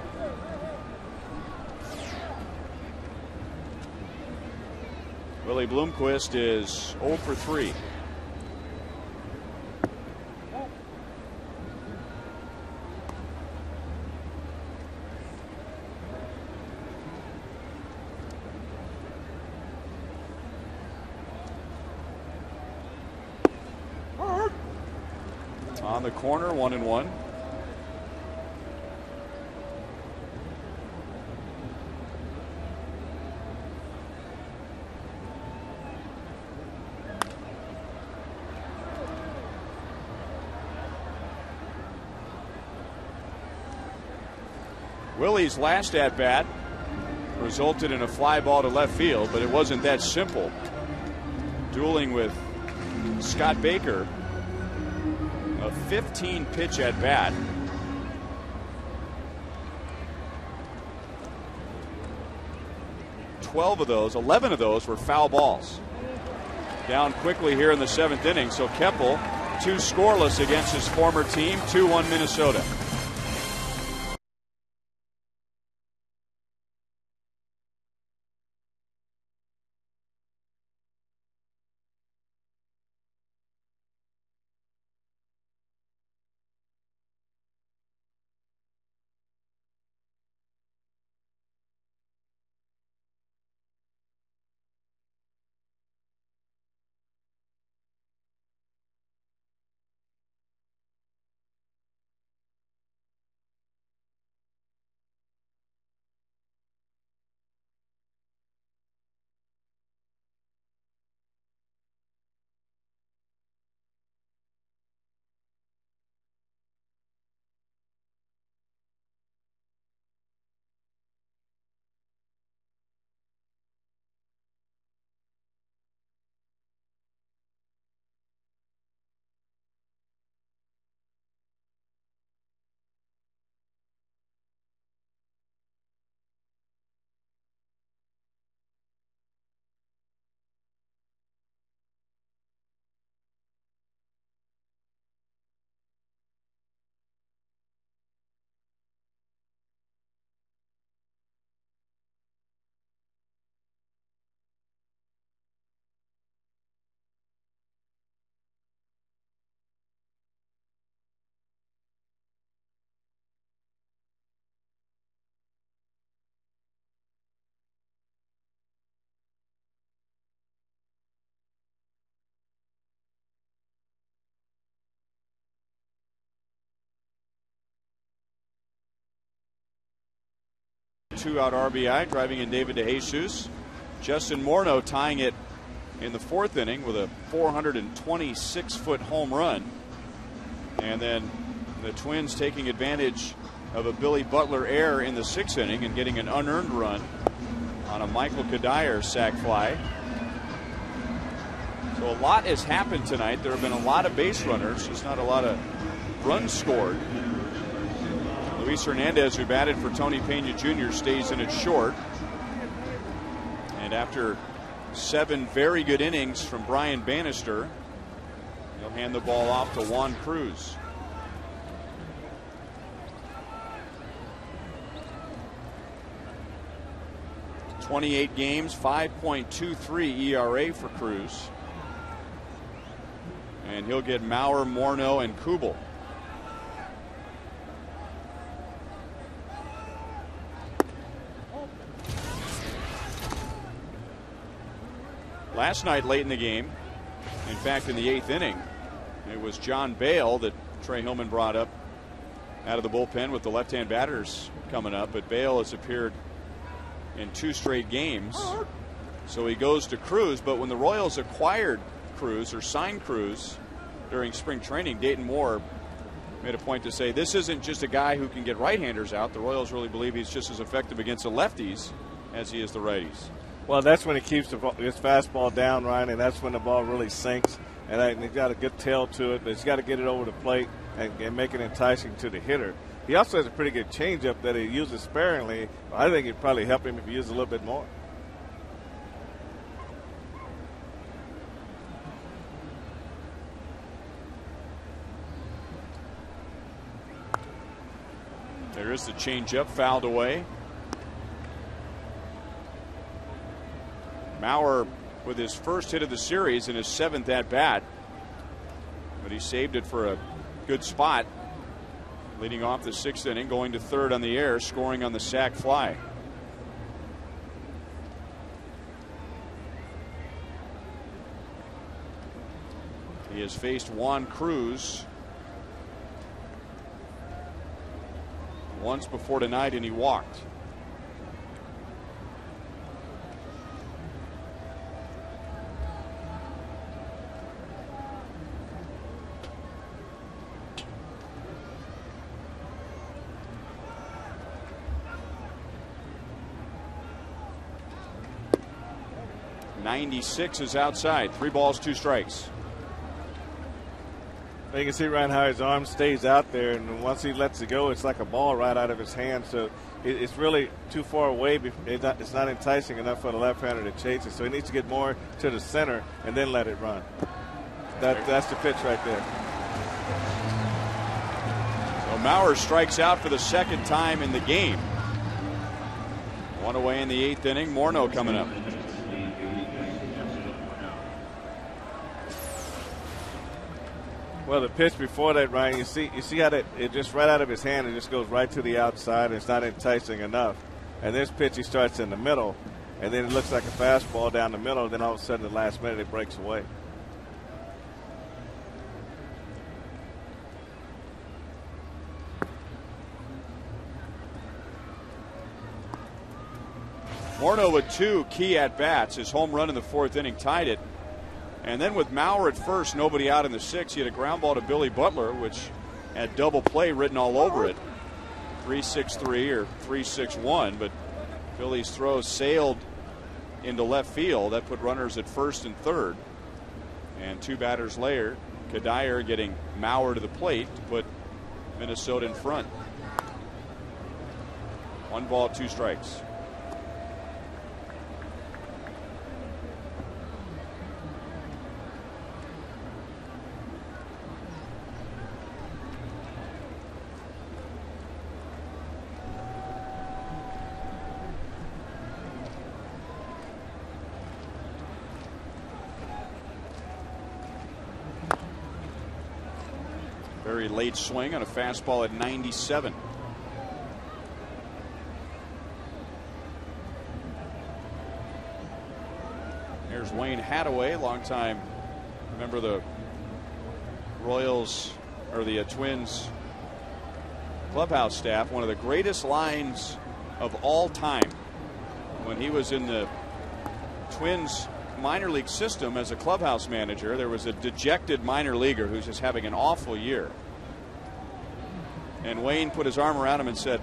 Willie Bloomquist is 0 for 3. On the corner, 1-1. Willie's last at bat resulted in a fly ball to left field, but it wasn't that simple. Dueling with Scott Baker, a 15 pitch at bat. Eleven of those were foul balls. Down quickly here in the 7th inning. So Keppel 2 scoreless against his former team. 2-1 Minnesota. Two-out RBI, driving in David DeJesus. Justin Morneau tying it in the 4th inning with a 426-foot home run. And then the Twins taking advantage of a Billy Butler error in the 6th inning and getting an unearned run on a Michael Kadire sac fly. So a lot has happened tonight. There have been a lot of base runners, just not a lot of runs scored. Luis Hernandez, who batted for Tony Pena Jr., stays in it short. And after 7 very good innings from Brian Bannister, he'll hand the ball off to Juan Cruz. .28 games, 5.23 ERA for Cruz. And he'll get Maurer, Morneau, and Kubel. Last night, late in the game, in fact, in the 8th inning, it was John Bale that Trey Hillman brought up out of the bullpen with the left-hand batters coming up. But Bale has appeared in 2 straight games, so he goes to Cruz. But when the Royals acquired Cruz or signed Cruz during spring training, Dayton Moore made a point to say this isn't just a guy who can get right-handers out. The Royals really believe he's just as effective against the lefties as he is the righties. Well, that's when he keeps his fastball down, Ryan, and that's when the ball really sinks. And he's got a good tail to it, but he's got to get it over the plate and make it enticing to the hitter. He also has a pretty good changeup that he uses sparingly. I think it'd probably help him if he used a little bit more. There is the changeup, fouled away. Maurer with his first hit of the series in his 7th at bat, but he saved it for a good spot, leading off the 6th inning, going to 3rd on the air, scoring on the sac fly. He has faced Juan Cruz once before tonight, and he walked. .96 is outside. 3 balls, 2 strikes. You can see, Ryan, how his arm stays out there, and once he lets it go, it's like a ball right out of his hand. So it's really too far away. It's not enticing enough for the left-hander to chase it. So he needs to get more to the center and then let it run. That's the pitch right there. So Maurer strikes out for the 2nd time in the game. 1 away in the 8th inning. Morneau coming up. Well, the pitch before that, Ryan, you see how it just right out of his hand, it just goes right to the outside, and it's not enticing enough. And this pitch, he starts in the middle, and then it looks like a fastball down the middle, and then all of a sudden, the last minute, it breaks away. Morneau with 2 key at-bats. His home run in the 4th inning tied it. And then with Maurer at first, nobody out in the 6th, he had a ground ball to Billy Butler, which had double play written all over it. 3-6-3 or 3-6-1, but Billy's throw sailed into left field. That put runners at 1st and 3rd. And 2 batters later, Kadire getting Maurer to the plate to put Minnesota in front. 1 ball, 2 strikes. Very late swing on a fastball at 97. Here's Wayne Hadaway, longtime member of the Royals or the Twins clubhouse staff. One of the greatest lines of all time when he was in the Twins minor league system as a clubhouse manager. There was a dejected minor leaguer who's just having an awful year. And Wayne put his arm around him and said,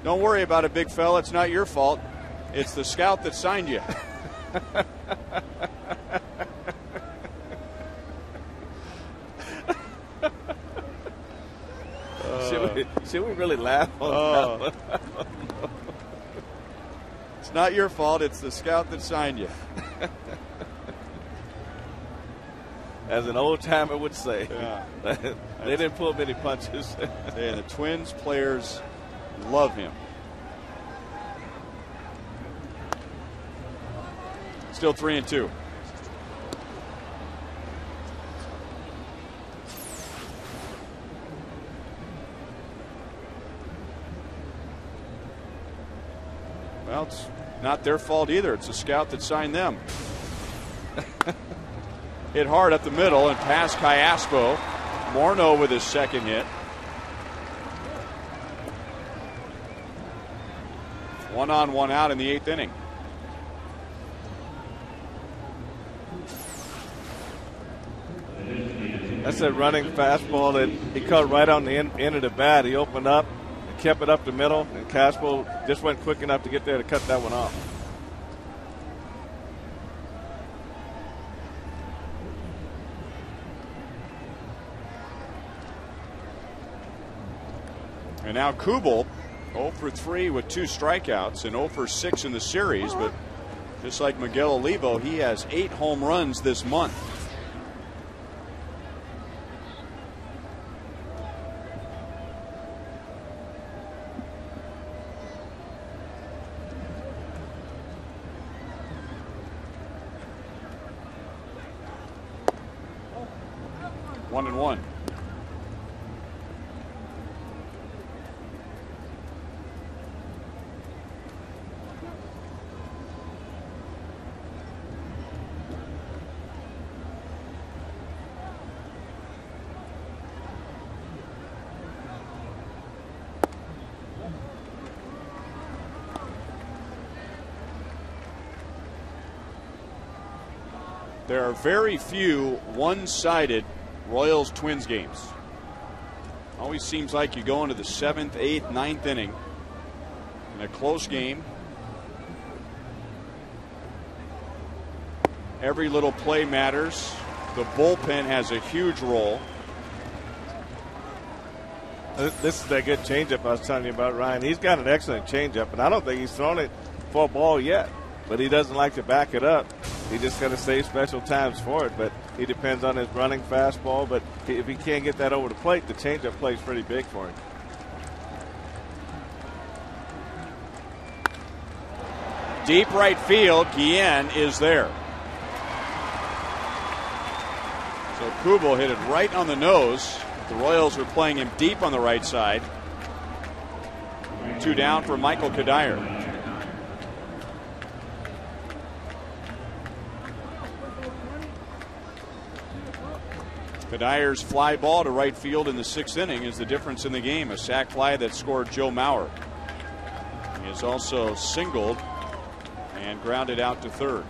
"Don't worry about it, big fella. It's not your fault. It's the scout that signed you." Should we really laugh on that? It's not your fault. It's the scout that signed you. As an old timer would say. Yeah. They didn't pull many punches. And the Twins players love him. Still 3-2. Well, it's not their fault either. It's a scout that signed them. Hit hard up the middle and past Callaspo. Morneau with his second hit. 1 on, 1 out in the 8th inning. That's a running fastball that he caught right on the end of the bat. He opened up and kept it up the middle, and Caspo just went quick enough to get there to cut that one off. And now Kubel 0 for 3 with 2 strikeouts and 0 for 6 in the series. But just like Miguel Olivo, he has 8 home runs this month. One and one. There are very few one-sided Royals-Twins games. Always seems like you go into the 7th, 8th, 9th inning in a close game. Every little play matters. The bullpen has a huge role. This is that good changeup I was telling you about, Ryan. He's got an excellent changeup, and I don't think he's thrown it for a ball yet. But he doesn't like to back it up. He just got to save special times for it. But he depends on his running fastball. But if he can't get that over the plate, the changeup plays pretty big for him. Deep right field, Guillen is there. So Kubel hit it right on the nose. The Royals are playing him deep on the right side. 2 down for Michael Kadire. Kadire's fly ball to right field in the 6th inning is the difference in the game. A sac fly that scored Joe Mauer. He is also singled and grounded out to third.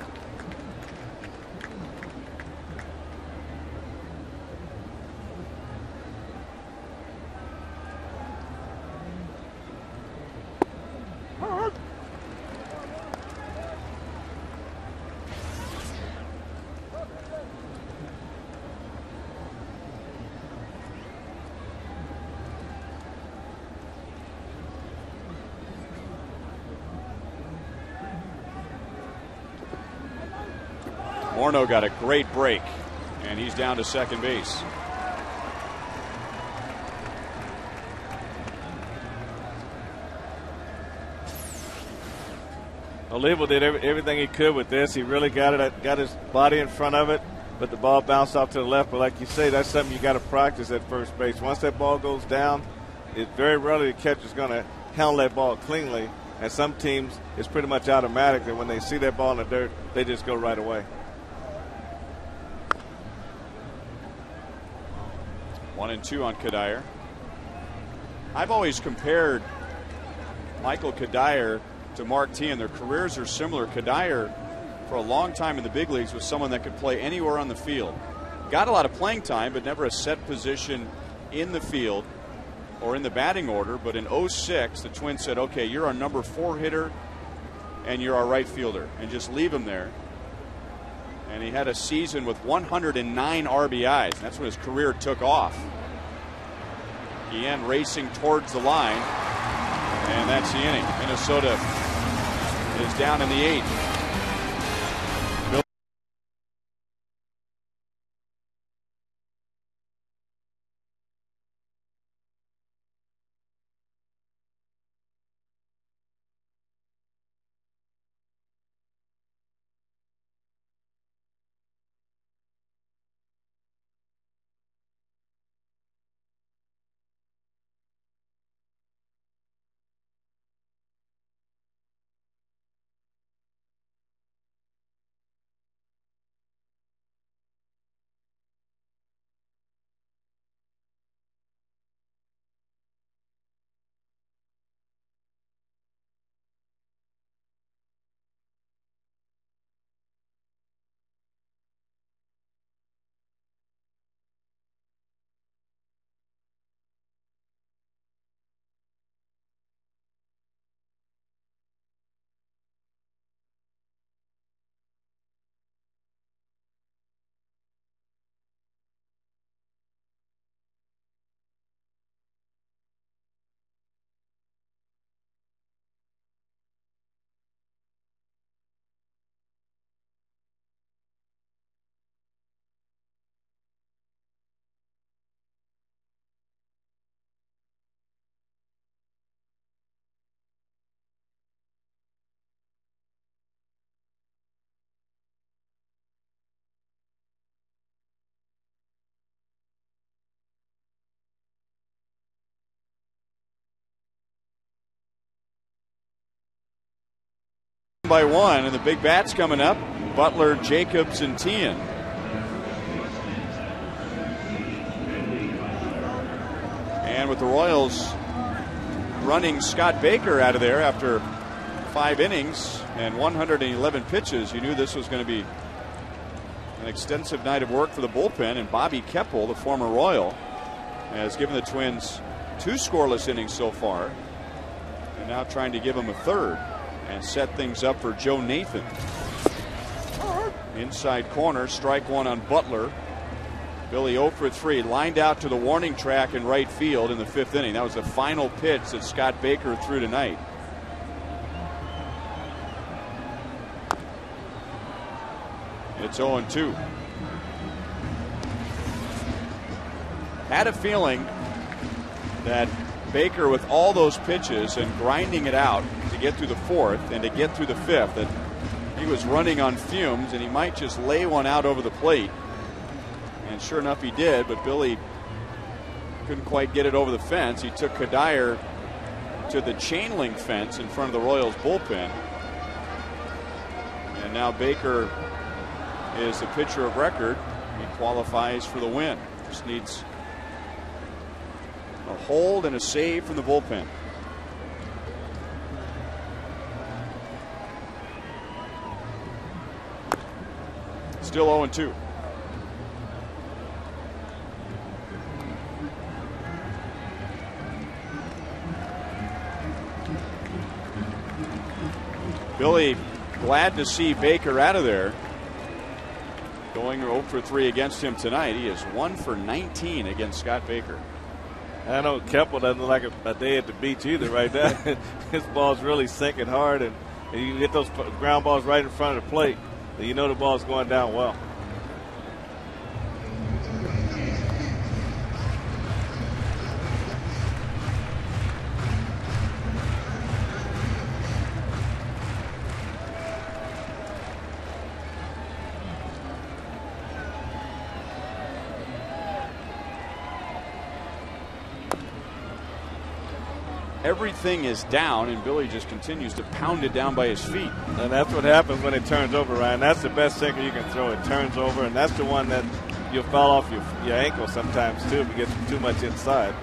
Morneau got a great break, and he's down to second base. Olivo did everything he could with this. He really got his body in front of it, but the ball bounced off to the left. But like you say, that's something you got to practice at first base. Once that ball goes down, it's very rarely the catcher's going to handle that ball cleanly. And some teams, it's pretty much automatic that when they see that ball in the dirt, they just go right away. 1-2 on Kadire. I've always compared Michael Kadire to Mark Teahen. Their careers are similar. Kadire, for a long time in the big leagues, was someone that could play anywhere on the field. Got a lot of playing time, but never a set position in the field or in the batting order. But in 2006, the Twins said, okay, you're our number 4 hitter and you're our right fielder, and just leave him there. And he had a season with 109 RBIs. That's when his career took off. Guillen racing towards the line. And that's the inning. Minnesota is down in the 8th. By 1, and the big bats coming up. Butler, Jacobs, and Tien. And with the Royals running Scott Baker out of there after 5 innings and 111 pitches, you knew this was going to be an extensive night of work for the bullpen. And Bobby Keppel, the former Royal, has given the Twins 2 scoreless innings so far, and now trying to give them a 3rd and set things up for Joe Nathan. Inside corner, strike 1 on Butler. Billy 0 for 3, lined out to the warning track in right field in the 5th inning. That was the final pitch that Scott Baker threw tonight. It's 0-2. Had a feeling that Baker, with all those pitches and grinding it out to get through the 4th and to get through the 5th, that he was running on fumes and he might just lay one out over the plate. And sure enough, he did, but Billy couldn't quite get it over the fence. He took Kadire to the chain link fence in front of the Royals bullpen. And now Baker is the pitcher of record. He qualifies for the win. Just needs a hold and a save from the bullpen. Still 0-2. Billy glad to see Baker out of there. Going 0 for 3 against him tonight. He is 1 for 19 against Scott Baker. I know Keppel doesn't look like a day at the beach either right now. His ball's really sinking hard, and you get those ground balls right in front of the plate, and you know the ball's going down well. Everything is down, and Billy just continues to pound it down by his feet. And that's what happens when it turns over, Ryan. That's the best sinker you can throw. It turns over, and that's the one that you'll fall off your ankle sometimes, too, if you get too much inside.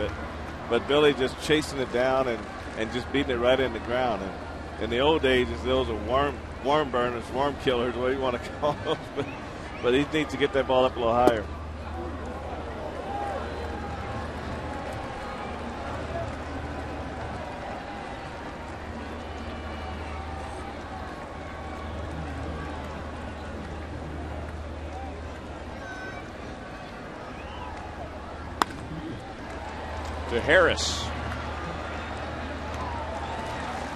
But Billy just chasing it down and just beating it right in the ground. And in the old days, those are worm burners, worm killers, whatever you want to call them. But he needs to get that ball up a little higher. to Harris,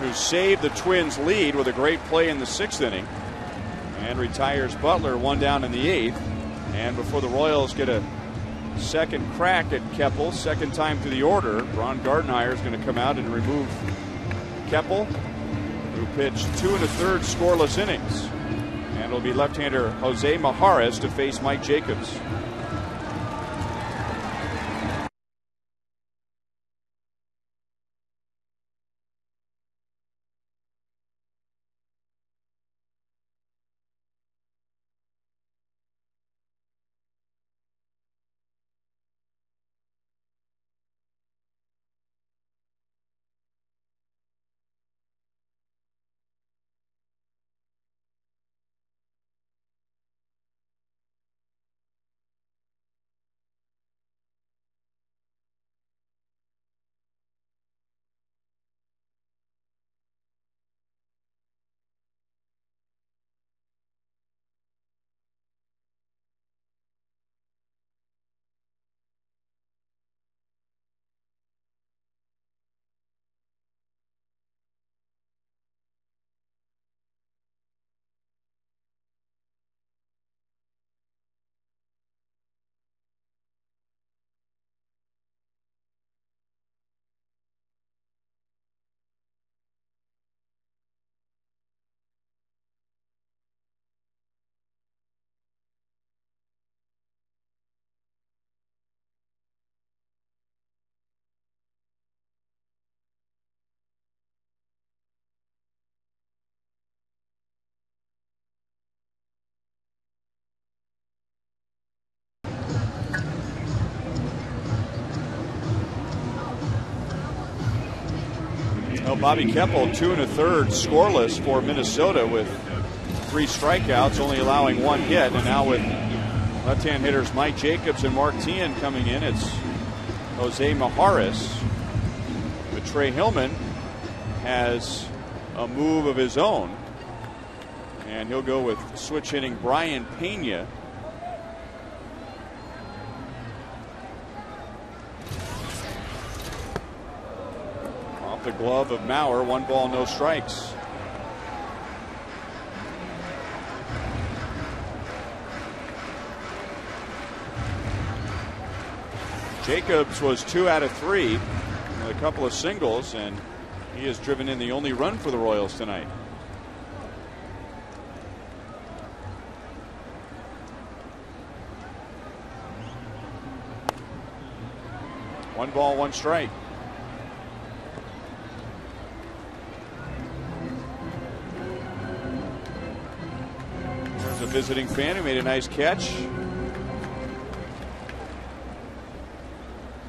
who saved the Twins' lead with a great play in the 6th inning and retires Butler, 1 down in the 8th. And before the Royals get a second crack at Keppel, second time through the order, Ron Gardenhire is going to come out and remove Keppel, who pitched 2 1/3 scoreless innings. And it'll be left-hander Jose Majares to face Mike Jacobs. Well, Bobby Keppel, 2 1/3 scoreless for Minnesota with 3 strikeouts, only allowing 1 hit. And now with left-hand hitters Mike Jacobs and Mark Teahen coming in, it's Jose Majares. But Trey Hillman has a move of his own, and he'll go with switch hitting Brian Pena. The glove of Mauer, 1 ball, no strikes. Jacobs was 2 out of 3 with a couple of singles, and he has driven in the only run for the Royals tonight. One ball, 1 strike. A visiting fan who made a nice catch.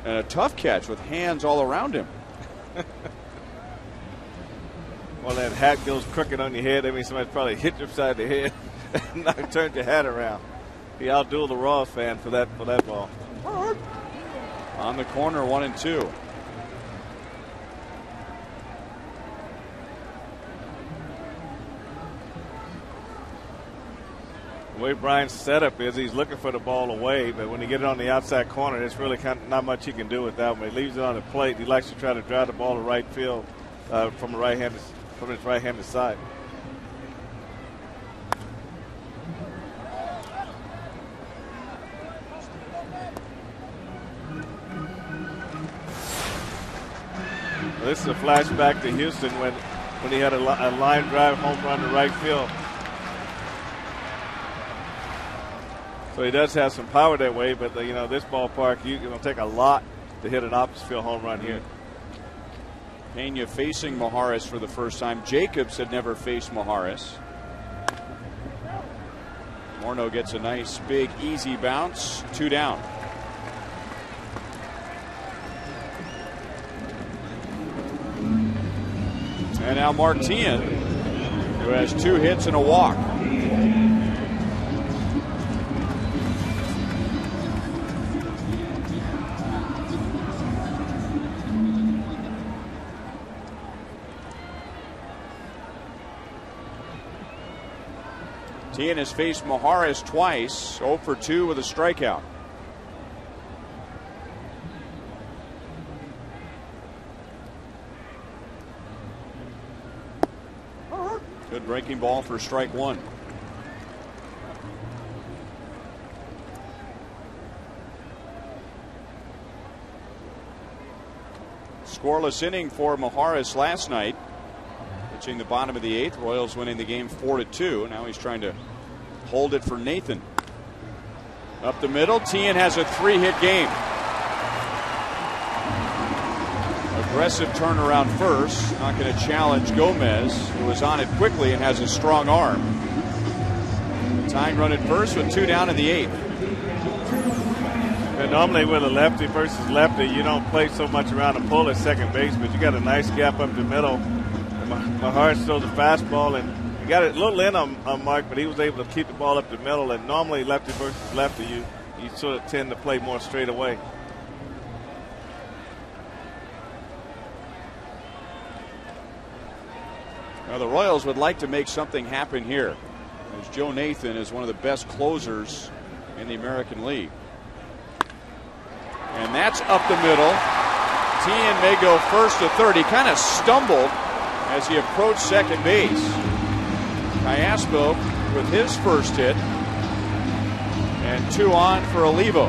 And a tough catch with hands all around him. Well, that hat goes crooked on your head. That means somebody probably hit you upside the head and turned your hat around. He outdueled the Royals fan for that ball. On the corner, 1-2. The way Brian's setup is, he's looking for the ball away, but when he get it on the outside corner, there's really not much he can do with that. When he leaves it on the plate, he likes to try to drive the ball to right field from his right-handed side. Well, this is a flashback to Houston when he had a line drive home run to right field. So he does have some power that way, but this ballpark, you're going to take a lot to hit an opposite field home run here. Pena facing Majares for the first time. Jacobs had never faced Majares. Morneau gets a nice, big, easy bounce. 2 down. And now Mark Teahen, who has 2 hits and a walk. Teahen has faced Majares twice, 0 for 2 with a strikeout. breaking ball for strike one. Scoreless inning for Maharis last night. Pitching the bottom of the eighth. Royals winning the game 4-2. Now he's trying to hold it for Nathan. Up the middle. Tien has a 3-hit game. Aggressive turnaround first. Not going to challenge Gomez, who was on it quickly and has a strong arm. Tying run at first with 2 down in the eighth. And normally with a lefty versus lefty, you don't play so much around the pull at second base, but you got a nice gap up the middle. Maharis throws a fastball, and he got a little in on Mark, but he was able to keep the ball up the middle. And normally lefty versus lefty, you sort of tend to play more straight away. Now the Royals would like to make something happen here, as Joe Nathan is one of the best closers in the American League. And that's up the middle. Tien may go first to third. He kind of stumbled as he approached second base. Callaspo with his first hit. And 2 on for Olivo.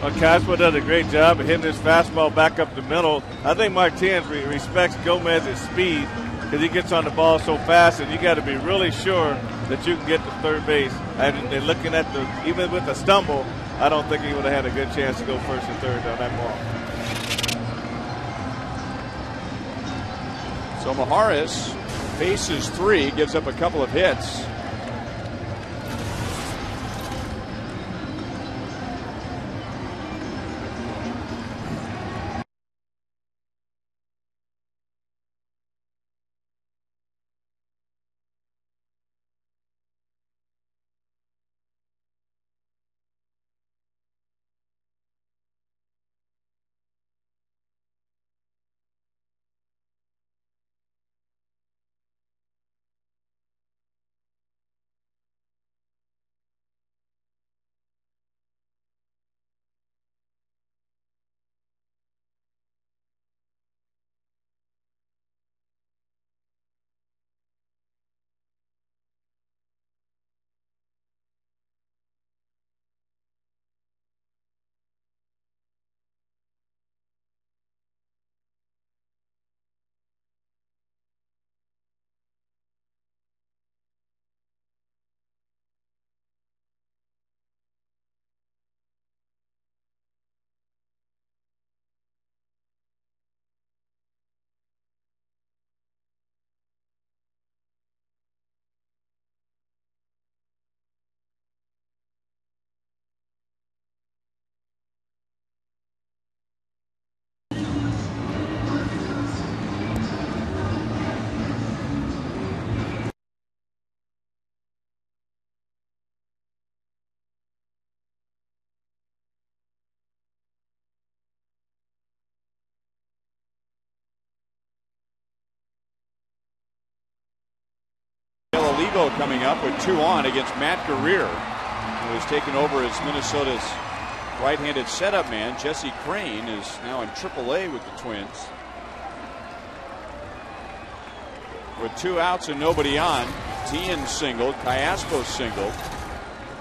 Well, Casper does a great job of hitting his fastball back up the middle. I think Martinez respects Gomez's speed because he gets on the ball so fast, and you got to be really sure that you can get to third base. And looking at even with the stumble, I don't think he would have had a good chance to go first and third on that ball. So Maharis faces 3, gives up a couple of hits. Olivo coming up with 2 on against Matt Guerrier, who has taken over as Minnesota's right-handed setup man. Jesse Crane is now in AAA with the Twins. With 2 outs and nobody on, Tien singled, Callaspo singled,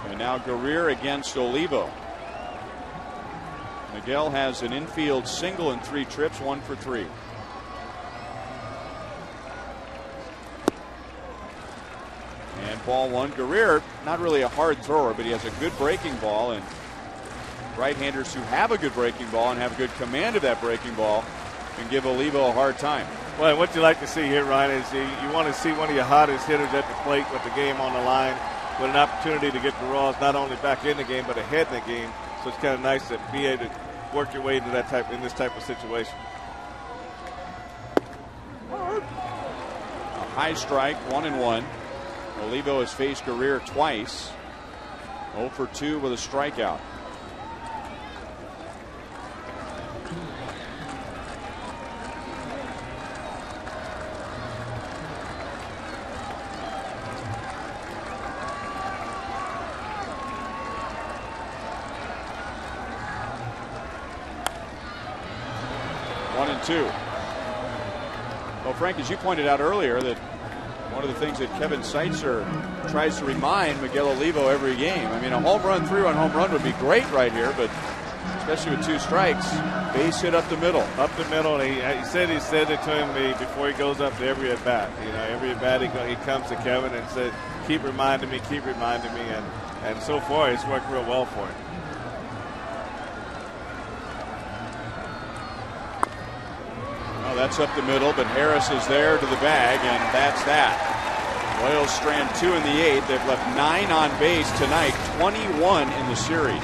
and now Guerrier against Olivo. Miguel has an infield single in 3 trips, 1 for 3. And ball 1. Guerrier, not really a hard thrower, but he has a good breaking ball, and right-handers who have a good breaking ball and have good command of that breaking ball can give Olivo a hard time. Well, what you like to see here, Ryan, is you want to see one of your hottest hitters at the plate with the game on the line, with an opportunity to get the Royals not only back in the game but ahead in the game. So it's kind of nice to be able to work your way into in this type of situation. A high strike, 1-1. Olivo has faced Guerrier twice. 0 for 2 with a strikeout. One and 2. Well, Frank, as you pointed out earlier, that one of the things that Kevin Seitzer tries to remind Miguel Olivo every game. I mean, a home run, 3-run home run would be great right here, but especially with 2 strikes, base hit up the middle. Up the middle. And he said it to him before he goes up to every at bat. You know, every at bat he comes to Kevin and said, "Keep reminding me, and so far it's worked real well for him. Well, that's up the middle, but Harris is there to the bag, and that's that. Royals strand 2 in the 8th. They've left 9 on base tonight, 21 in the series.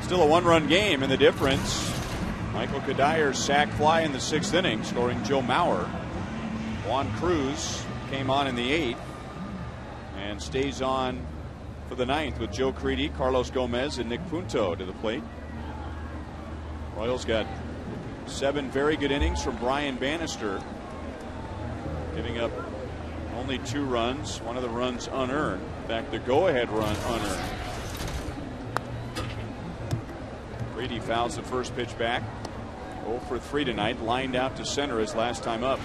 Still a 1-run game, and the difference, Michael Kadyr's sac fly in the 6th inning, scoring Joe Mauer. Juan Cruz came on in the 8th and stays on for the 9th with Joe Creedy, Carlos Gomez, and Nick Punto to the plate. Royals got 7 very good innings from Brian Bannister, giving up only 2 runs, one of the runs unearned. In fact, the go-ahead run unearned. Creedy fouls the first pitch back. 0 for 3 tonight. Lined out to center his last time up.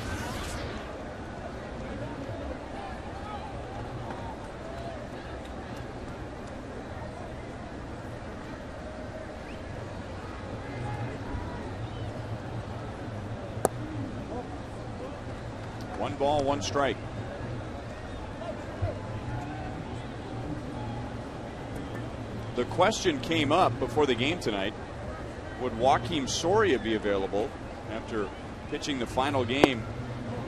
One ball, 1 strike. The question came up before the game tonight. Would Joakim Soria be available after pitching the final game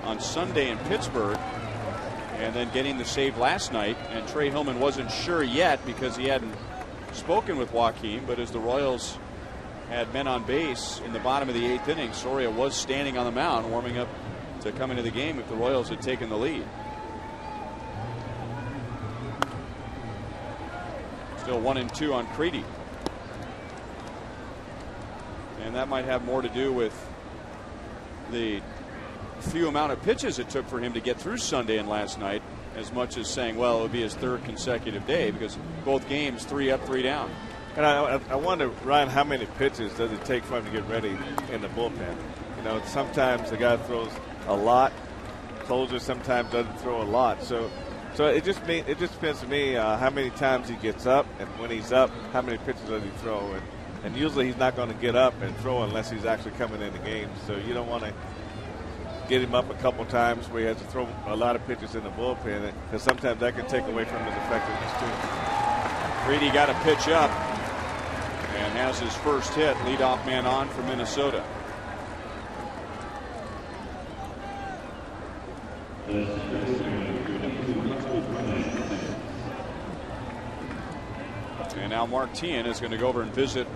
on Sunday in Pittsburgh and then getting the save last night? And Trey Hillman wasn't sure yet because he hadn't spoken with Joakim, but as the Royals had men on base in the bottom of the 8th inning, Soria was standing on the mound warming up to come into the game if the Royals had taken the lead. Still 1-2 on Creedy. And that might have more to do with the few amount of pitches it took for him to get through Sunday and last night, as much as saying, well, it would be his 3rd consecutive day, because both games 3 up, 3 down. And I wonder, Ryan, how many pitches does it take for him to get ready in the bullpen? You know, sometimes the guy throws a lot. Closer sometimes doesn't throw a lot. So it just depends to me how many times he gets up, and when he's up, how many pitches does he throw? And usually he's not going to get up and throw unless he's actually coming in the game. So you don't want to get him up a couple times where he has to throw a lot of pitches in the bullpen, because sometimes that can take away from his effectiveness too. Creedy got a pitch up and has his first hit. Leadoff man on for Minnesota. And now Mark Teahen is going to go over and visit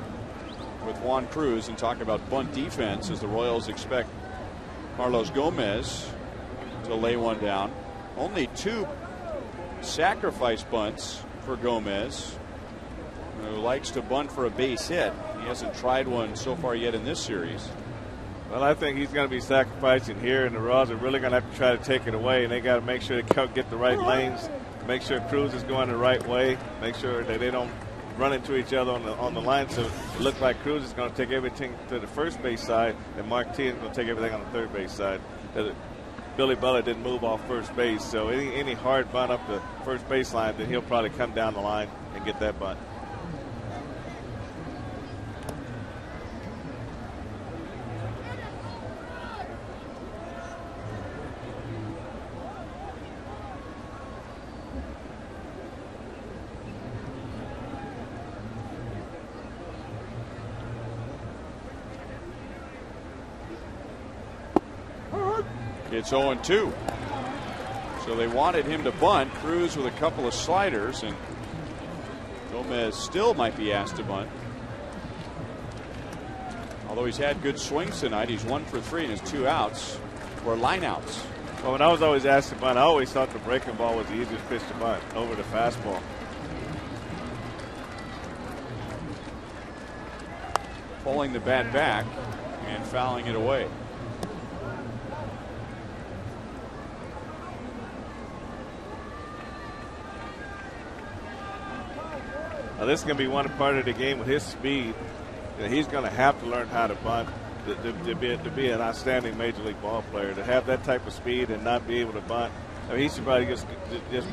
with Juan Cruz and talk about bunt defense, as the Royals expect Carlos Gomez to lay one down. Only 2 sacrifice bunts for Gomez, who likes to bunt for a base hit. He hasn't tried one so far yet in this series. Well, I think he's going to be sacrificing here, and the Royals are really going to have to try to take it away, and they got to make sure they get the right lanes, make sure Cruz is going the right way, make sure that they don't run into each other on the line. So it looks like Cruz is going to take everything to the first base side, and Martinez is going to take everything on the third base side. Billy Butler didn't move off first base, so any hard bunt up the first base line, then he'll probably come down the line and get that bunt. It's 0-2. So they wanted him to bunt. Cruz with a couple of sliders, and Gomez still might be asked to bunt. Although he's had good swings tonight, he's 1 for 3 and his 2 outs were line outs. Well, when I was always asked to bunt, I always thought the breaking ball was the easiest pitch to bunt over the fastball. Pulling the bat back and fouling it away. Now, this is going to be one part of the game with his speed. He's going to have to learn how to bunt to be an outstanding major league ball player. To have that type of speed and not be able to bunt, I mean, he should probably just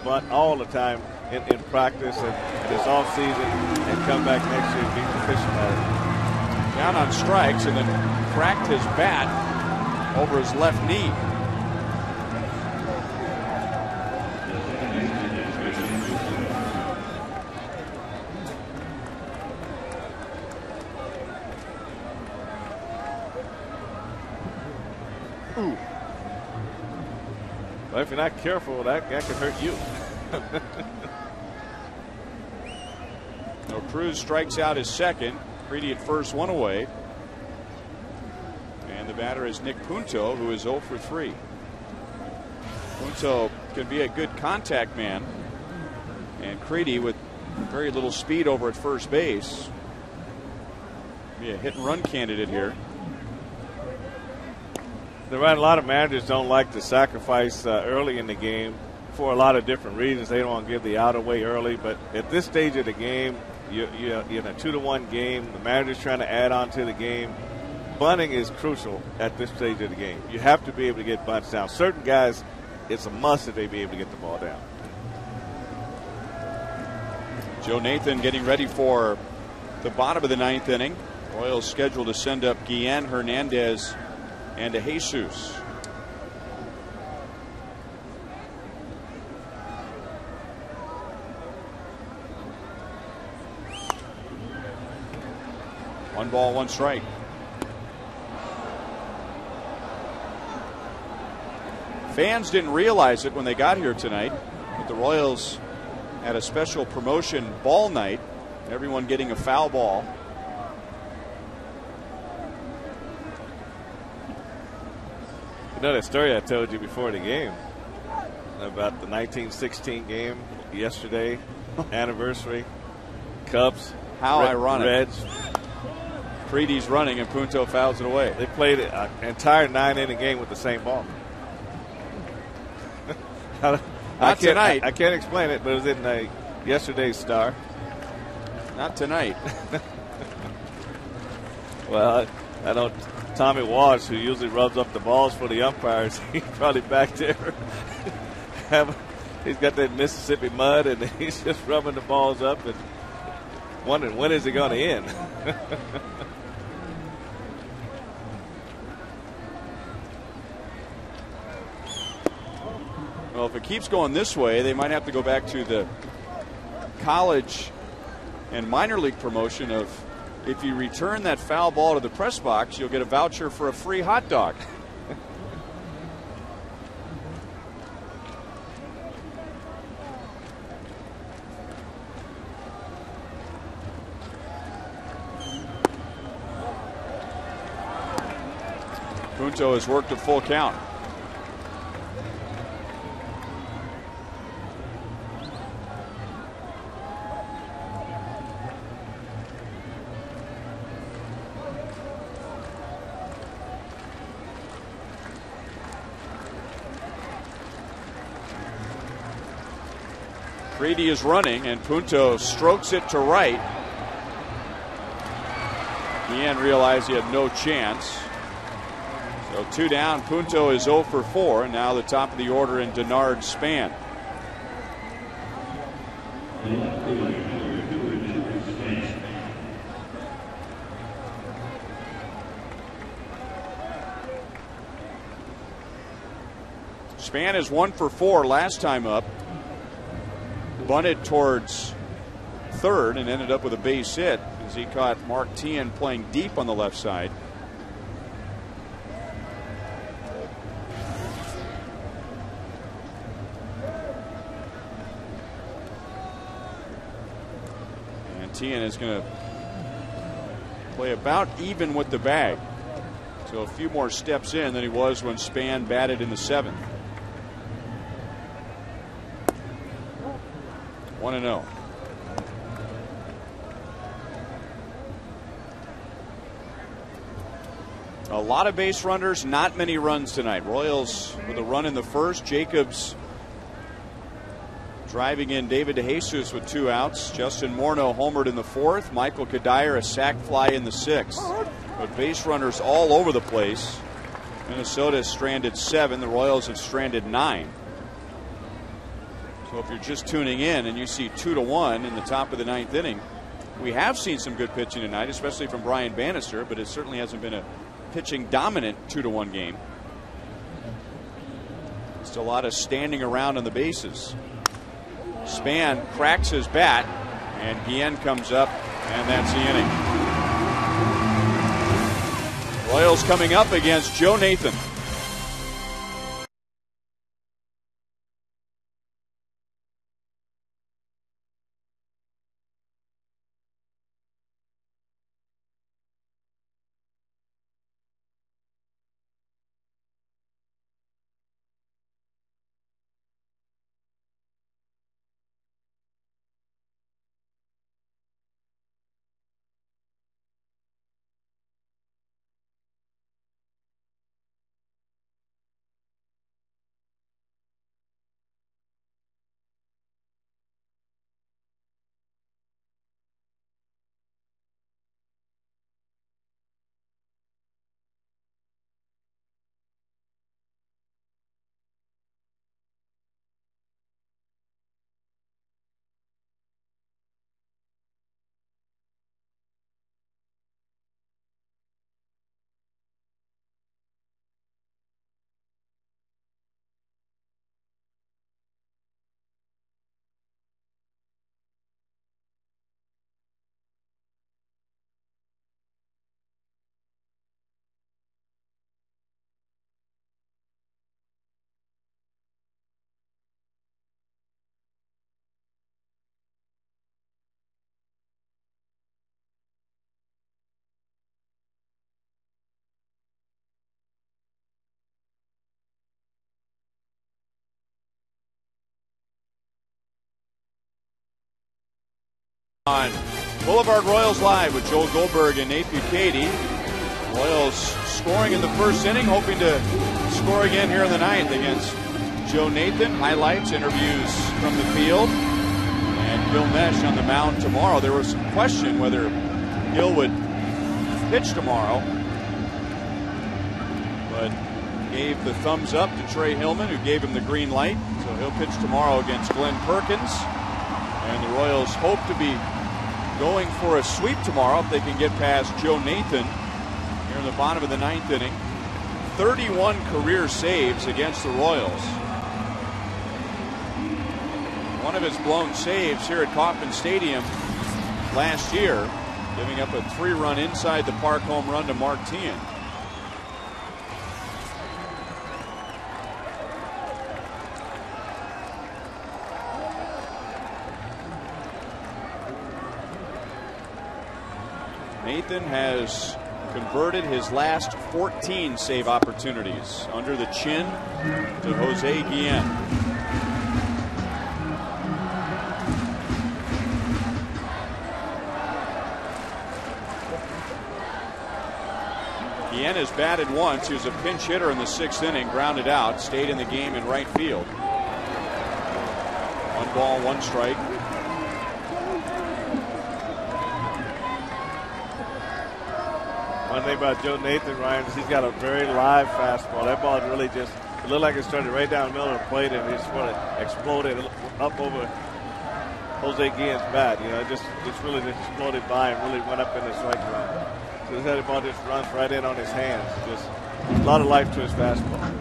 bunt all the time in practice and this off season, and come back next year and be proficient at it. Down on strikes, and then cracked his bat over his left knee. Well, if you're not careful, that could hurt you. No, Cruz strikes out his second. Creedy at first, 1 away. And the batter is Nick Punto, who is 0 for 3. Punto can be a good contact man. And Creedy, with very little speed over at first base, be a hit and run candidate here. They're right. A lot of managers don't like to sacrifice early in the game for a lot of different reasons. They don't want to give the out away early. But at this stage of the game, you're in a 2-1 game. The manager's trying to add on to the game. Bunting is crucial at this stage of the game. You have to be able to get bunts down. Certain guys, it's a must that they be able to get the ball down. Joe Nathan getting ready for the bottom of the 9th inning. Royals scheduled to send up Guillen, Hernandez, and to Jesus. One ball, one strike. Fans didn't realize it when they got here tonight, but the Royals had a special promotion ball night. Everyone getting a foul ball. You know that story I told you before the game about the 1916 game yesterday, anniversary, Cubs. How ironic. Reds. Creedy's running and Punto fouls it away. They played an entire 9-inning game with the same ball. Not tonight. I can't explain it, but it was in yesterday's Star. Not tonight. Well, I don't. Tommy Walsh, who usually rubs up the balls for the umpires, he's probably back there. He's got that Mississippi mud, and he's just rubbing the balls up and wondering when is it going to end. Well, if it keeps going this way, they might have to go back to the college and minor league promotion of, if you return that foul ball to the press box, you'll get a voucher for a free hot dog. Punto has worked a full count. Grady is running, and Punto strokes it to right. Guillen realized he had no chance. So 2 down. Punto is 0 for 4, and now the top of the order in Denard Span. Span is 1 for 4 last time up. Bunted towards third and ended up with a base hit as he caught Mark Tien playing deep on the left side. And Tien is going to play about even with the bag. So a few more steps in than he was when Span batted in the 7th. 1-0. A lot of base runners, not many runs tonight. Royals with a run in the first. Jacobs driving in David DeJesus with 2 outs. Justin Morneau homered in the 4th. Michael Kadire a sac fly in the 6th. But base runners all over the place. Minnesota stranded 7. The Royals have stranded 9. So if you're just tuning in and you see 2-1 in the top of the 9th inning, we have seen some good pitching tonight, especially from Brian Bannister, but it certainly hasn't been a pitching dominant 2-1 game. Just a lot of standing around on the bases. Span cracks his bat, and Guillen comes up, and that's the inning. Royals coming up against Joe Nathan. On Boulevard Royals Live with Joel Goldberg and Nate Bukaty. Royals scoring in the first inning, hoping to score again here in the 9th against Joe Nathan. Highlights, interviews from the field, and Bill Mesh on the mound tomorrow. There was some question whether Gil would pitch tomorrow, but gave the thumbs up to Trey Hillman, who gave him the green light. So he'll pitch tomorrow against Glenn Perkins. And the Royals hope to be going for a sweep tomorrow if they can get past Joe Nathan here in the bottom of the 9th inning. 31 career saves against the Royals. One of his blown saves here at Kauffman Stadium last year, giving up a 3-run inside the park home run to Mark Tien. Nathan has converted his last 14 save opportunities. Under the chin to Jose Guillen. Guillen has batted once. He was a pinch hitter in the 6th inning, grounded out, stayed in the game in right field. 1 ball, 1 strike. One thing about Joe Nathan, Ryan, is he's got a very live fastball. That ball really just, it looked like it started right down the middle of the plate and it sort of exploded up over Jose Guillen's bat. You know, it just really just exploded by and really went up in the strike zone. So that ball just runs right in on his hands. Just a lot of life to his fastball.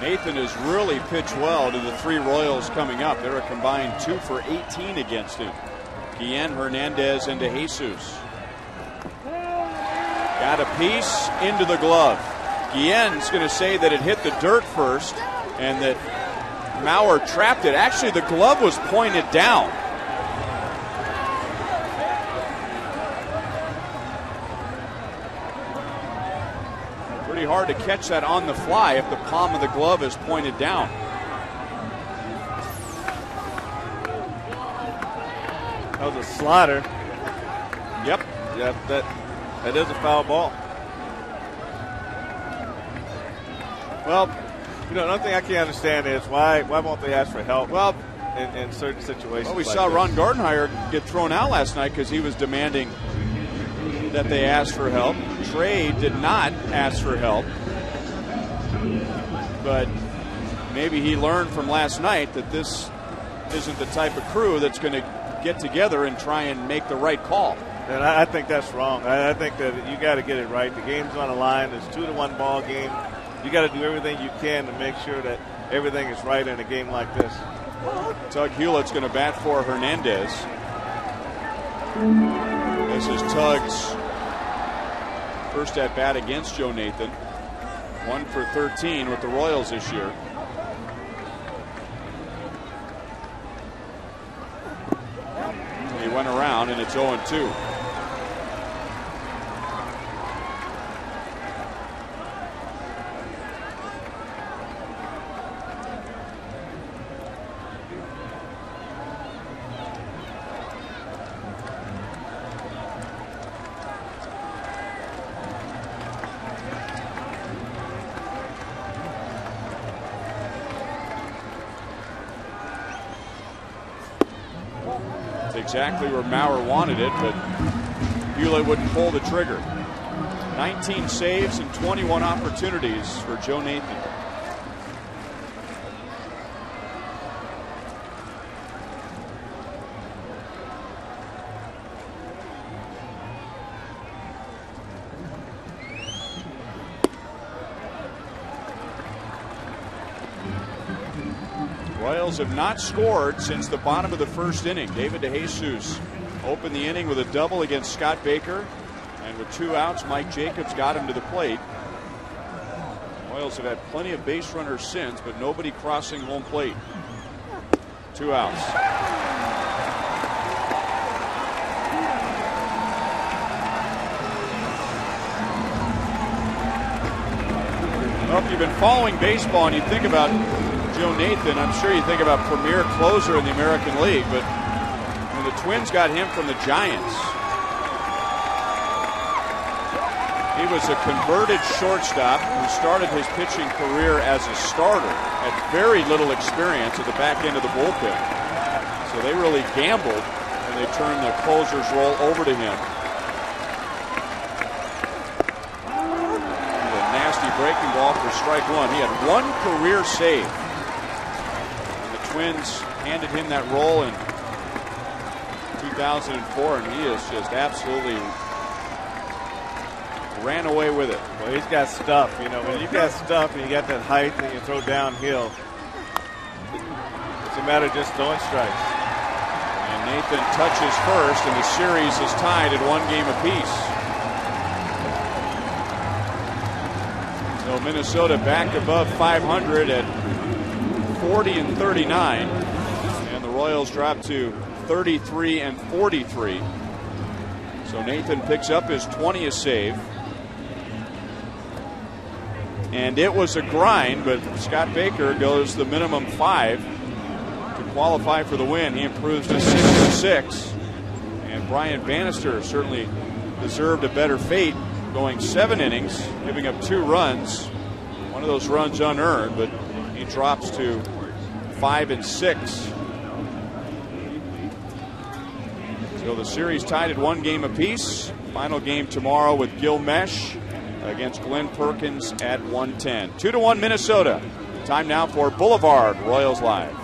Nathan has really pitched well to the 3 Royals coming up. They're a combined 2 for 18 against him. Guillen, Hernandez, and DeJesus. Got a piece into the glove. Guillen's going to say that it hit the dirt first and that Mauer trapped it. Actually, the glove was pointed down. Pretty hard to catch that on the fly if the palm of the glove is pointed down. That was a slider. Yep. Yeah, that is a foul ball. Well, you know, another thing I can't understand is why won't they ask for help? Well, in certain situations. Well, we like saw this. Ron Gardenhire get thrown out last night because he was demanding that they ask for help. Trey did not ask for help, but maybe he learned from last night that this isn't the type of crew that's going to get together and try and make the right call. And I think that's wrong. I think that you got to get it right. The game's on the line. It's 2-1 ball game. You got to do everything you can to make sure that everything is right in a game like this. Tug Hewlett's going to bat for Hernandez. This is Tug's first at bat against Joe Nathan. 1 for 13 with the Royals this year. He went around and it's 0-2. Exactly where Mauer wanted it, but Hewlett wouldn't pull the trigger. 19 saves and 21 opportunities for Joe Nathan. Royals have not scored since the bottom of the 1st inning. David DeJesus opened the inning with a double against Scott Baker, and with 2 outs, Mike Jacobs got him to the plate. Royals have had plenty of base runners since, but nobody crossing home plate. 2 outs. Well, if you've been following baseball and you think about Joe Nathan, I'm sure you think about premier closer in the American League, but when the Twins got him from the Giants, he was a converted shortstop who started his pitching career as a starter, had very little experience at the back end of the bullpen. So they really gambled and they turned the closer's role over to him. A nasty breaking ball for strike 1. He had 1 career save. Twins handed him that role in 2004, and he has just absolutely ran away with it. Well, he's got stuff. You know, when you got stuff and you got that height and you throw downhill, it's a matter of just throwing strikes. And Nathan touches first, and the series is tied at 1 game apiece. Minnesota back above 500 at 40-39, and the Royals drop to 33-43. So Nathan picks up his 20th save. And it was a grind, but Scott Baker goes the minimum 5 to qualify for the win. He improves to 6-6. And Brian Bannister certainly deserved a better fate, going 7 innings, giving up 2 runs. One of those runs unearned, but he drops to 5-6. So the series tied at 1 game apiece. Final game tomorrow with Gil Mesh against Glenn Perkins at 1:10. 2-1 Minnesota. Time now for Boulevard Royals Live.